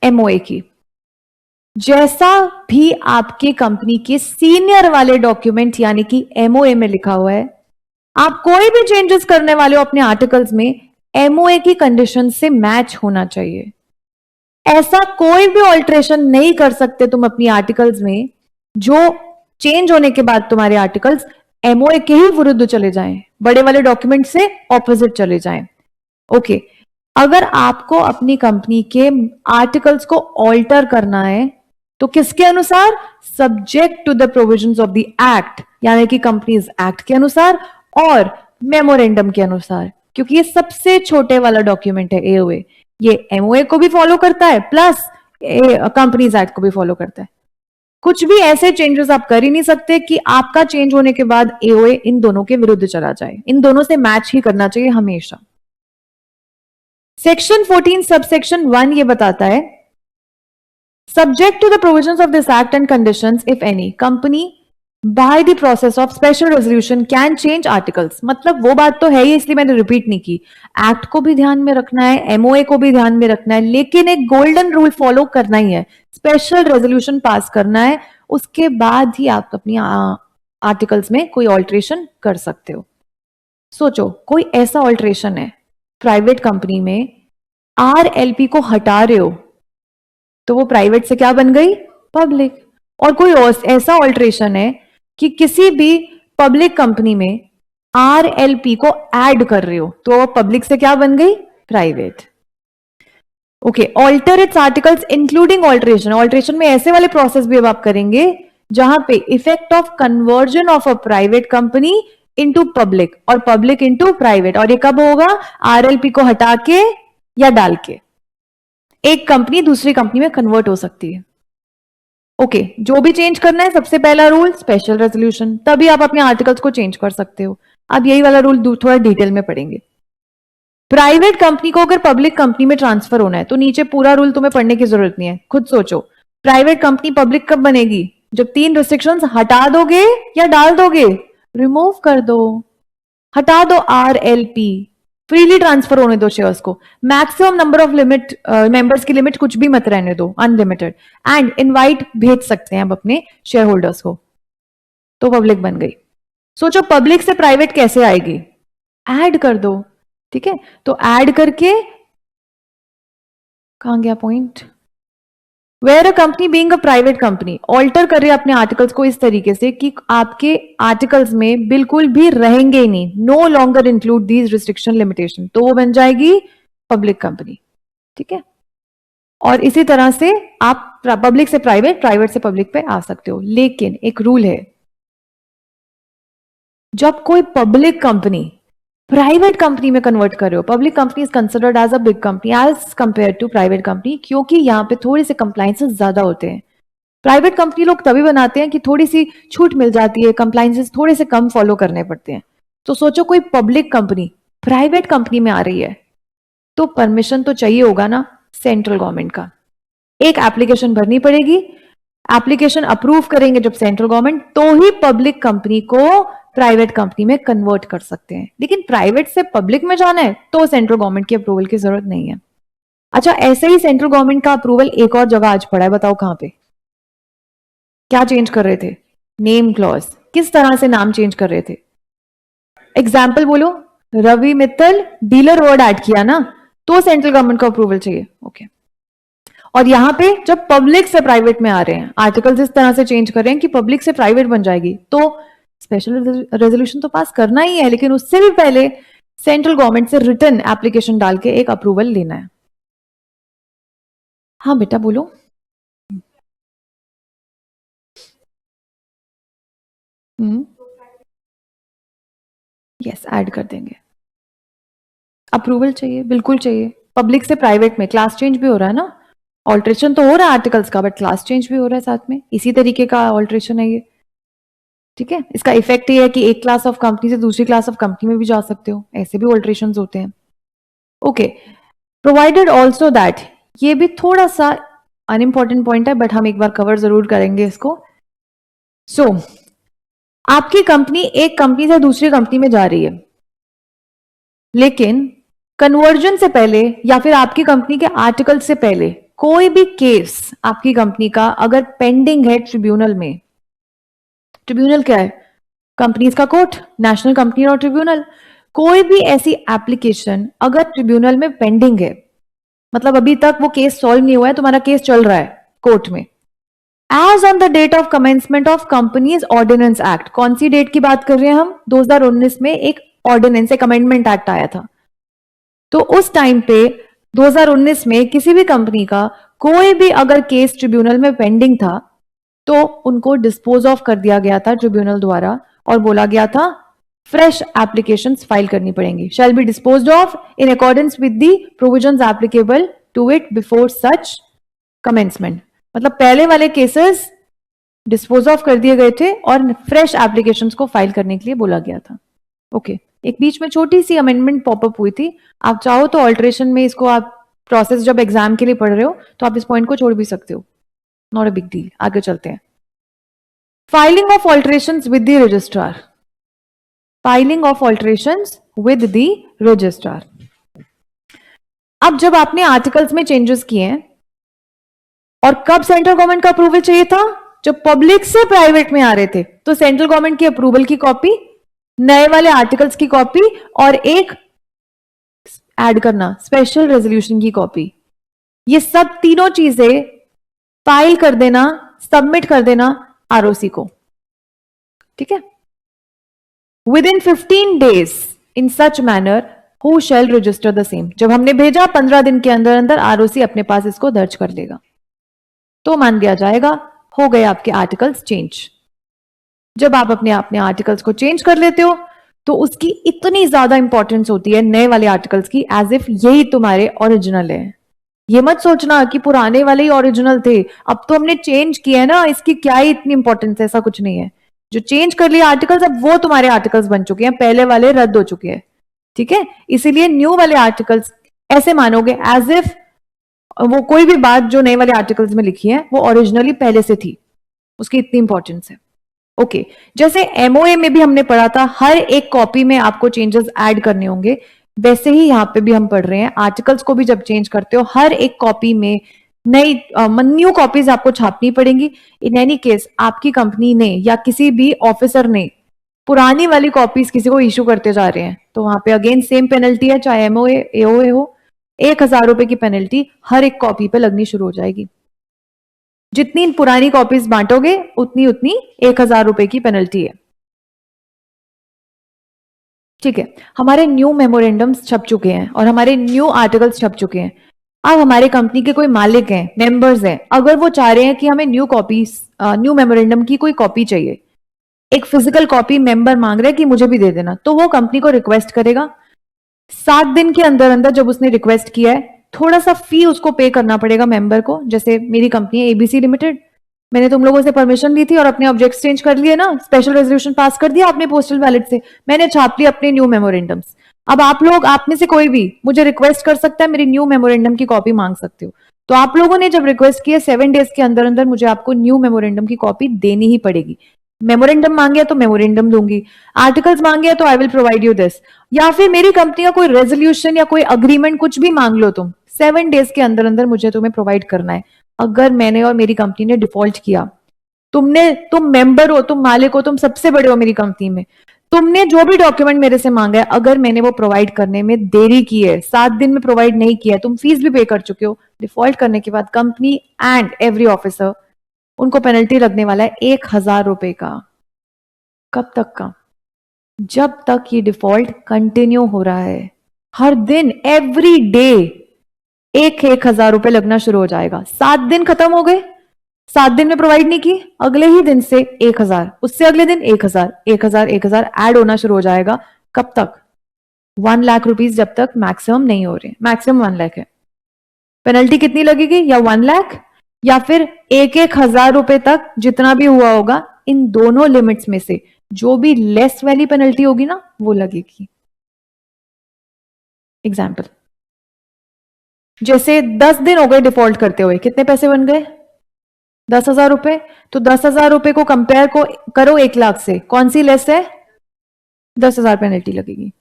एमओए की। जैसा भी आपके कंपनी के सीनियर वाले डॉक्यूमेंट यानी कि एमओए में लिखा हुआ है, आप कोई भी चेंजेस करने वाले हो अपने आर्टिकल्स में, एमओए की कंडीशन से मैच होना चाहिए। ऐसा कोई भी ऑल्ट्रेशन नहीं कर सकते तुम अपनी आर्टिकल्स में जो चेंज होने के बाद तुम्हारे आर्टिकल्स एमओए के ही विरुद्ध चले जाएं, बड़े वाले डॉक्यूमेंट से ऑपोजिट चले जाएं। ओके, अगर आपको अपनी कंपनी के आर्टिकल्स को ऑल्टर करना है तो किसके अनुसार? Subject to the provisions of the act, यानी कि कंपनीज एक्ट के अनुसार और मेमोरेंडम के अनुसार, क्योंकि ये सबसे छोटे वाला डॉक्यूमेंट है एओए। ये एमओए को भी फॉलो करता है प्लस कंपनीज एक्ट को भी फॉलो करता है। कुछ भी ऐसे चेंजेस आप कर ही नहीं सकते कि आपका चेंज होने के बाद एओए इन दोनों के विरुद्ध चला जाए, इन दोनों से मैच ही करना चाहिए हमेशा। सेक्शन 14 सबसेक्शन 1 ये बताता है subject to the provisions of this act and conditions if any company by the process of special resolution can change articles. मतलब वो बात तो है ही, इसलिए मैंने रिपीट नहीं की। एक्ट को भी ध्यान में रखना है, एमओए को भी ध्यान में रखना है, लेकिन एक गोल्डन रूल फॉलो करना ही है, स्पेशल रेजोल्यूशन पास करना है, उसके बाद ही आप अपनी आर्टिकल्स में कोई ऑल्ट्रेशन कर सकते हो। सोचो कोई ऐसा ऑल्ट्रेशन है प्राइवेट कंपनी में, आरएलपी को हटा रहे हो तो वो प्राइवेट से क्या बन गई? पब्लिक। और कोई ऐसा ऑल्ट्रेशन है कि किसी भी पब्लिक कंपनी में आरएलपी को ऐड कर रहे हो तो वो पब्लिक से क्या बन गई? Private. Okay, alter its articles including alteration. Alteration में ऐसे वाले प्रोसेस भी अब आप करेंगे जहां पे effect of conversion of a private company into public और पब्लिक इनटू प्राइवेट। और ये कब होगा? आरएलपी को हटा के या डाल के एक कंपनी दूसरी कंपनी में कन्वर्ट हो सकती है। ओके, जो भी चेंज करना है सबसे पहला रूल स्पेशल रेजोल्यूशन, तभी आप अपने आर्टिकल्स को चेंज कर सकते हो। अब यही वाला रूल थोड़ा डिटेल में पढ़ेंगे। प्राइवेट कंपनी को अगर पब्लिक कंपनी में ट्रांसफर होना है तो नीचे पूरा रूल तुम्हें पढ़ने की जरूरत नहीं है, खुद सोचो। प्राइवेट कंपनी पब्लिक कब बनेगी? जब 3 रिस्ट्रिक्शंस हटा दोगे या डाल दोगे? रिमूव कर दो, हटा दो आरएलपी, फ्रीली ट्रांसफर होने दो शेयर्स को, maximum number of limit members की लिमिट कुछ भी मत रहने दो, अनलिमिटेड, एंड इनवाइट भेज सकते हैं अब अपने शेयर होल्डर्स को, तो पब्लिक बन गई। सोचो पब्लिक से प्राइवेट कैसे आएगी? ऐड कर दो, ठीक है। तो ऐड करके कहां गया point? Where a company being a private company alter कर रहे हैं अपने आर्टिकल्स को इस तरीके से कि आपके आर्टिकल्स में बिल्कुल भी रहेंगे ही नहीं, no longer include these restriction limitation, तो वो बन जाएगी पब्लिक कंपनी, ठीक है। और इसी तरह से आप पब्लिक से प्राइवेट, प्राइवेट से पब्लिक पे आ सकते हो। लेकिन एक रूल है, जब कोई पब्लिक कंपनी प्राइवेट कंपनी में कन्वर्ट कर रहे हो, public company is considered as a big company as compare to private company, क्योंकि यहां पे थोड़े से कंप्लायंसेस ज्यादा होते हैं। प्राइवेट कंपनी लोग तभी बनाते हैं कि थोड़ी सी छूट मिल जाती है, कंप्लायंसेस थोड़े से कम फॉलो करने पड़ते हैं। तो सोचो कोई पब्लिक कंपनी प्राइवेट कंपनी में आ रही है तो परमिशन तो चाहिए होगा ना सेंट्रल गवर्नमेंट का। एक एप्लीकेशन भरनी पड़ेगी, एप्लीकेशन अप्रूव करेंगे जब सेंट्रल गवर्नमेंट, तो ही पब्लिक कंपनी को प्राइवेट कंपनी में कन्वर्ट कर सकते हैं। लेकिन प्राइवेट से पब्लिक में जाना है तो सेंट्रल गवर्नमेंट की अप्रूवल की जरूरत नहीं है। अच्छा, ऐसे ही सेंट्रल गवर्नमेंट का अप्रूवल एक और जगह आज पड़ा है, बताओ कहां पे? क्या चेंज कर रहे थे? Name clause. किस तरह से नाम चेंज कर रहे थे? एग्जाम्पल बोलो। Ravi Mittal dealer word add किया ना, तो सेंट्रल गवर्नमेंट का अप्रूवल चाहिए। ओके, और यहां पे जब पब्लिक से प्राइवेट में आ रहे हैं, आर्टिकल्स इस तरह से चेंज कर रहे हैं कि पब्लिक से प्राइवेट बन जाएगी, तो स्पेशल रेजोल्यूशन तो पास करना ही है, लेकिन उससे भी पहले सेंट्रल गवर्नमेंट से रिटर्न एप्लीकेशन डाल के एक अप्रूवल लेना है। हाँ बेटा बोलो। यस, ऐड कर देंगे। अप्रूवल चाहिए, बिल्कुल चाहिए। पब्लिक से प्राइवेट में क्लास चेंज भी हो रहा है ना, ऑल्ट्रेशन तो हो रहा है आर्टिकल्स का, बट क्लास चेंज भी हो रहा है साथ में, इसी तरीके का ऑल्ट्रेशन है ये। ठीक है, इसका इफेक्ट ये है कि एक क्लास ऑफ कंपनी से दूसरी क्लास ऑफ कंपनी में भी जा सकते हो, ऐसे भी ऑल्ट्रेशन होते हैं। ओके, प्रोवाइडेड ऑल्सो दैट, ये भी थोड़ा सा अनइम्पॉर्टेंट पॉइंट है, बट हम एक बार कवर जरूर करेंगे इसको। सो आपकी कंपनी एक कंपनी से दूसरी कंपनी में जा रही है, लेकिन कन्वर्जन से पहले या फिर आपकी कंपनी के आर्टिकल से पहले कोई भी केस आपकी कंपनी का अगर पेंडिंग है ट्रिब्यूनल में, ट्रिब्यूनल क्या है? कंपनीज का court, national company law tribunal. कोई भी ऐसी एप्लीकेशन अगर ट्रिब्यूनल में पेंडिंग है, मतलब अभी तक वो केस सॉल्व नहीं हुआ है, तुम्हारा केस चल रहा है कोर्ट में, as on the date of commencement of companies ordinance act, कौन सी डेट की बात कर रहे हैं हम? 2019 में एक ऑर्डिनेंस, एक अमेंडमेंट एक्ट आया था। तो उस टाइम पे 2019 में किसी भी कंपनी का कोई भी अगर केस ट्रिब्यूनल में पेंडिंग था, तो उनको डिस्पोज ऑफ कर दिया गया था ट्रिब्यूनल द्वारा, और बोला गया था फ्रेश एप्लीकेशंस फाइल करनी पड़ेंगी, shall be disposed of in accordance with the provisions applicable to it before such commencement. मतलब पहले वाले केसेस डिस्पोज ऑफ कर दिए गए थे और फ्रेश एप्लीकेशंस को फाइल करने के लिए बोला गया था। ओके, एक बीच में छोटी सी अमेंडमेंट पॉपअप हुई थी, आप चाहो तो ऑल्ट्रेशन में इसको आप प्रोसेस जब एग्जाम के लिए पढ़ रहे हो तो आप इस पॉइंट को छोड़ भी सकते हो, नॉट अ बिग डील। आगे चलते हैं। Filing of alterations with the registrar, filing of alterations with the registrar. अब जब आपने आर्टिकल्स में चेंजेस किए हैं, और कब सेंट्रल गवर्नमेंट का अप्रूवल चाहिए था? जब पब्लिक से प्राइवेट में आ रहे थे, तो सेंट्रल गवर्नमेंट की अप्रूवल की कॉपी, नए वाले आर्टिकल्स की कॉपी, और एक ऐड करना स्पेशल रेजोल्यूशन की कॉपी, ये सब तीनों चीजें फाइल कर देना, सबमिट कर देना आरओसी को। ठीक है, with in 15 days in such manner who shell register the same. जब हमने भेजा 15 दिन के अंदर अंदर आरओसी अपने पास इसको दर्ज कर लेगा, तो मान लिया जाएगा हो गए आपके आर्टिकल्स चेंज। जब आप अपने आर्टिकल्स को चेंज कर लेते हो, तो उसकी इतनी ज्यादा इंपॉर्टेंस होती है नए वाले आर्टिकल्स की, एज इफ यही तुम्हारे ओरिजिनल है। ये मत सोचना कि पुराने वाले ही ओरिजिनल थे, अब तो हमने चेंज किया है ना, इसकी क्या ही इतनी इंपॉर्टेंस है, ऐसा कुछ नहीं है। जो चेंज कर लिया आर्टिकल्स, अब वो तुम्हारे आर्टिकल्स बन चुके हैं, पहले वाले रद्द हो चुके हैं। ठीक है, इसीलिए न्यू वाले आर्टिकल्स ऐसे मानोगे एज इफ वो कोई भी बात जो नए वाले आर्टिकल्स में लिखी है वो ओरिजिनली पहले से थी, उसकी इतनी इंपॉर्टेंस है। ओके, जैसे एमओए में भी हमने पढ़ा था हर एक कॉपी में आपको चेंजेस ऐड करने होंगे, वैसे ही यहाँ पे भी हम पढ़ रहे हैं आर्टिकल्स को भी जब चेंज करते हो हर एक कॉपी में नई न्यू कॉपीज आपको छापनी पड़ेंगी। इन एनी केस आपकी कंपनी ने या किसी भी ऑफिसर ने पुरानी वाली कॉपीज किसी को इशू करते जा रहे हैं, तो वहां पे अगेन सेम पेनल्टी है, चाहे एमओए एओए हो, 1000 रुपए की पेनल्टी हर एक कॉपी पे लगनी शुरू हो जाएगी। जितनी पुरानी कॉपीज बांटोगे उतनी उतनी 1000 रुपए की पेनल्टी है। ठीक है, हमारे न्यू मेमोरेंडम्स छप चुके हैं और हमारे न्यू आर्टिकल्स छप चुके हैं। अब हमारे कंपनी के कोई मालिक हैं, मेंबर्स हैं, अगर वो चाह रहे हैं कि हमें न्यू मेमोरेंडम की कोई कॉपी चाहिए, एक फिजिकल कॉपी मेंबर मांग रहे हैं कि मुझे भी दे देना, तो वो कंपनी को रिक्वेस्ट करेगा। 7 दिन के अंदर अंदर जब उसने रिक्वेस्ट किया है, थोड़ा सा फी उसको पे करना पड़ेगा मेंबर को। जैसे मेरी कंपनी है एबीसी लिमिटेड, मैंने तुम लोगों से परमिशन ली थी और अपने ऑब्जेक्ट्स चेंज कर लिए ना, स्पेशल रेजोल्यूशन पास कर दिया आपने पोस्टल बैलेट से, मैंने छाप लिया अपने न्यू मेमोरेंडम्स। अब आप लोग, आप में से कोई भी मुझे रिक्वेस्ट कर सकता है, मेरी न्यू मेमोरेंडम की कॉपी मांग सकते हो। तो आप लोगों ने जब रिक्वेस्ट किया 7 डेज के अंदर अंदर मुझे आपको न्यू मेमोरेंडम की कॉपी देनी ही पड़ेगी। मेमोरेंडम मांगे तो मेमोरेंडम दूंगी, आर्टिकल्स मांगे तो I will provide you this, या फिर मेरी कंपनी का कोई रेजोल्यूशन या कोई अग्रीमेंट कुछ भी मांग लो तुम, 7 डेज के अंदर अंदर मुझे तुम्हें प्रोवाइड करना है। अगर मैंने और मेरी कंपनी ने डिफॉल्ट किया, तुम मेंबर हो, तुम मालिक हो, तुम सबसे बड़े हो मेरी कंपनी में, तुमने जो भी डॉक्यूमेंट मेरे से मांगा है, अगर मैंने वो प्रोवाइड करने में देरी की है, 7 दिन में प्रोवाइड नहीं किया, तुम फीस भी पे कर चुके हो, डिफॉल्ट करने के बाद कंपनी एंड एवरी ऑफिसर, उनको पेनल्टी लगने वाला है 1000 रुपए का। कब तक का? जब तक ये डिफॉल्ट कंटिन्यू हो रहा है, हर दिन एवरी डे 1000 रुपए लगना शुरू हो जाएगा। 7 दिन खत्म हो गए, 7 दिन में प्रोवाइड नहीं की, अगले ही दिन से 1000, उससे अगले दिन 1000, 1000, 1000 ऐड होना शुरू हो जाएगा। कब तक? 1 लाख रुपीज जब तक मैक्सिमम नहीं हो रहे, मैक्सिमम 1 लाख है। पेनल्टी कितनी लगेगी, या 1 लाख या फिर 1,000 रुपए तक जितना भी हुआ होगा, इन दोनों लिमिट्स में से जो भी लेस वाली पेनल्टी होगी ना वो लगेगी। एग्जाम्पल, जैसे 10 दिन हो गए डिफॉल्ट करते हुए, कितने पैसे बन गए, 10,000 रुपए। तो 10,000 रुपए को कंपेयर को करो 1 लाख से, कौन सी लेस है, 10,000 पेनल्टी लगेगी।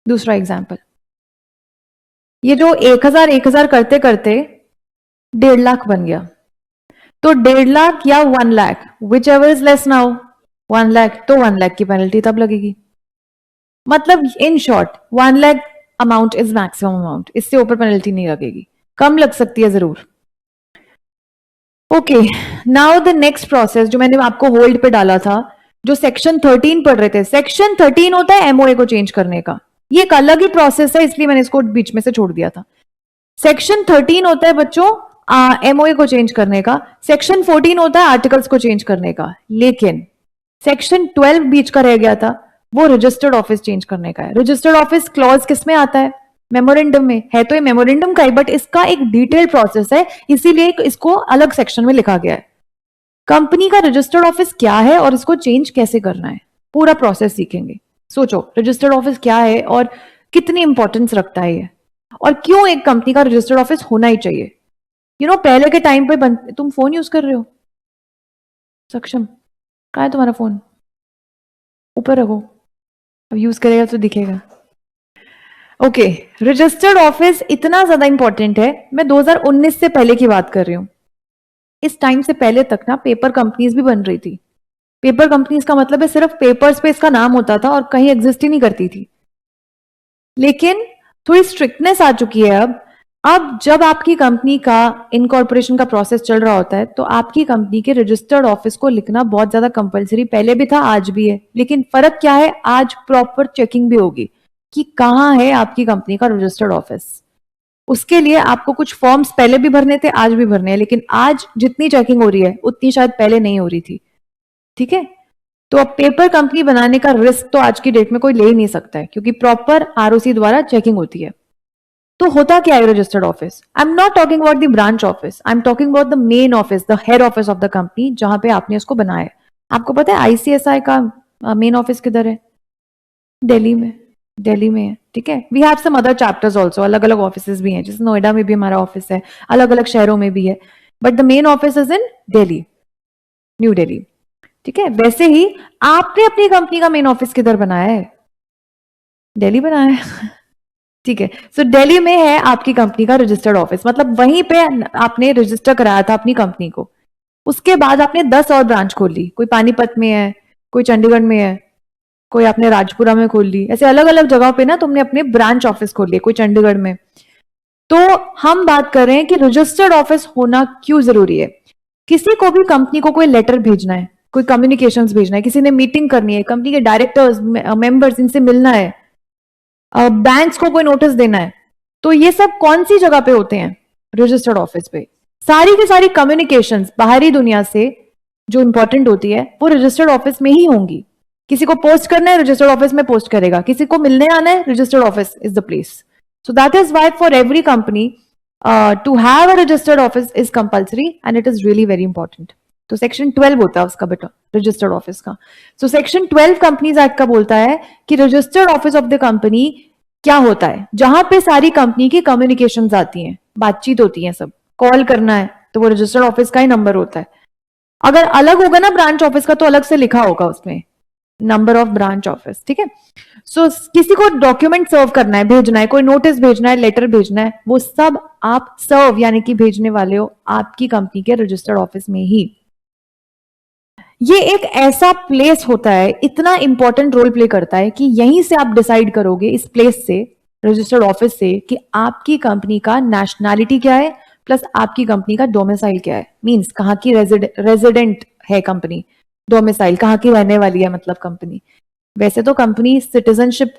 दूसरा एग्जाम्पल, ये जो 1,000 करते करते 1.5 लाख बन गया, तो 1.5 लाख या 1 lakh, which ever is less now, 1 lakh, तो 1 लाख की पेनल्टी तब लगेगी। मतलब in short 1 lakh amount is maximum amount, इससे ऊपर पेनल्टी नहीं लगेगी, कम लग सकती है जरूर। Okay, now the next process जो मैंने आपको होल्ड पे डाला था, जो सेक्शन 13 पढ़ रहे थे, सेक्शन 13 होता है एमओए को चेंज करने का, ये एक अलग ही प्रोसेस है, इसलिए मैंने इसको बीच में से छोड़ दिया था। सेक्शन 13 होता है बच्चों एमओए को चेंज करने का, सेक्शन 14 होता है आर्टिकल्स को चेंज करने का, लेकिन सेक्शन 12 बीच का रह गया था, वो रजिस्टर्ड ऑफिस चेंज करने का है। रजिस्टर्ड ऑफिस क्लॉज किस में आता है, मेमोरेंडम में है, तो ये मेमोरेंडम का है, बट इसका एक डिटेल प्रोसेस है, इसीलिए इसको अलग सेक्शन में लिखा गया है। कंपनी का रजिस्टर्ड ऑफिस क्या है और इसको चेंज कैसे करना है, पूरा प्रोसेस सीखेंगे। सोचो रजिस्टर्ड ऑफिस क्या है और कितनी इंपॉर्टेंस रखता है ये, और क्यों एक कंपनी का रजिस्टर्ड ऑफिस होना ही चाहिए। पहले के टाइम पे तुम फोन यूज कर रहे हो, सक्षम कहाँ है तुम्हारा फोन, ऊपर रखो, अब यूज करेगा तो दिखेगा। ओके, रजिस्टर्ड ऑफिस इतना ज्यादा इंपॉर्टेंट है, मैं 2019 से पहले की बात कर रही हूं। इस टाइम से पहले तक ना पेपर कंपनीज भी बन रही थी। पेपर कंपनीज का मतलब है सिर्फ पेपर्स पे इसका नाम होता था और कहीं एग्जिस्ट ही नहीं करती थी। लेकिन थोड़ी स्ट्रिक्टनेस आ चुकी है अब जब आपकी कंपनी का इनकॉर्पोरेशन का प्रोसेस चल रहा होता है, तो आपकी कंपनी के रजिस्टर्ड ऑफिस को लिखना बहुत ज्यादा कंपलसरी पहले भी था, आज भी है। लेकिन फर्क क्या है, आज प्रॉपर चेकिंग भी होगी कि कहाँ है आपकी कंपनी का रजिस्टर्ड ऑफिस। उसके लिए आपको कुछ फॉर्म्स पहले भी भरने थे, आज भी भरने हैं, लेकिन आज जितनी चेकिंग हो रही है उतनी शायद पहले नहीं हो रही थी। ठीक है, तो अब पेपर कंपनी बनाने का रिस्क तो आज की डेट में कोई ले ही नहीं सकता है, क्योंकि प्रॉपर आरओसी द्वारा चेकिंग होती है। तो होता क्या है registered office, I am not talking about the branch office, I am talking about the main office, the head office of the company, जहां पे आपने उसको बनाया है। आपको पता है आईसीएसआई का मेन ऑफिस किधर है, दिल्ली में, दिल्ली में है। ठीक है, we have some other chapters also, अलग अलग ऑफिसेज भी हैं, जैसे नोएडा में भी हमारा ऑफिस है, अलग अलग शहरों में भी है, but the main office is in Delhi, new Delhi. ठीक है, वैसे ही आपने अपनी कंपनी का मेन ऑफिस किधर बनाया है, दिल्ली बनाया है। ठीक है, सो दिल्ली में है आपकी कंपनी का रजिस्टर्ड ऑफिस, मतलब वहीं पे आपने रजिस्टर कराया था अपनी कंपनी को। उसके बाद आपने 10 और ब्रांच खोल ली, कोई पानीपत में है, कोई चंडीगढ़ में है, कोई आपने राजपुरा में खोल ली, ऐसे अलग अलग जगह पे ना तुमने अपने ब्रांच ऑफिस खोल लिए, कोई चंडीगढ़ में। तो हम बात कर रहे हैं कि रजिस्टर्ड ऑफिस होना क्यों जरूरी है। किसी को भी कंपनी को कोई लेटर भेजना है, कोई कम्युनिकेशंस भेजना है, किसी ने मीटिंग करनी है, कंपनी के डायरेक्टर्स मेंबर्स इनसे मिलना है, बैंक्स को कोई नोटिस देना है, तो ये सब कौन सी जगह पे होते हैं, रजिस्टर्ड ऑफिस पे। सारी की सारी कम्युनिकेशंस बाहरी दुनिया से जो इंपॉर्टेंट होती है वो रजिस्टर्ड ऑफिस में ही होंगी। किसी को पोस्ट करना है, रजिस्टर्ड ऑफिस में पोस्ट करेगा, किसी को मिलने आना है, registered office is the place. So that is why for every company to have a registered office is compulsory and it is really very important. तो सेक्शन 12 होता है उसका बेटा, रजिस्टर्ड ऑफिस का। सो सेक्शन 12 कंपनीज एक्ट का बोलता है कि registered office of the company क्या होता है, जहां पे सारी कंपनी की कम्युनिकेशंस आती हैं, बातचीत होती है, सब कॉल करना है तो वो रजिस्टर्ड ऑफिस का ही नंबर होता है। अगर अलग होगा ना ब्रांच ऑफिस का, तो अलग से लिखा होगा उसमें नंबर ऑफ ब्रांच ऑफिस। ठीक है, सो किसी को डॉक्यूमेंट सर्व करना है, भेजना है, कोई नोटिस भेजना है, लेटर भेजना है, वो सब आप सर्व यानी कि भेजने वाले हो आपकी कंपनी के रजिस्टर्ड ऑफिस में ही। ये एक ऐसा प्लेस होता है, इतना इंपॉर्टेंट रोल प्ले करता है कि यहीं से आप डिसाइड करोगे, इस प्लेस से, रजिस्टर्ड ऑफिस से, कि आपकी कंपनी का नेशनैलिटी क्या है प्लस आपकी कंपनी का डोमिसाइल क्या है। मींस कहाँ की रेजिडेंट है कंपनी, डोमिसाइल कहाँ की रहने वाली है मतलब कंपनी। वैसे तो कंपनी सिटीजनशिप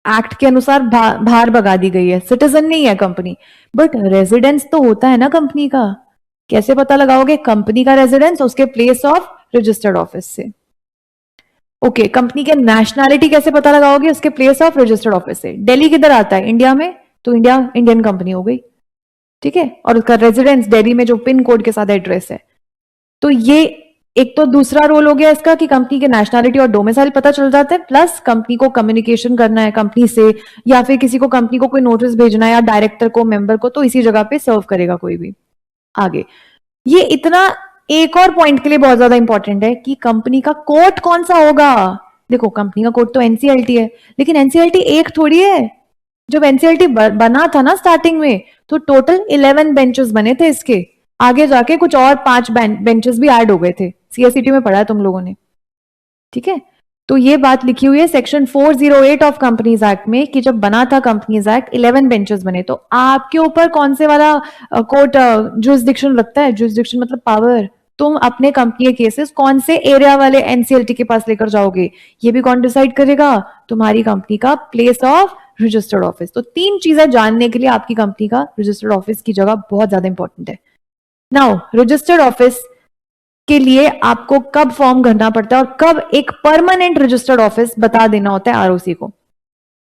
एक्ट के अनुसार बाहर भगा दी गई है, सिटीजन नहीं है कंपनी, बट रेजिडेंस तो होता है ना कंपनी का। कैसे पता लगाओगे कंपनी का रेजिडेंस, उसके प्लेस ऑफ रजिस्टर्ड ऑफिस से। ओके, कंपनी के नेशनैलिटी कैसे पता लगाओगे, उसके प्लेस ऑफ रजिस्टर्ड ऑफिस से। दिल्ली किधर आता है, इंडिया में, तो इंडिया इंडियन कंपनी हो गई। ठीक है, और उसका रेजिडेंस दिल्ली में जो पिन कोड के साथ एड्रेस है। तो ये एक तो दूसरा रोल हो गया इसका कि कंपनी के नेशनैलिटी और डोमिसाइल पता चल जाता है, प्लस कंपनी को कम्युनिकेशन करना है कंपनी से, या फिर किसी को कंपनी को कोई नोटिस भेजना है या डायरेक्टर को, मेंबर को, तो इसी जगह पे सर्व करेगा कोई भी। आगे ये इतना एक और पॉइंट के लिए बहुत ज्यादा इंपॉर्टेंट है कि कंपनी का कोर्ट कौन सा होगा। देखो कंपनी का कोर्ट तो एनसीएलटी है, लेकिन एनसीएलटी एक थोड़ी है। जब एनसीएलटी बना था ना स्टार्टिंग में, तो टोटल 11 बेंचेस बने थे इसके, आगे जाके कुछ और 5 बेंचेस भी ऐड हो गए थे। सीएससीटी में पढ़ा है तुम लोगों ने, ठीक है। तो ये बात लिखी हुई है सेक्शन 408 ऑफ कंपनीज एक्ट में कि जब बना था कंपनीज एक्ट 11 बेंचेस बने। तो आपके ऊपर कौन से वाला कोर्ट जुरिसडिक्शन रखता है? जुरिसडिक्शन मतलब पावर। तुम अपने कंपनी के केसेस कौन से एरिया वाले एनसीएलटी के पास लेकर जाओगे, ये भी कौन डिसाइड करेगा? तुम्हारी कंपनी का प्लेस ऑफ रजिस्टर्ड ऑफिस। तो 3 चीजें जानने के लिए आपकी कंपनी का रजिस्टर्ड ऑफिस की जगह बहुत ज्यादा इंपॉर्टेंट है। नाउ रजिस्टर्ड ऑफिस के लिए आपको कब फॉर्म भरना पड़ता है और कब एक परमानेंट रजिस्टर्ड ऑफिस बता देना होता है आरओसी को।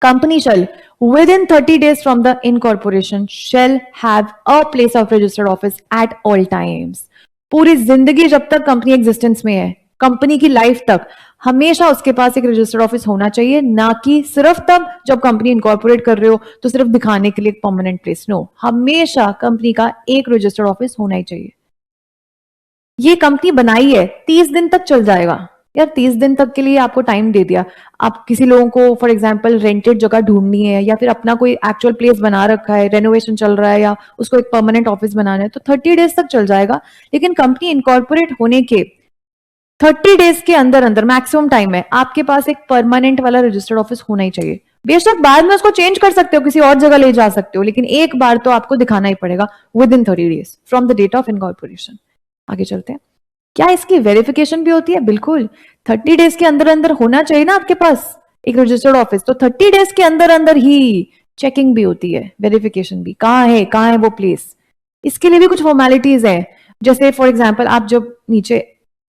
Company shall with in 30 days from the incorporation shall have a place of registered office at all times. पूरी जिंदगी जब तक कंपनी एग्जिस्टेंस में है, कंपनी की लाइफ तक, हमेशा उसके पास एक रजिस्टर्ड ऑफिस होना चाहिए, ना कि सिर्फ तब जब कंपनी इनकॉर्पोरेट कर रहे हो तो सिर्फ दिखाने के लिए एक परमानेंट प्लेस। नो, हमेशा कंपनी का एक रजिस्टर्ड ऑफिस होना ही चाहिए। ये कंपनी बनाई है, 30 दिन तक चल जाएगा यार। 30 दिन तक के लिए आपको टाइम दे दिया। आप किसी लोगों को फॉर एग्जांपल रेंटेड जगह ढूंढनी है, या फिर अपना कोई एक्चुअल प्लेस बना रखा है, रेनोवेशन चल रहा है, या उसको एक परमानेंट ऑफिस बनाना है, तो 30 डेज तक चल जाएगा। लेकिन कंपनी इनकॉर्पोरेट होने के 30 डेज के अंदर अंदर मैक्सिमम टाइम है, आपके पास एक परमानेंट वाला रजिस्टर्ड ऑफिस होना ही चाहिए। बेशक बाद में उसको चेंज कर सकते हो, किसी और जगह ले जा सकते हो, लेकिन एक बार तो आपको दिखाना ही पड़ेगा within 30 days from the date of incorporation. आगे चलते हैं। क्या इसकी वेरिफिकेशन भी होती है? बिल्कुल, 30 डेज के अंदर अंदर होना चाहिए ना आपके पास एक रजिस्टर्ड ऑफिस। तो 30 डेज के अंदर अंदर ही चेकिंग भी होती है, वेरिफिकेशन भी। कहाँ है वो प्लेस। इसके लिए भी कुछ फॉर्मेलिटीज है। जैसे फॉर एग्जाम्पल आप जब नीचे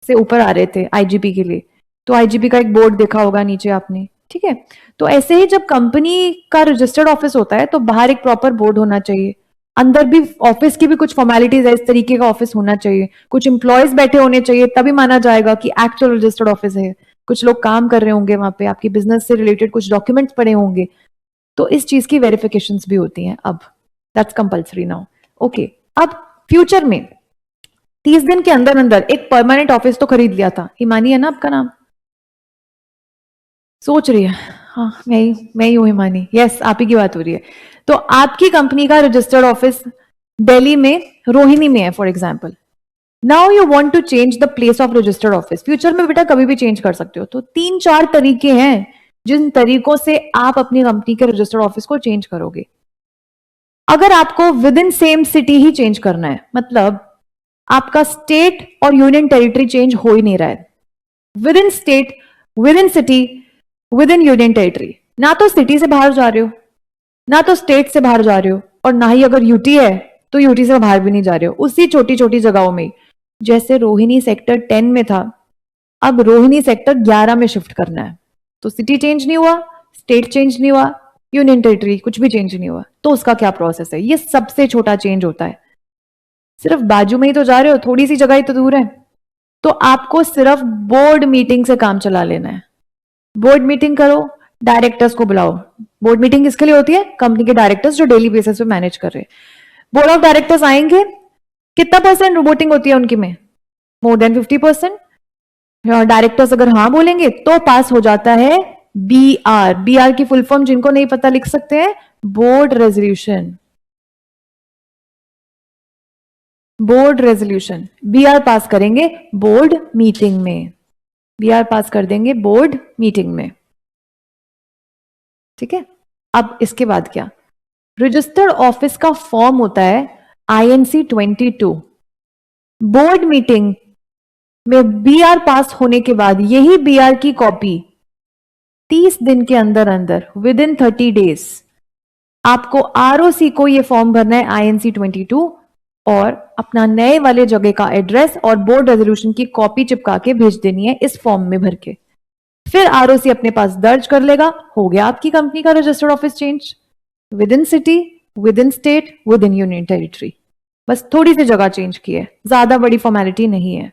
से ऊपर आ रहे थे आईजीपी के लिए, तो आईजीपी का एक बोर्ड देखा होगा नीचे आपने, ठीक है। तो ऐसे ही जब कंपनी का रजिस्टर्ड ऑफिस होता है तो बाहर एक प्रॉपर बोर्ड होना चाहिए, अंदर भी ऑफिस की भी कुछ फॉर्मेलिटीज है, इस तरीके का ऑफिस होना चाहिए, कुछ एम्प्लॉयज बैठे होने चाहिए, तभी माना जाएगा कि एक्चुअल रजिस्टर्ड ऑफिस है। कुछ लोग काम कर रहे होंगे वहां पे, आपकी बिजनेस से रिलेटेड कुछ डॉक्यूमेंट्स पड़े होंगे, तो इस चीज की वेरिफिकेशंस भी होती हैं अब। That's compulsory now. ओके, अब फ्यूचर में 30 दिन के अंदर अंदर एक परमानेंट ऑफिस तो खरीद लिया था। हिमानी है ना आपका नाम? सोच रही है, हाँ मैं ही हूं हिमानी। यस, आप ही की बात हो रही है। तो आपकी कंपनी का रजिस्टर्ड ऑफिस दिल्ली में रोहिणी में है for example. Now you want to change the place of registered office. Future में बेटा कभी भी चेंज कर सकते हो। तो 3-4 तरीके हैं जिन तरीकों से आप अपनी कंपनी के रजिस्टर्ड ऑफिस को चेंज करोगे। अगर आपको with in same city he change करना है, मतलब आपका स्टेट और यूनियन टेरिटरी चेंज हो ही नहीं रहा है, with in state, with in city, with in union territory, ना तो सिटी से बाहर जा रहे हो, ना तो स्टेट से बाहर जा रहे हो, और ना ही अगर यूटी है तो यूटी से बाहर भी नहीं जा रहे हो, उसी छोटी छोटी जगहों में। जैसे रोहिणी सेक्टर 10 में था, अब रोहिणी सेक्टर 11 में शिफ्ट करना है। तो सिटी चेंज नहीं हुआ, स्टेट चेंज नहीं हुआ, यूनियन टेरिटरी कुछ भी चेंज नहीं हुआ, तो उसका क्या प्रोसेस है? ये सबसे छोटा चेंज होता है। सिर्फ बाजू में ही तो जा रहे हो, थोड़ी सी जगह ही तो दूर है। तो आपको सिर्फ बोर्ड मीटिंग से काम चला लेना है। बोर्ड मीटिंग करो, डायरेक्टर्स को बुलाओ। बोर्ड मीटिंग किसके लिए होती है? कंपनी के डायरेक्टर्स जो डेली बेसिस पे मैनेज कर रहे हैं। बोर्ड ऑफ डायरेक्टर्स आएंगे, कितना परसेंट वोटिंग होती है उनकी में? More than 50%। डायरेक्टर्स अगर हाँ बोलेंगे तो पास हो जाता है बीआर। बीआर की फुल फॉर्म जिनको नहीं पता लिख सकते हैं, board resolution. Board resolution BR पास करेंगे बोर्ड मीटिंग में, बीआर पास कर देंगे बोर्ड मीटिंग में, ठीक है। अब इसके बाद क्या? रजिस्टर्ड ऑफिस का फॉर्म होता है INC 22। बोर्ड मीटिंग में बीआर पास होने के बाद यही बीआर की कॉपी 30 दिन के अंदर अंदर विद इन 30 डेज आपको आरओसी को ये फॉर्म भरना है INC 22, और अपना नए वाले जगह का एड्रेस और बोर्ड रेजोल्यूशन की कॉपी चिपका के भेज देनी है इस फॉर्म में भर के। फिर आरओसी अपने पास दर्ज कर लेगा, हो गया आपकी कंपनी का registered office change with in city, with in state, with in union territory, बस थोड़ी सी जगह चेंज की है, ज्यादा बड़ी फॉर्मेलिटी नहीं है,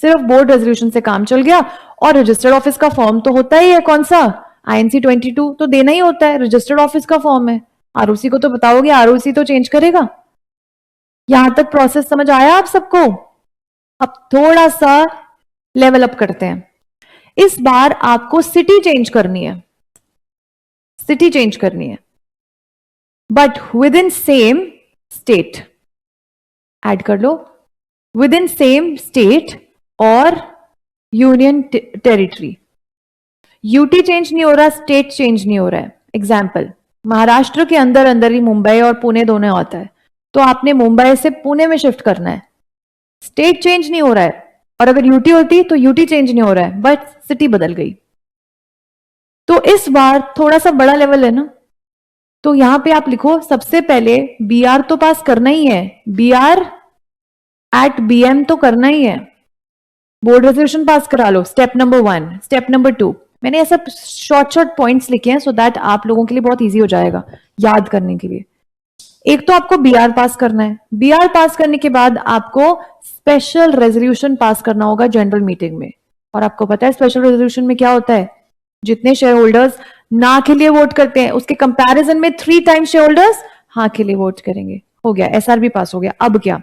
सिर्फ बोर्ड रेजोल्यूशन से काम चल गया। और रजिस्टर्ड ऑफिस का फॉर्म तो होता ही है, कौन सा, INC 22 तो देना ही होता है, रजिस्टर्ड ऑफिस का फॉर्म है। ROC को तो बताओगे, ROC तो चेंज करेगा। यहां तक प्रोसेस समझ आया आप सबको? अब थोड़ा सा लेवल अप करते हैं। इस बार आपको सिटी चेंज करनी है, सिटी चेंज करनी है, but with in same state. Add कर लो, विद इन सेम स्टेट और यूनियन टेरिटरी। यूटी चेंज नहीं हो रहा, स्टेट चेंज नहीं हो रहा है। एग्जाम्पल, महाराष्ट्र के अंदर अंदर ही मुंबई और पुणे दोनों आता है, तो आपने मुंबई से पुणे में शिफ्ट करना है, स्टेट चेंज नहीं हो रहा है। और अगर यूटी होती तो यूटी चेंज नहीं हो रहा है, बट सिटी बदल गई। तो इस बार थोड़ा सा बड़ा लेवल है ना, तो यहां पे आप लिखो, सबसे पहले BR तो पास करना ही है, BR एट BM तो करना ही है, बोर्ड रेजोल्यूशन पास करा लो, स्टेप नंबर 1। स्टेप नंबर 2, मैंने ऐसा शॉर्ट शॉर्ट पॉइंट्स लिखे हैं सो दैट आप लोगों के लिए बहुत इजी हो जाएगा याद करने के लिए। एक तो आपको BR पास करना है, BR पास करने के बाद आपको स्पेशल रेजोल्यूशन पास करना होगा जनरल मीटिंग में। और आपको पता है स्पेशल रेजोल्यूशन में क्या होता है, जितने शेयर होल्डर्स ना के लिए वोट करते हैं उसके कंपैरिजन में 3 टाइम्स शेयर होल्डर्स हाँ के लिए वोट करेंगे। हो गया, SRB पास हो गया। अब क्या,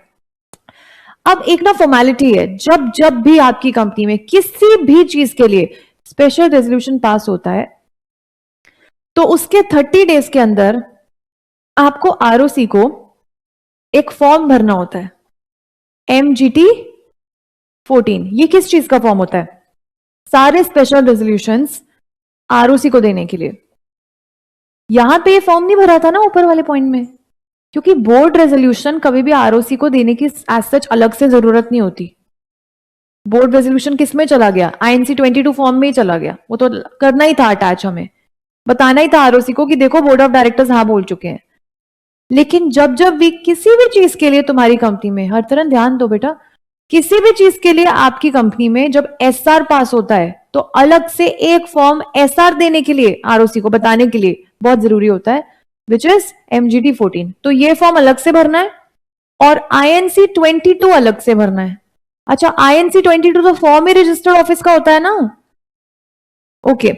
अब एक ना फॉर्मेलिटी है, जब जब भी आपकी कंपनी में किसी भी चीज के लिए स्पेशल रेजोल्यूशन पास होता है तो उसके 30 डेज के अंदर आपको ROC को एक फॉर्म भरना होता है, MGT 14। ये किस चीज का फॉर्म होता है, सारे स्पेशल रेजोल्यूशंस ROC को देने के लिए। यहां पे ये फॉर्म नहीं भरा था ना ऊपर वाले पॉइंट में, क्योंकि बोर्ड रेजोल्यूशन कभी भी ROC को देने की एज सच अलग से जरूरत नहीं होती। बोर्ड रेजोल्यूशन किस में चला गया, INC 22 फॉर्म में ही चला गया, वो तो करना ही था अटैच, हमें बताना ही था ROC को कि देखो बोर्ड ऑफ डायरेक्टर्स हाँ बोल चुके हैं। लेकिन जब जब भी किसी भी चीज के लिए तुम्हारी कंपनी में, हर तरह ध्यान दो बेटा, किसी भी चीज के लिए आपकी कंपनी में जब SR पास होता है तो अलग से एक फॉर्म SR देने के लिए ROC को बताने के लिए बहुत जरूरी होता है, विच इज MGT 14। तो ये फॉर्म अलग से भरना है और INC 22 अलग से भरना है। अच्छा, INC 22 तो फॉर्म ही रजिस्टर्ड ऑफिस का होता है ना। ओके,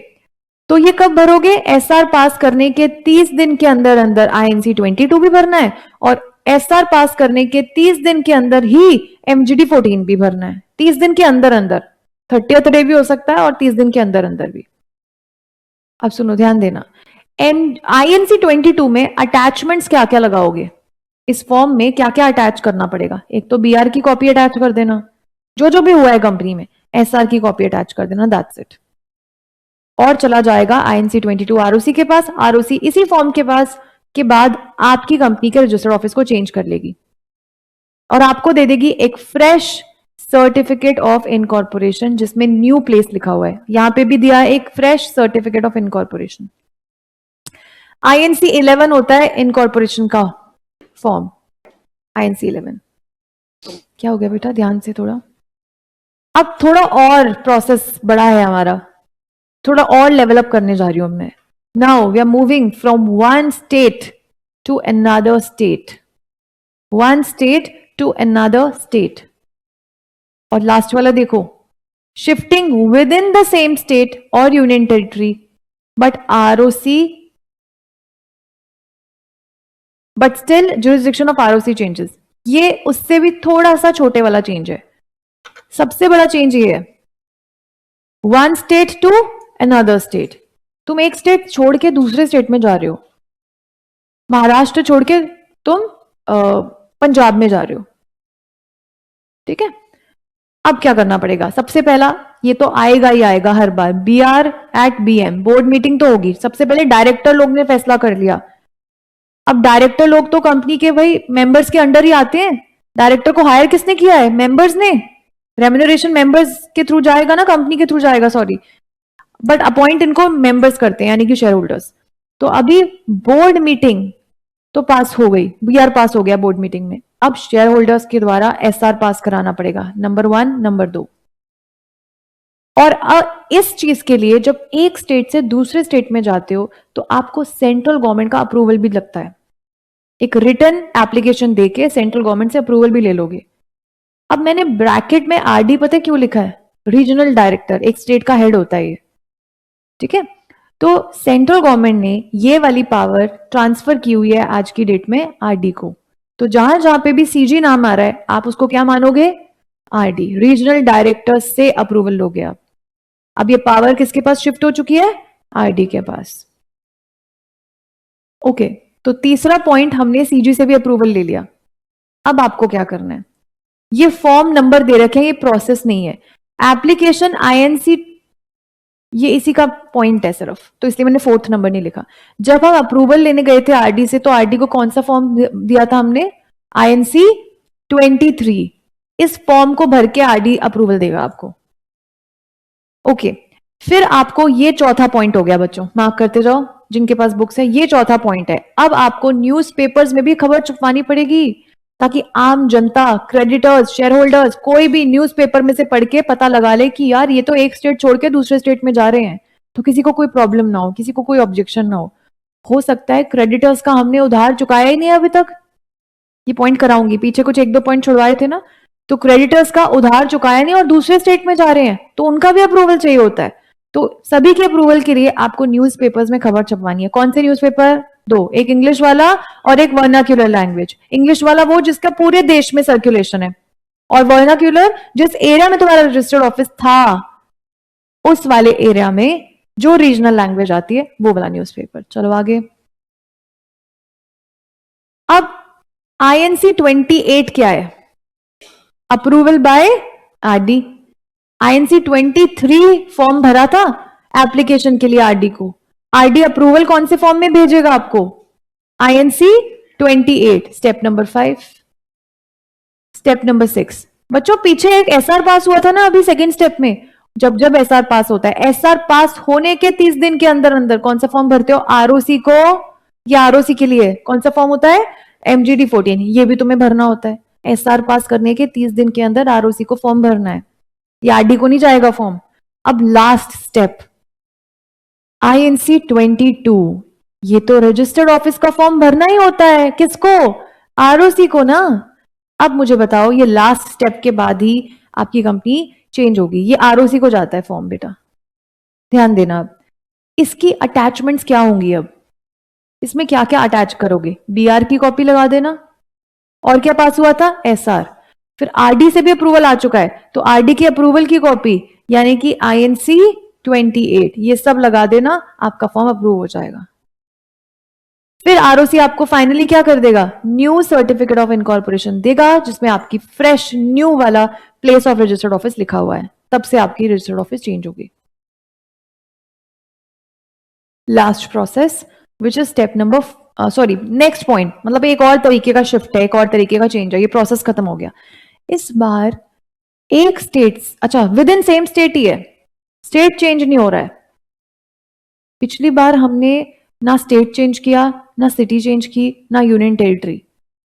तो ये कब भरोगे, SR पास करने के 30 दिन के अंदर अंदर INC 22 भी भरना है और SR पास करने के 30 दिन के अंदर ही MGT 14 भी भरना है। 30 दिन के अंदर अंदर, 30th डे भी हो सकता है और 30 दिन के अंदर अंदर भी। अब सुनो, ध्यान देना, INC 22 में अटैचमेंट्स क्या क्या लगाओगे, इस फॉर्म में क्या क्या अटैच करना पड़ेगा। एक तो BR की कॉपी अटैच कर देना, जो भी हुआ है कंपनी में, SR की कॉपी अटैच कर देना, दैट्स इट। और चला जाएगा INC 22 ROC के पास, ROC इसी फॉर्म के पास के बाद आपकी कंपनी के रजिस्टर्ड ऑफिस को चेंज कर लेगी और आपको दे देगी एक फ्रेश सर्टिफिकेट ऑफ इनकॉर्पोरेशन जिसमें न्यू प्लेस लिखा हुआ है। यहां पे भी दिया है एक fresh certificate of incorporation. INC 11 होता है इनकॉर्पोरेशन का फॉर्म, INC 11। क्या हो गया बेटा, ध्यान से थोड़ा। अब थोड़ा और प्रोसेस बड़ा है हमारा, थोड़ा और लेवल अप करने जा रही हूं मैं। Now we are moving from one state to another state, one state to another state. और लास्ट वाला देखो, shifting within the same state और union territory but ROC, but still jurisdiction of ROC changes. ये उससे भी थोड़ा सा छोटे वाला चेंज है, सबसे बड़ा चेंज ये है, one state to another state. तुम एक स्टेट छोड़ के दूसरे स्टेट में जा रहे हो, महाराष्ट्र छोड़ के तुम पंजाब में जा रहे हो, ठीक है। अब क्या करना पड़ेगा, सबसे पहला, ये तो आएगा ही आएगा हर बार, BR at BM, board meeting तो होगी। सबसे पहले डायरेक्टर लोग ने फैसला कर लिया। अब डायरेक्टर लोग तो कंपनी के भाई मेंबर्स के अंडर ही आते हैं, डायरेक्टर को हायर किसने किया है, मेंबर्स ने। रेम्यूनरेशन मेंबर्स के थ्रू जाएगा ना, कंपनी के थ्रू जाएगा, सॉरी, बट अपॉइंट इनको मेंबर्स करते हैं यानी कि शेयर होल्डर्स। तो अभी बोर्ड मीटिंग तो पास हो गई, BR पास हो गया बोर्ड मीटिंग में। अब शेयर होल्डर्स के द्वारा SR पास कराना पड़ेगा, नंबर 1, नंबर 2। और इस चीज के लिए जब एक स्टेट से दूसरे स्टेट में जाते हो तो आपको सेंट्रल गवर्नमेंट का अप्रूवल भी लगता है। एक रिटर्न एप्लीकेशन देके सेंट्रल गवर्नमेंट से अप्रूवल भी ले लोगे। अब मैंने ब्रैकेट में आरडी पता है क्यों लिखा है? रीजनल डायरेक्टर, एक स्टेट का हेड होता है ये, ठीक है। तो सेंट्रल गवर्नमेंट ने ये वाली पावर ट्रांसफर की हुई है आज की डेट में आरडी को। तो जहां जहां पे भी सीजी नाम आ रहा है आप उसको क्या मानोगे? आरडी, रीजनल डायरेक्टर से अप्रूवल लोगे आप। अब ये पावर किसके पास शिफ्ट हो चुकी है? आरडी के पास। ओके, तो तीसरा पॉइंट हमने सीजी से भी अप्रूवल ले लिया। अब आपको क्या करना है? ये फॉर्म नंबर दे रखे हैं, ये प्रोसेस नहीं है। एप्लीकेशन आईएनसी ये इसी का पॉइंट है सिर्फ, तो इसलिए मैंने 4th नंबर नहीं लिखा। जब हम अप्रूवल लेने गए थे आरडी से, तो आरडी को कौन सा फॉर्म दिया था हमने? आईएनसी 23। इस फॉर्म को भर के आरडी अप्रूवल देगा आपको। ओके, फिर आपको ये चौथा पॉइंट हो गया बच्चों, मार्क करते जाओ जिनके पास बुक्स है, ये चौथा पॉइंट है। अब आपको न्यूज़पेपर्स में भी खबर छपवानी पड़ेगी ताकि आम जनता, क्रेडिटर्स, शेयर होल्डर्स कोई भी न्यूज़पेपर में से पढ़ के पता लगा ले कि यार ये तो एक स्टेट छोड़ के दूसरे स्टेट में जा रहे हैं, तो किसी को कोई प्रॉब्लम ना हो, किसी को कोई ऑब्जेक्शन ना हो सकता है क्रेडिटर्स का हमने उधार चुकाया ही नहीं अभी तक, ये पॉइंट कराऊंगी, पीछे कुछ 1-2 पॉइंट छुड़वाए थे ना, तो क्रेडिटर्स का उधार चुकाया नहीं और दूसरे स्टेट में जा रहे हैं, तो उनका भी अप्रूवल चाहिए होता है। तो सभी के अप्रूवल के लिए आपको न्यूज़पेपर्स में खबर छपवानी है। कौन से न्यूज़पेपर? 2, एक इंग्लिश वाला और एक वर्नाक्यूलर लैंग्वेज। इंग्लिश वाला वो जिसका पूरे देश में सर्कुलेशन है, और वर्नाक्यूलर जिस एरिया में तुम्हारा रजिस्टर्ड ऑफिस था उस वाले एरिया में जो रीजनल लैंग्वेज आती है वो वाला न्यूज़पेपर। चलो आगे। अब आईएनसी 28 क्या है? Approval by RD. INC 23 form भरा था एप्लीकेशन के लिए आरडी को। आरडी अप्रूवल कौन से फॉर्म में भेजेगा आपको? INC 28, step number 5। Step number 6 बच्चों, पीछे एक एसआर पास हुआ था ना अभी सेकेंड स्टेप में। जब जब एसआर पास होता है, एसआर पास होने के 30 दिन के अंदर अंदर कौन सा फॉर्म भरते हो? आरओसी को, या आरओसी के लिए कौन सा फॉर्म होता है? एमजीडी 14, ये भी तुम्हें भरना होता है। एसआर पास करने के 30 दिन के अंदर आरओसी को फॉर्म भरना है, ये आरडी को नहीं जाएगा फॉर्म। अब लास्ट स्टेप, आईएनसी 22, ये तो रजिस्टर्ड ऑफिस का फॉर्म भरना ही होता है। किसको? आरओसी को ना। अब मुझे बताओ, ये लास्ट स्टेप के बाद ही आपकी कंपनी चेंज होगी, ये आरओसी को जाता है फॉर्म बेटा, ध्यान देना। अब इसकी अटैचमेंट्स क्या होंगी? अब इसमें क्या क्या अटैच करोगे? बीआर की कॉपी लगा देना, और क्या पास हुआ था? एसआर। फिर आरडी से भी अप्रूवल आ चुका है, तो आरडी की अप्रूवल की कॉपी यानी कि आईएनसी 28, ये सब लगा देना, आपका फॉर्म अप्रूव हो जाएगा। फिर आरओसी आपको फाइनली क्या कर देगा? न्यू सर्टिफिकेट ऑफ इनकॉर्पोरेशन देगा, जिसमें आपकी फ्रेश न्यू वाला प्लेस ऑफ रजिस्टर्ड ऑफिस लिखा हुआ है, तब से आपकी रजिस्टर्ड ऑफिस चेंज होगी। Last process which is step number next point, मतलब एक और तरीके का शिफ्ट है, एक और तरीके का चेंज है, ये प्रोसेस खत्म हो गया। इस बार एक स्टेट, अच्छा विद इन सेम स्टेट ही है, स्टेट चेंज नहीं हो रहा है। पिछली बार हमने ना स्टेट चेंज किया, ना सिटी चेंज की, ना यूनियन टेरिटरी,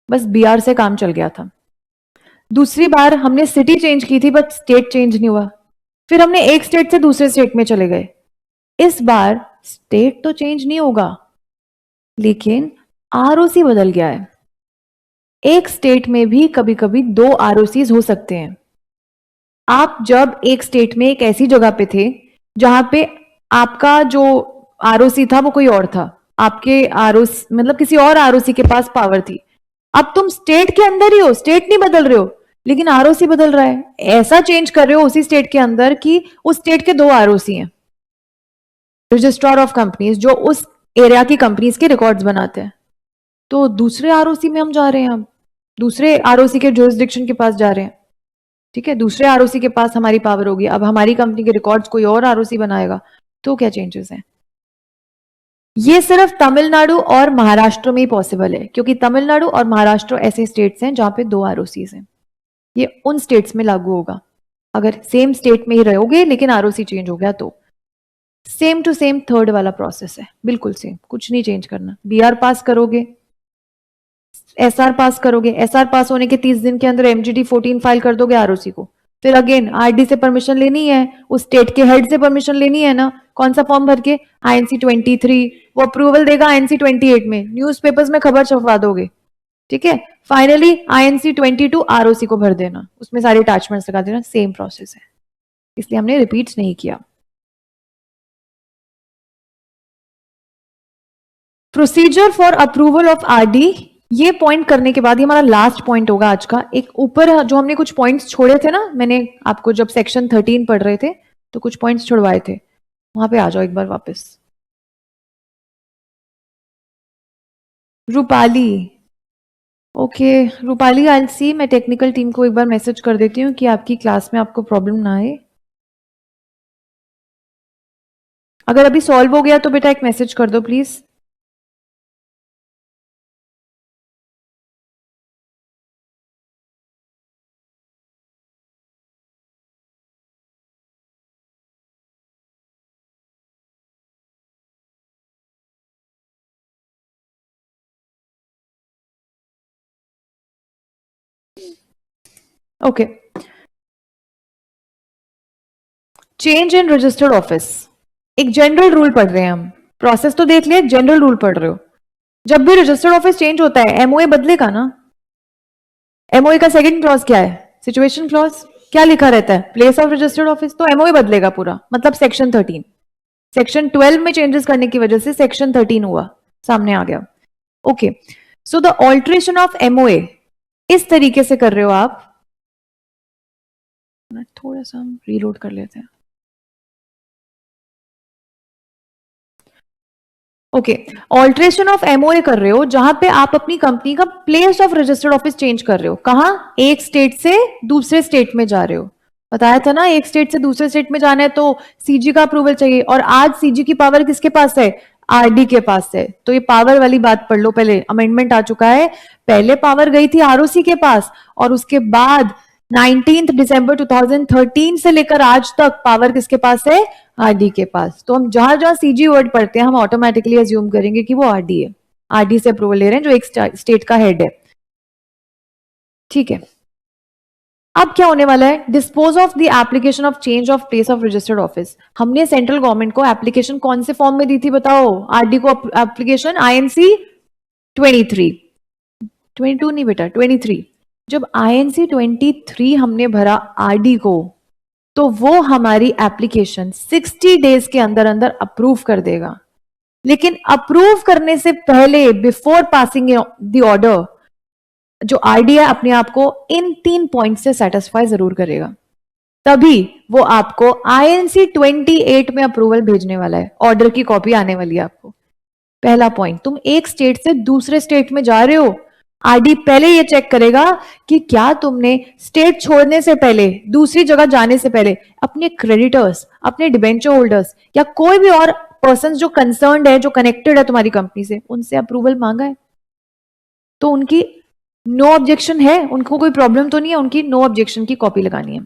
बस बीआर से काम चल गया था। दूसरी बार हमने सिटी चेंज की थी बट स्टेट चेंज नहीं हुआ, फिर हमने एक स्टेट से दूसरे स्टेट में चले गए। इस बार स्टेट तो चेंज नहीं होगा, लेकिन आरओसी बदल गया है। एक स्टेट में भी कभी कभी 2 आरओसीज हो सकते हैं। आप जब एक स्टेट में एक ऐसी जगह पे थे जहां पे आपका जो आरओसी था वो कोई और था, आपके आरओसी मतलब किसी और आरओसी के पास पावर थी। अब तुम स्टेट के अंदर ही हो, स्टेट नहीं बदल रहे हो, लेकिन आरओसी बदल रहा है। ऐसा चेंज कर रहे हो उसी स्टेट के अंदर कि उस स्टेट के 2 आरओसी हैं, रजिस्ट्रार ऑफ कंपनीज, जो उस एरिया की कंपनीज के रिकॉर्ड्स बनाते हैं। तो दूसरे आरओसी में हम जा रहे हैं, हम दूसरे आरओसी के जुरिसडिक्शन के पास जा रहे हैं, ठीक है, दूसरे आरओसी के पास हमारी पावर होगी। अब हमारी कंपनी के रिकॉर्ड्स कोई और आरओसी बनाएगा, तो क्या चेंजेस हैं? ये सिर्फ तमिलनाडु और महाराष्ट्र में ही पॉसिबल है, क्योंकि तमिलनाडु और महाराष्ट्र ऐसे स्टेट्स हैं जहां पे 2 आरओसीज हैं। ये उन स्टेट्स में लागू होगा अगर सेम स्टेट में ही रहोगे लेकिन आरओसी चेंज हो गया तो। सेम टू सेम थर्ड वाला प्रोसेस है, बिल्कुल सेम, कुछ नहीं चेंज करना। बीआर पास करोगे, एसआर पास करोगे, एसआर पास होने के 30 दिन के अंदर एमजीडी 14 फाइल कर दोगे आरओसी को। फिर अगेन आरडी से परमिशन लेनी है, उस स्टेट के हेड से परमिशन लेनी है ना, कौन सा फॉर्म भर के? आईएनसी 23, वो अप्रूवल देगा आईएनसी 28 में, न्यूज़पेपर्स में खबर छपवा दोगे, ठीक है। फाइनली INC 22 ROC को भर देना, उसमें सारे अटैचमेंट्स लगा देना, सेम प्रोसेस है, इसलिए हमने रिपीट नहीं किया। Procedure for approval of RD, ये पॉइंट करने के बाद ये हमारा लास्ट पॉइंट होगा आज का। एक ऊपर जो हमने कुछ पॉइंट्स छोड़े थे ना, मैंने आपको जब सेक्शन 13 पढ़ रहे थे तो कुछ पॉइंट्स छुड़वाए थे, वहां पे आ जाओ एक बार वापस। रूपाली, ओके रूपाली, आई सी, मैं टेक्निकल टीम को एक बार मैसेज कर देती हूँ कि आपकी क्लास में आपको प्रॉब्लम ना आए। अगर अभी सॉल्व हो गया तो बेटा एक मैसेज कर दो please. Okay, change in registered office, एक जनरल रूल पढ़ रहे हैं हम। प्रोसेस तो देख लिया, जनरल रूल पढ़ रहे हो। जब भी रजिस्टर्ड ऑफिस चेंज होता है एमओए बदलेगा ना। एमओए का सेकंड क्लॉज क्या है? Situation clause. क्या लिखा रहता है? Place of registered office. तो एमओए बदलेगा पूरा, मतलब सेक्शन 13। सेक्शन 12 में चेंजेस करने की वजह से सेक्शन 13 हुआ, सामने आ गया। Okay, so the alteration of MOA इस तरीके से कर रहे हो आप। थोड़ा सा हम रीलोड कर लेते हैं। ओके, ऑल्ट्रेशन ऑफ एमओए कर रहे हो जहां पे आप अपनी कंपनी का place of registered office change कर रहे हो। कहां? एक स्टेट से दूसरे स्टेट में जा रहे हो। बताया था ना, एक स्टेट से दूसरे स्टेट में जाना है तो सीजी का अप्रूवल चाहिए, और आज सीजी की पावर किसके पास है? आरडी के पास है। तो ये पावर वाली बात पढ़ लो पहले, अमेंडमेंट आ चुका है। पहले पावर गई थी आरओसी के पास, और उसके बाद 19 दिसंबर 2013 से लेकर आज तक पावर किसके पास है? आरडी के पास। तो हम जहां जहां सीजी वर्ड पढ़ते हैं हम ऑटोमेटिकली अज्यूम करेंगे कि वो आरडी है। आरडी से अप्रूवल ले रहे हैं जो एक स्टेट का हेड है। ठीक है, अब क्या होने वाला है? Dispose of the application of change of place of registered office. हमने सेंट्रल गवर्नमेंट को एप्लीकेशन कौन से फॉर्म में दी थी बताओ? आरडी को एप्लीकेशन INC 23, 22 नहीं बेटा, 23। जब INC 23 हमने भरा आरडी को, तो वो हमारी एप्लीकेशन 60 डेज के अंदर अंदर अप्रूव कर देगा। लेकिन अप्रूव करने से पहले, बिफोर पासिंग द ऑर्डर, जो आरडी है अपने आप को इन 3 पॉइंट से सेटिस्फाई जरूर करेगा, तभी वो आपको INC 28 में अप्रूवल भेजने वाला है। ऑर्डर की कॉपी आने वाली है आपको। पहला पॉइंट, तुम एक स्टेट से दूसरे स्टेट में जा रहे हो, आरडी पहले ये चेक करेगा कि क्या तुमने स्टेट छोड़ने से पहले, दूसरी जगह जाने से पहले, अपने क्रेडिटर्स, अपने डिबेंचर होल्डर्स या कोई भी और पर्सन जो कंसर्न्ड है, जो कनेक्टेड है तुम्हारी कंपनी से, उनसे अप्रूवल मांगा है। तो उनकी नो ऑब्जेक्शन है, उनको कोई प्रॉब्लम तो नहीं है, उनकी नो ऑब्जेक्शन की कॉपी लगानी है।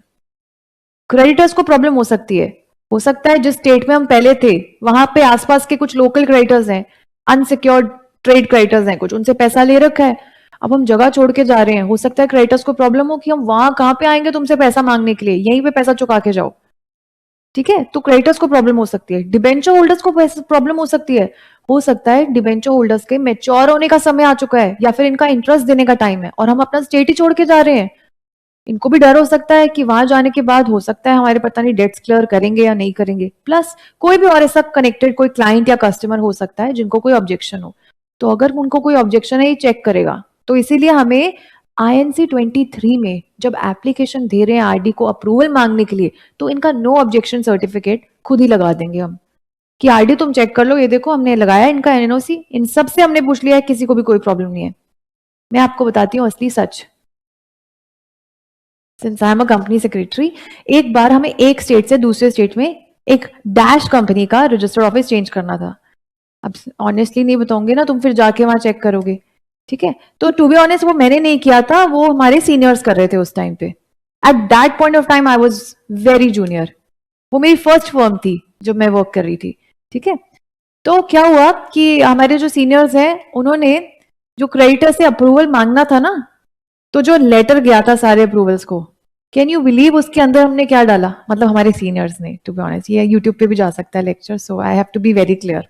क्रेडिटर्स को प्रॉब्लम हो सकती है, हो सकता है जिस स्टेट में हम पहले थे वहां पे आसपास के कुछ लोकल क्रेडिटर्स हैं, अनसिक्योर्ड ट्रेड क्रेडिटर्स हैं कुछ, उनसे पैसा ले रखा है। अब हम जगह छोड़ के जा रहे हैं, हो सकता है क्रेडिटर्स को प्रॉब्लम हो कि हम वहां कहां पे आएंगे तुमसे पैसा मांगने के लिए, यहीं पे पैसा चुका के जाओ। ठीक है, तो क्रेडिटर्स को प्रॉब्लम हो सकती है, डिबेंचर होल्डर्स को प्रॉब्लम हो सकती है। हो सकता है डिबेंचर होल्डर्स के मेच्योर होने का समय आ चुका है, या फिर इनका इंटरेस्ट देने का टाइम है, और हम अपना स्टेट ही छोड़ के जा रहे हैं। इनको भी डर हो सकता है कि वहां जाने के बाद हो सकता है हमारे पता नहीं डेट्स क्लियर करेंगे या नहीं करेंगे। प्लस कोई भी और ऐसा कनेक्टेड कोई क्लाइंट या कस्टमर हो सकता है जिनको कोई ऑब्जेक्शन हो। तो अगर उनको कोई ऑब्जेक्शन है ये चेक करेगा। तो इसीलिए हमें INC 23 में जब एप्लीकेशन दे रहे हैं आरडी को अप्रूवल मांगने के लिए, तो इनका नो ऑब्जेक्शन सर्टिफिकेट खुद ही लगा देंगे हम, कि आरडी तुम चेक कर लो, ये देखो हमने लगाया इनका NOC, इन सब से हमने पूछ लिया है, किसी को भी कोई प्रॉब्लम नहीं है। मैं आपको बताती हूँ असली सच। Since I am a company secretary, एक बार हमें एक स्टेट से दूसरे स्टेट में एक डैश कंपनी का रजिस्टर्ड ऑफिस चेंज करना था। अब ऑनेस्टली नहीं बताऊंगे ना, तुम फिर जाके वहां चेक करोगे। ठीक है, तो टू बी ऑनेस्ट वो मैंने नहीं किया था, वो हमारे सीनियर्स कर रहे थे उस टाइम पे। At that point of time I was very junior. वो मेरी फर्स्ट फर्म थी जब मैं वर्क कर रही थी। ठीक है, तो क्या हुआ कि हमारे जो सीनियर्स हैं उन्होंने जो क्रेडिटर से अप्रूवल मांगना था ना, तो जो लेटर गया था सारे अप्रूवल्स को, कैन यू बिलीव उसके अंदर हमने क्या डाला? मतलब हमारे सीनियर्स ने, टू बी ऑनेस्ट, ये यूट्यूब पे भी जा सकता है lecture, so I have to be very clear.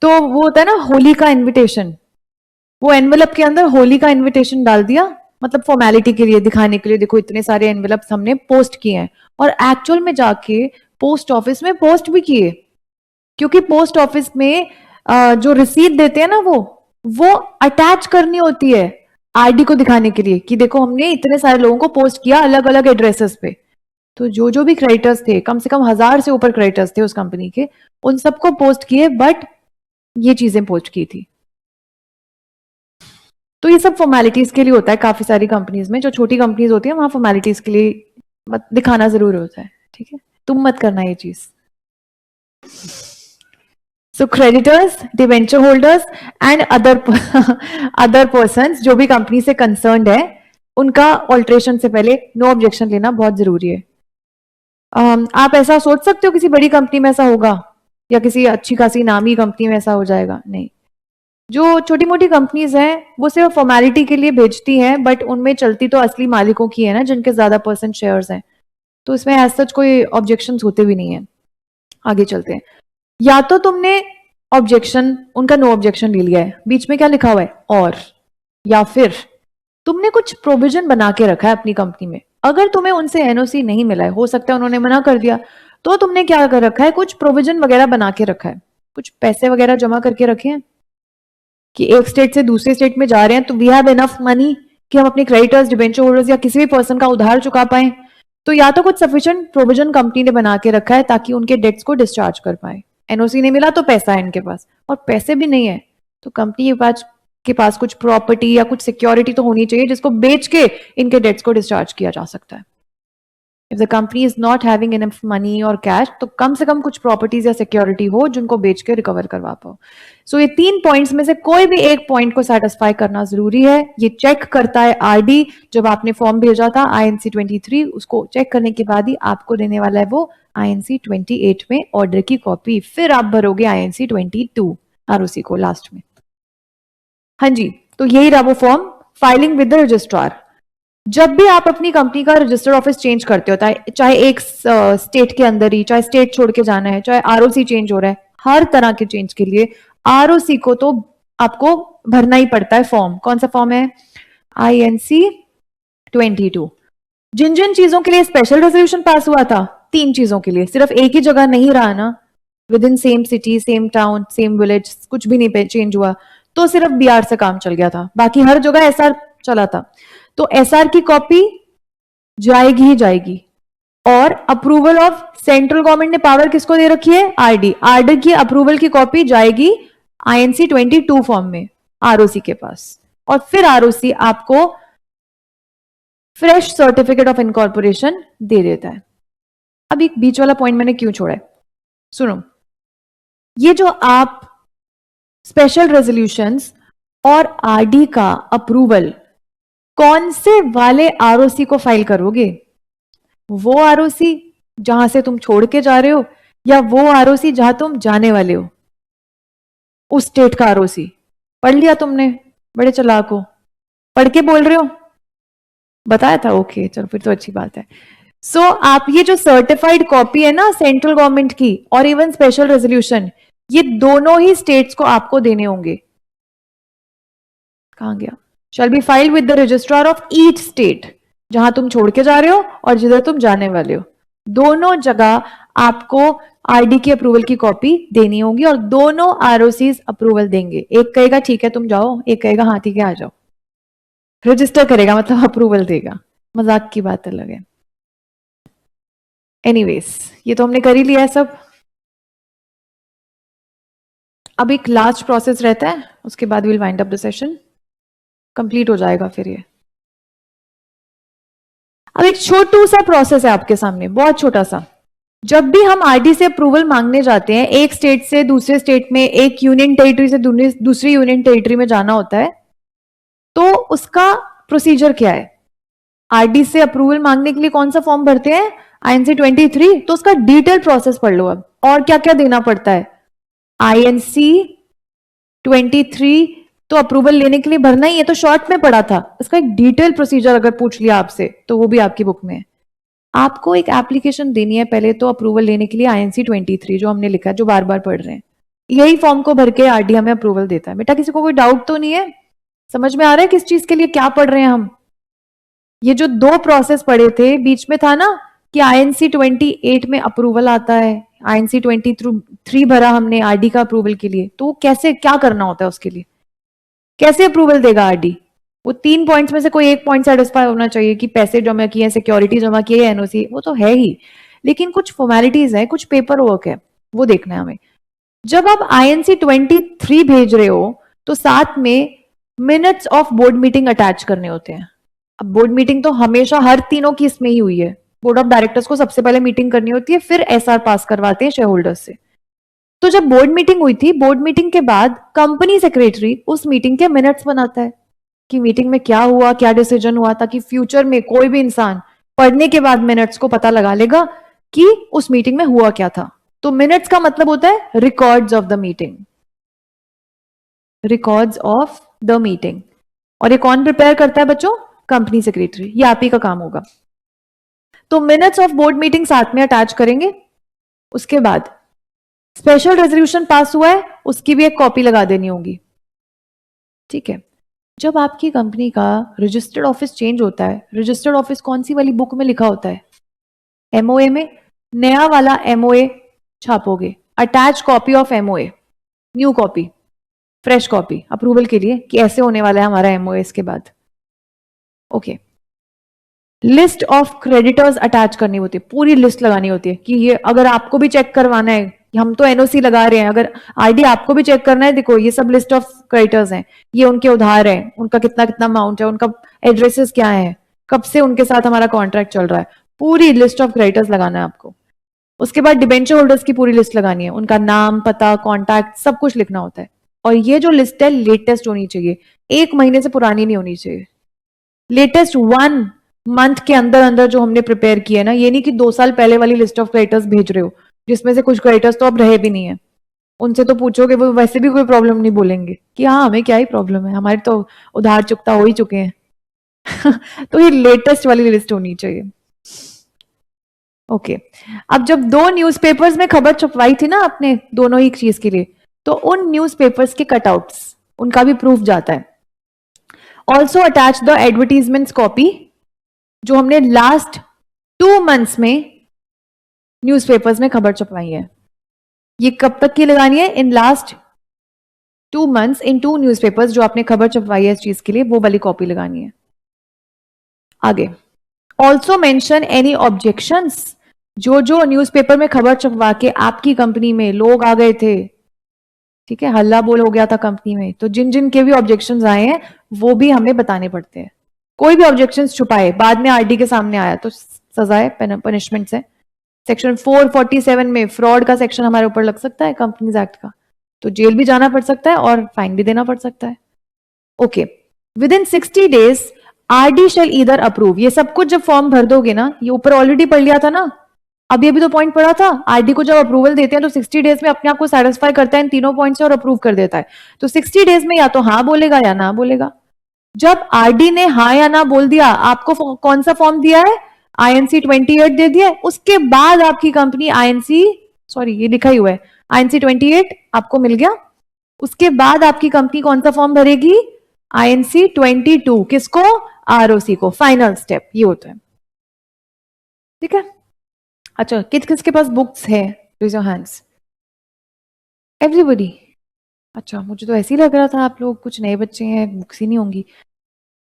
तो वो होता है ना होली का इनविटेशन, वो एनवेलप के अंदर होली का इनविटेशन डाल दिया, मतलब फॉर्मेलिटी के लिए, दिखाने के लिए देखो इतने सारे एनवेलप्स हमने पोस्ट किए हैं, और एक्चुअल में जाके पोस्ट ऑफिस में पोस्ट भी किए, क्योंकि पोस्ट ऑफिस में जो रिसीट देते हैं ना वो अटैच करनी होती है आरडी को दिखाने के लिए कि देखो हमने इतने सारे लोगों को पोस्ट किया अलग अलग एड्रेसेस पे। तो जो भी क्रेडिटर्स थे, कम से कम 1000 से ऊपर क्रेडिटर्स थे उस कंपनी के, उन सबको पोस्ट किए, बट ये चीजें पोस्ट की थी। तो ये सब फॉर्मेलिटीज के लिए होता है काफी सारी कंपनीज में, जो छोटी कंपनीज होती है वहां फॉर्मेलिटीज के लिए दिखाना जरूर होता है, ठीक है, तुम मत करना ये चीज। So creditors, debenture holders and other persons जो भी कंपनी से कंसर्न्ड है, उनका ऑल्ट्रेशन से पहले नो ऑब्जेक्शन लेना बहुत जरूरी है। आप ऐसा सोच सकते हो किसी बड़ी कंपनी में ऐसा होगा, या किसी अच्छी खासी नामी कंपनी में ऐसा हो जाएगा? नहीं। जो छोटी मोटी कंपनीज हैं वो सिर्फ फॉर्मेलिटी के लिए भेजती हैं, बट उनमें चलती तो असली मालिकों की है ना, जिनके ज्यादा परसेंट शेयर्स हैं, तो इसमें एज सच कोई ऑब्जेक्शंस होते भी नहीं है। आगे चलते हैं। या तो तुमने ऑब्जेक्शन, उनका नो ऑब्जेक्शन ले लिया है, बीच में क्या लिखा हुआ है और, या फिर तुमने कुछ प्रोविजन बना के रखा है अपनी कंपनी में, अगर तुम्हें उनसे एनओसी नहीं मिला है, हो सकता है उन्होंने मना कर दिया, तो तुमने क्या कर रखा है, कुछ प्रोविजन वगैरह बना के रखा है, कुछ पैसे वगैरह जमा करके रखे हैं कि एक स्टेट से दूसरे स्टेट में जा रहे हैं तो वी हैव इनफ मनी कि हम अपने क्रेडिटर्स, डिबेंचर होल्डर्स या किसी भी पर्सन का उधार चुका पाए। तो या तो कुछ सफिशिएंट प्रोविजन कंपनी ने बना के रखा है ताकि उनके डेट्स को डिस्चार्ज कर पाए। एनओसी नहीं मिला तो पैसा है इनके पास, और पैसे भी नहीं है तो कंपनी के पास कुछ प्रॉपर्टी या कुछ सिक्योरिटी तो होनी चाहिए जिसको बेच के इनके डेट्स को डिस्चार्ज किया जा सकता है। If the company is not having enough money और कैश, तो कम से कम कुछ प्रॉपर्टीज या सिक्योरिटी हो जिनको बेच के रिकवर करवा पाओ। सो ये 3 पॉइंट्स में से कोई भी एक पॉइंट को सेटिस्फाई करना जरूरी है। ये चेक करता है आरडी, जब आपने फॉर्म भेजा था INC 23, उसको चेक करने के बाद ही आपको देने वाला है वो INC 28 में ऑर्डर की कॉपी, फिर आप भरोगे INC 22 ROC को लास्ट में। हाँ जी, तो यही रहा वो form, filing with the registrar. जब भी आप अपनी कंपनी का रजिस्टर्ड ऑफिस चेंज करते हो, चाहे एक स्टेट के अंदर ही, चाहे स्टेट छोड़ के जाना है, चाहे आरओसी चेंज हो रहा है, हर तरह के चेंज के लिए आरओसी को तो आपको भरना ही पड़ता है फॉर्म। कौन सा फॉर्म है? INC 22। जिन जिन चीजों के लिए स्पेशल रेजोल्यूशन पास हुआ था, 3 चीजों के लिए, सिर्फ एक ही जगह नहीं रहा ना, with in same city, same town, same village, कुछ भी नहीं चेंज हुआ, तो सिर्फ BR से काम चल गया था, बाकी हर जगह SR चला था। तो SR की कॉपी जाएगी ही जाएगी, और अप्रूवल ऑफ सेंट्रल गवर्नमेंट ने पावर किसको दे रखी है? आरडी की अप्रूवल की कॉपी जाएगी INC 22 फॉर्म में ROC के पास, और फिर ROC आपको फ्रेश सर्टिफिकेट ऑफ इनकॉर्पोरेशन दे देता है। अब एक बीच वाला पॉइंट मैंने क्यों छोड़ा है, सुनो। ये जो आप स्पेशल रेजोल्यूशंस और आरडी का अप्रूवल कौन से वाले ROC को फाइल करोगे? वो ROC जहां से तुम छोड़ के जा रहे हो, या वो ROC जहां तुम जाने वाले हो? उस स्टेट का ROC पढ़ लिया तुमने, बड़े चालाक हो, पढ़ के बोल रहे हो, बताया था, ओके चलो फिर तो अच्छी बात है। सो आप ये जो सर्टिफाइड कॉपी है ना सेंट्रल गवर्नमेंट की, और इवन स्पेशल रेजोल्यूशन, ये दोनों ही स्टेट्स को आपको देने होंगे। कहां गया? Shall be filed with the registrar of each state, जहां तुम छोड़ के जा रहे हो और जिधर तुम जाने वाले हो, दोनों जगह आपको आरडी की अप्रूवल की कॉपी देनी होगी, और दोनों ROCs अप्रूवल देंगे। एक कहेगा ठीक है तुम जाओ, एक कहेगा हाँ ठीक है आ जाओ। रजिस्टर करेगा मतलब अप्रूवल देगा, मजाक की बात अलग है। एनीवेज, ये तो हमने कर ही लिया है सब। अब एक लास्ट प्रोसेस रहता है, उसके बाद will wind up the session, complete हो जाएगा फिर ये। अब एक छोटू सा प्रोसेस है आपके सामने, बहुत छोटा सा। जब भी हम आरडी से अप्रूवल मांगने जाते हैं, एक स्टेट से दूसरे स्टेट में, एक यूनियन टेरिटरी से दूसरी यूनियन टेरिटरी में जाना होता है, तो उसका प्रोसीजर क्या है? आरडी से अप्रूवल मांगने के लिए कौन सा फॉर्म भरते हैं? INC 23। तो उसका डिटेल प्रोसेस पढ़ लो अब, और क्या क्या देना पड़ता है। INC 23 तो अप्रूवल लेने के लिए भरना ही है, तो शॉर्ट में पढ़ा था। इसका एक डिटेल प्रोसीजर अगर पूछ लिया आपसे तो वो भी आपकी बुक में है। आपको एक एप्लीकेशन देनी है पहले तो अप्रूवल लेने के लिए INC 23 जो हमने लिखा है, जो बार बार पढ़ रहे हैं, यही फॉर्म को भर के आरडी हमें अप्रूवल देता है। बेटा किसी को कोई डाउट तो नहीं है? समझ में आ रहा है किस चीज के लिए क्या पढ़ रहे हैं हम? ये जो 2 प्रोसेस पढ़े थे बीच में था ना कि INC 28 में अप्रूवल आता है, INC 23 भरा हमने आरडी का अप्रूवल के लिए, तो कैसे क्या करना होता है उसके लिए, कैसे अप्रूवल देगा आरडी? वो 3 पॉइंट्स में से कोई एक पॉइंट सेटिस्फाई होना चाहिए कि पैसे जमा किए, सिक्योरिटी जमा की है, एनओसी, वो तो है ही, लेकिन कुछ फॉर्मेलिटीज है, कुछ पेपर वर्क है, वो देखना है हमें। जब आप INC 23 भेज रहे हो तो साथ में minutes of board meeting attach करने होते हैं। अब बोर्ड मीटिंग तो हमेशा हर तीनों की इसमें ही हुई है, बोर्ड ऑफ डायरेक्टर्स को सबसे पहले मीटिंग करनी होती है, फिर एसआर पास करवाते हैं शेयर होल्डर्स से। तो जब बोर्ड मीटिंग हुई थी, बोर्ड मीटिंग के बाद कंपनी सेक्रेटरी उस मीटिंग के मिनट्स बनाता है कि मीटिंग में क्या हुआ, क्या डिसीजन हुआ, ताकि फ्यूचर में कोई भी इंसान पढ़ने के बाद मिनट्स को पता लगा लेगा कि उस मीटिंग में हुआ क्या था। तो मिनट्स का मतलब होता है records of the meeting, records of the meeting. और ये कौन प्रिपेयर करता है बच्चों? कंपनी सेक्रेटरी, ये आप ही का काम होगा। तो मिनट्स ऑफ बोर्ड मीटिंग साथ में अटैच करेंगे। उसके बाद स्पेशल रेजोल्यूशन पास हुआ है, उसकी भी एक कॉपी लगा देनी होगी, ठीक है। जब आपकी कंपनी का रजिस्टर्ड ऑफिस चेंज होता है, रजिस्टर्ड ऑफिस कौन सी वाली बुक में लिखा होता है? एमओए में। नया वाला एमओए छापोगे, attach copy of MOA, new copy, fresh copy approval के लिए कि ऐसे होने वाला है हमारा एमओए इसके बाद। Okay, list of creditors attach करनी होती है, पूरी लिस्ट लगानी होती है कि ये अगर आपको भी चेक करवाना है, हम तो एनओसी लगा रहे हैं, अगर आरडी आपको भी चेक करना है, देखो ये सब लिस्ट ऑफ क्रेडिटर्स हैं, ये उनके उधार है, उनका कितना कितना अमाउंट है, उनका एड्रेसेस क्या है, कब से उनके साथ हमारा कॉन्ट्रैक्ट चल रहा है, पूरी लिस्ट ऑफ क्रेडिटर्स लगाना है आपको। उसके बाद डिबेंचर होल्डर्स की पूरी लिस्ट लगानी है, उनका नाम, पता, कॉन्टैक्ट सब कुछ लिखना होता है। और ये जो लिस्ट है लेटेस्ट होनी चाहिए, 1 महीने से पुरानी नहीं होनी चाहिए, लेटेस्ट 1 मंथ के अंदर अंदर जो हमने प्रिपेयर किया है ना, ये नहीं कि 2 साल पहले वाली लिस्ट ऑफ क्रेडिटर्स भेज रहे हो जिसमें से कुछ क्रेडिटर्स तो अब रहे भी नहीं है। उनसे तो पूछोगे वो वैसे भी कोई प्रॉब्लम नहीं बोलेंगे कि हाँ हमें क्या ही प्रॉब्लम है, हमारे तो उधार चुकता हो ही चुके हैं। तो ये लेटेस्ट वाली लिस्ट होनी चाहिए। ओके, अब जब 2 न्यूज़पेपर्स में खबर छपवाई थी ना आपने दोनों ही चीज के लिए, तो उन न्यूज़पेपर्स के कटआउट्स, उनका भी प्रूफ जाता है। Also attach the advertisements copy, जो हमने लास्ट 2 मंथ्स में न्यूज़पेपर्स में खबर छपवाई है। ये कब तक की लगानी है? In last 2 months in 2 newspapers, जो आपने खबर छपवाई है इस चीज के लिए, वो वाली कॉपी लगानी है। आगे, ऑल्सो मेंशन एनी ऑब्जेक्शंस, जो न्यूज़पेपर में खबर छपवा के आपकी कंपनी में लोग आ गए थे, ठीक है, हल्ला बोल हो गया था कंपनी में, तो जिन जिन के भी ऑब्जेक्शंस आए हैं वो भी हमें बताने पड़ते हैं। कोई भी ऑब्जेक्शंस छुपाए बाद में आरडी के सामने आया तो सजा है, पनिशमेंट है। सेक्शन 447 में फ्रॉड का सेक्शन हमारे ऊपर लग सकता है कंपनीज एक्ट का, तो जेल भी जाना पड़ सकता है और फाइन भी देना पड़ सकता है। Okay, within 60 days RD shall either approve, ये सब कुछ जब फॉर्म भर दोगे ना, ये ऊपर ऑलरेडी पढ़ लिया था ना, अभी अभी तो पॉइंट पढ़ा था, आरडी को जब अप्रूवल देते हैं तो 60 डेज में अपने आप को सेटिस्फाई करता है इन तीनों पॉइंट से और अप्रूव कर देता है। तो 60 डेज में या तो हाँ बोलेगा या ना बोलेगा। जब आरडी ने हाँ या ना बोल दिया, आपको कौन सा फॉर्म दिया है? INC 28 दे दिया है, उसके बाद आपकी कंपनी सॉरी ये लिखा ही हुआ है, INC 28 आपको मिल गया, उसके बाद आपकी कंपनी कौन सा फॉर्म भरेगी? INC 22, किसको? ROC को, फाइनल स्टेप ये होता है, ठीक है। अच्छा, किस किस के पास बुक्स है? Raise your hands, everybody. अच्छा, मुझे तो ऐसे ही लग रहा था आप लोग कुछ नए बच्चे हैं, बुक्स ही नहीं होंगी।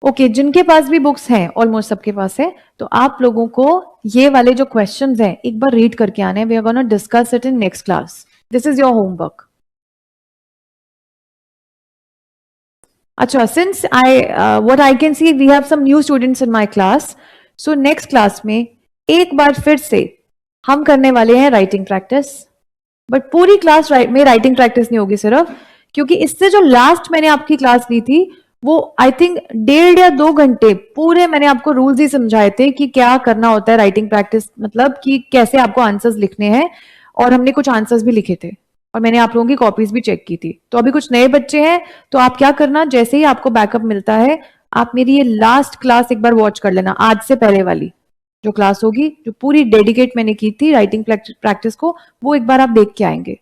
ओके, जिनके पास भी बुक्स हैं, ऑलमोस्ट सबके पास है, तो आप लोगों को ये वाले जो क्वेश्चंस हैं एक बार रीड करके आने हैं। We are gonna discuss it in next class, this is your homework. अच्छा, since what I can see we have some new students in my class, so next class में एक बार फिर से हम करने वाले हैं राइटिंग प्रैक्टिस, बट पूरी क्लास में राइटिंग प्रैक्टिस नहीं होगी सिर्फ, क्योंकि इससे जो लास्ट मैंने आपकी क्लास ली थी वो आई थिंक 1.5 या 2 घंटे पूरे मैंने आपको रूल्स ही समझाए थे कि क्या करना होता है राइटिंग प्रैक्टिस, मतलब कि कैसे आपको आंसर्स लिखने हैं, और हमने कुछ आंसर्स भी लिखे थे और मैंने आप लोगों की कॉपीज भी चेक की थी। तो अभी कुछ नए बच्चे हैं, तो आप क्या करना, जैसे ही आपको बैकअप मिलता है आप मेरी ये लास्ट क्लास एक बार वॉच कर लेना, आज से पहले वाली जो क्लास होगी, जो पूरी डेडिकेट मैंने की थी राइटिंग प्रैक्टिस को, वो एक बार आप देख के आएंगे।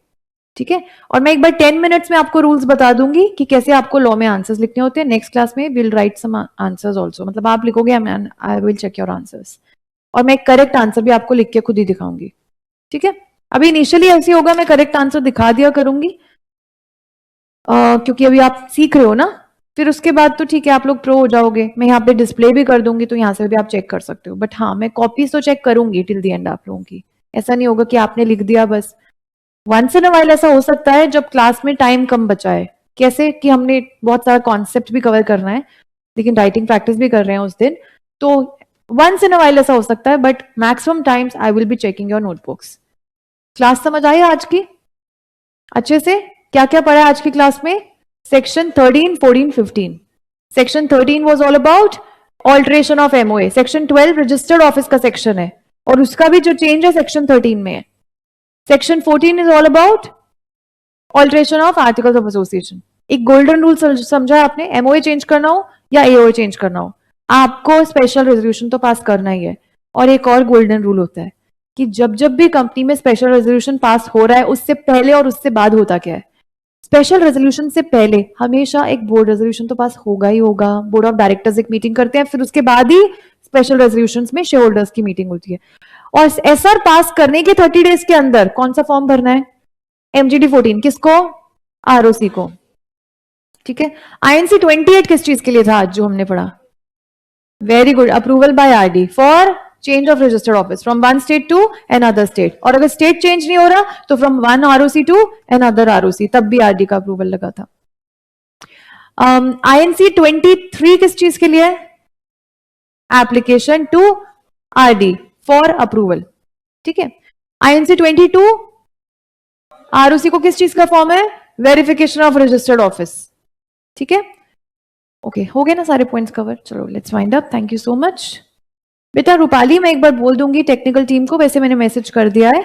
ठीक है। और मैं एक बार 10 मिनट्स में आपको रूल्स बता दूंगी कि कैसे आपको लॉ में आंसर्स लिखने होते हैं। नेक्स्ट क्लास में will write some answers also, मतलब आप लिखोगे I will check your answers, और मैं करेक्ट आंसर भी आपको लिख के खुद ही दिखाऊंगी। ठीक है, अभी इनिशियली ऐसे होगा, मैं करेक्ट आंसर दिखा दिया करूंगी क्योंकि अभी आप सीख रहे हो ना। फिर उसके बाद तो ठीक है, आप लोग प्रो हो जाओगे, मैं यहाँ पे डिस्प्ले भी कर दूंगी तो यहाँ से भी आप चेक कर सकते हो। बट हाँ, मैं कॉपीज तो चेक करूंगी टिल द एंड आप लोगों की। ऐसा नहीं होगा कि आपने लिख दिया बस। वंस इन अ वाइल ऐसा हो सकता है जब क्लास में टाइम कम बचा है, कैसे कि हमने बहुत सारा कॉन्सेप्ट भी कवर करना है लेकिन राइटिंग प्रैक्टिस भी कर रहे हैं उस दिन, तो वंस इन अ वाइल ऐसा हो सकता है, but maximum times I will be checking your notebooks. Class समझ आई आज की अच्छे से? क्या क्या पढ़ा आज की क्लास में? Section 13, 14, 15। Section 13 was all about alteration of MOA. Section 12 registered office का सेक्शन है और उसका भी जो चेंज है सेक्शन 13 में है। Section 14 is all about alteration of articles of association. एक गोल्डन रूल समझा आपने, एमओए चेंज करना हो या एओए चेंज करना हो, आपको स्पेशल रेजोल्यूशन तो पास करना ही है। और एक और गोल्डन रूल होता है कि जब जब भी कंपनी में स्पेशल रेजोल्यूशन पास हो रहा है, उससे पहले और उससे बाद होता क्या है? स्पेशल रेजोल्यूशन से पहले हमेशा एक बोर्ड रेजोल्यूशन तो पास होगा ही होगा। बोर्ड ऑफ डायरेक्टर्स एक मीटिंग करते हैं, फिर उसके बाद ही स्पेशल रेजोल्यूशन में शेयर होल्डर्स की मीटिंग होती है। और एसआर पास करने के 30 डेज के अंदर कौन सा फॉर्म भरना है? एमजीडी 14 किसको? आरओसी को। ठीक है। आईएनसी 28 किस चीज के लिए था आज जो हमने पढ़ा? Very good, approval by RD for change of registered office from one state to another state. और अगर स्टेट चेंज नहीं हो रहा तो from one ROC to another ROC, तब भी आरडी का अप्रूवल लगा था। आईएनसी 23 किस चीज के लिए? Application to RD for approval. ठीक है। आईएनसी 22 आरओसी को किस चीज का फॉर्म है? Verification of registered office. ठीक है, ओके, हो गए ना सारे पॉइंट्स कवर? चलो let's wind up, thank you so much. बेटा रूपाली, मैं एक बार बोल दूंगी टेक्निकल टीम को, वैसे मैंने मैसेज कर दिया है।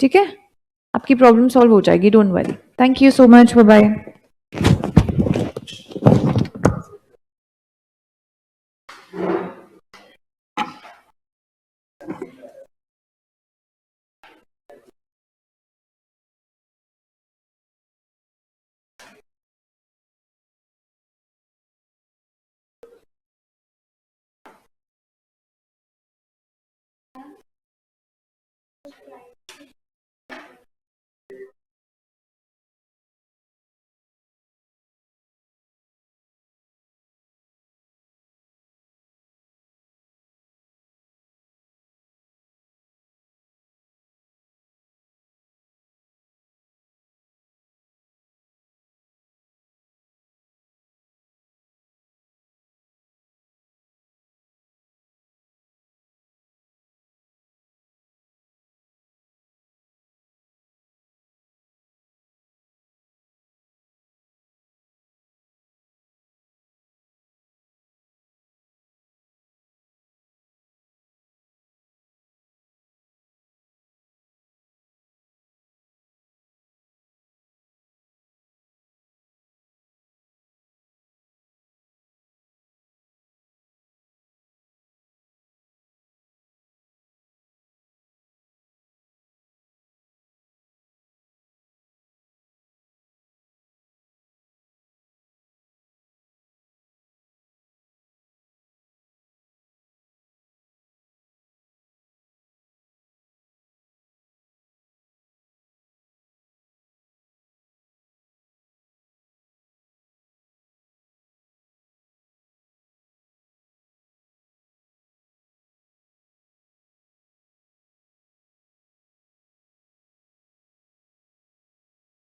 ठीक है, आपकी प्रॉब्लम सॉल्व हो जाएगी, don't worry. Thank you so much, bye bye.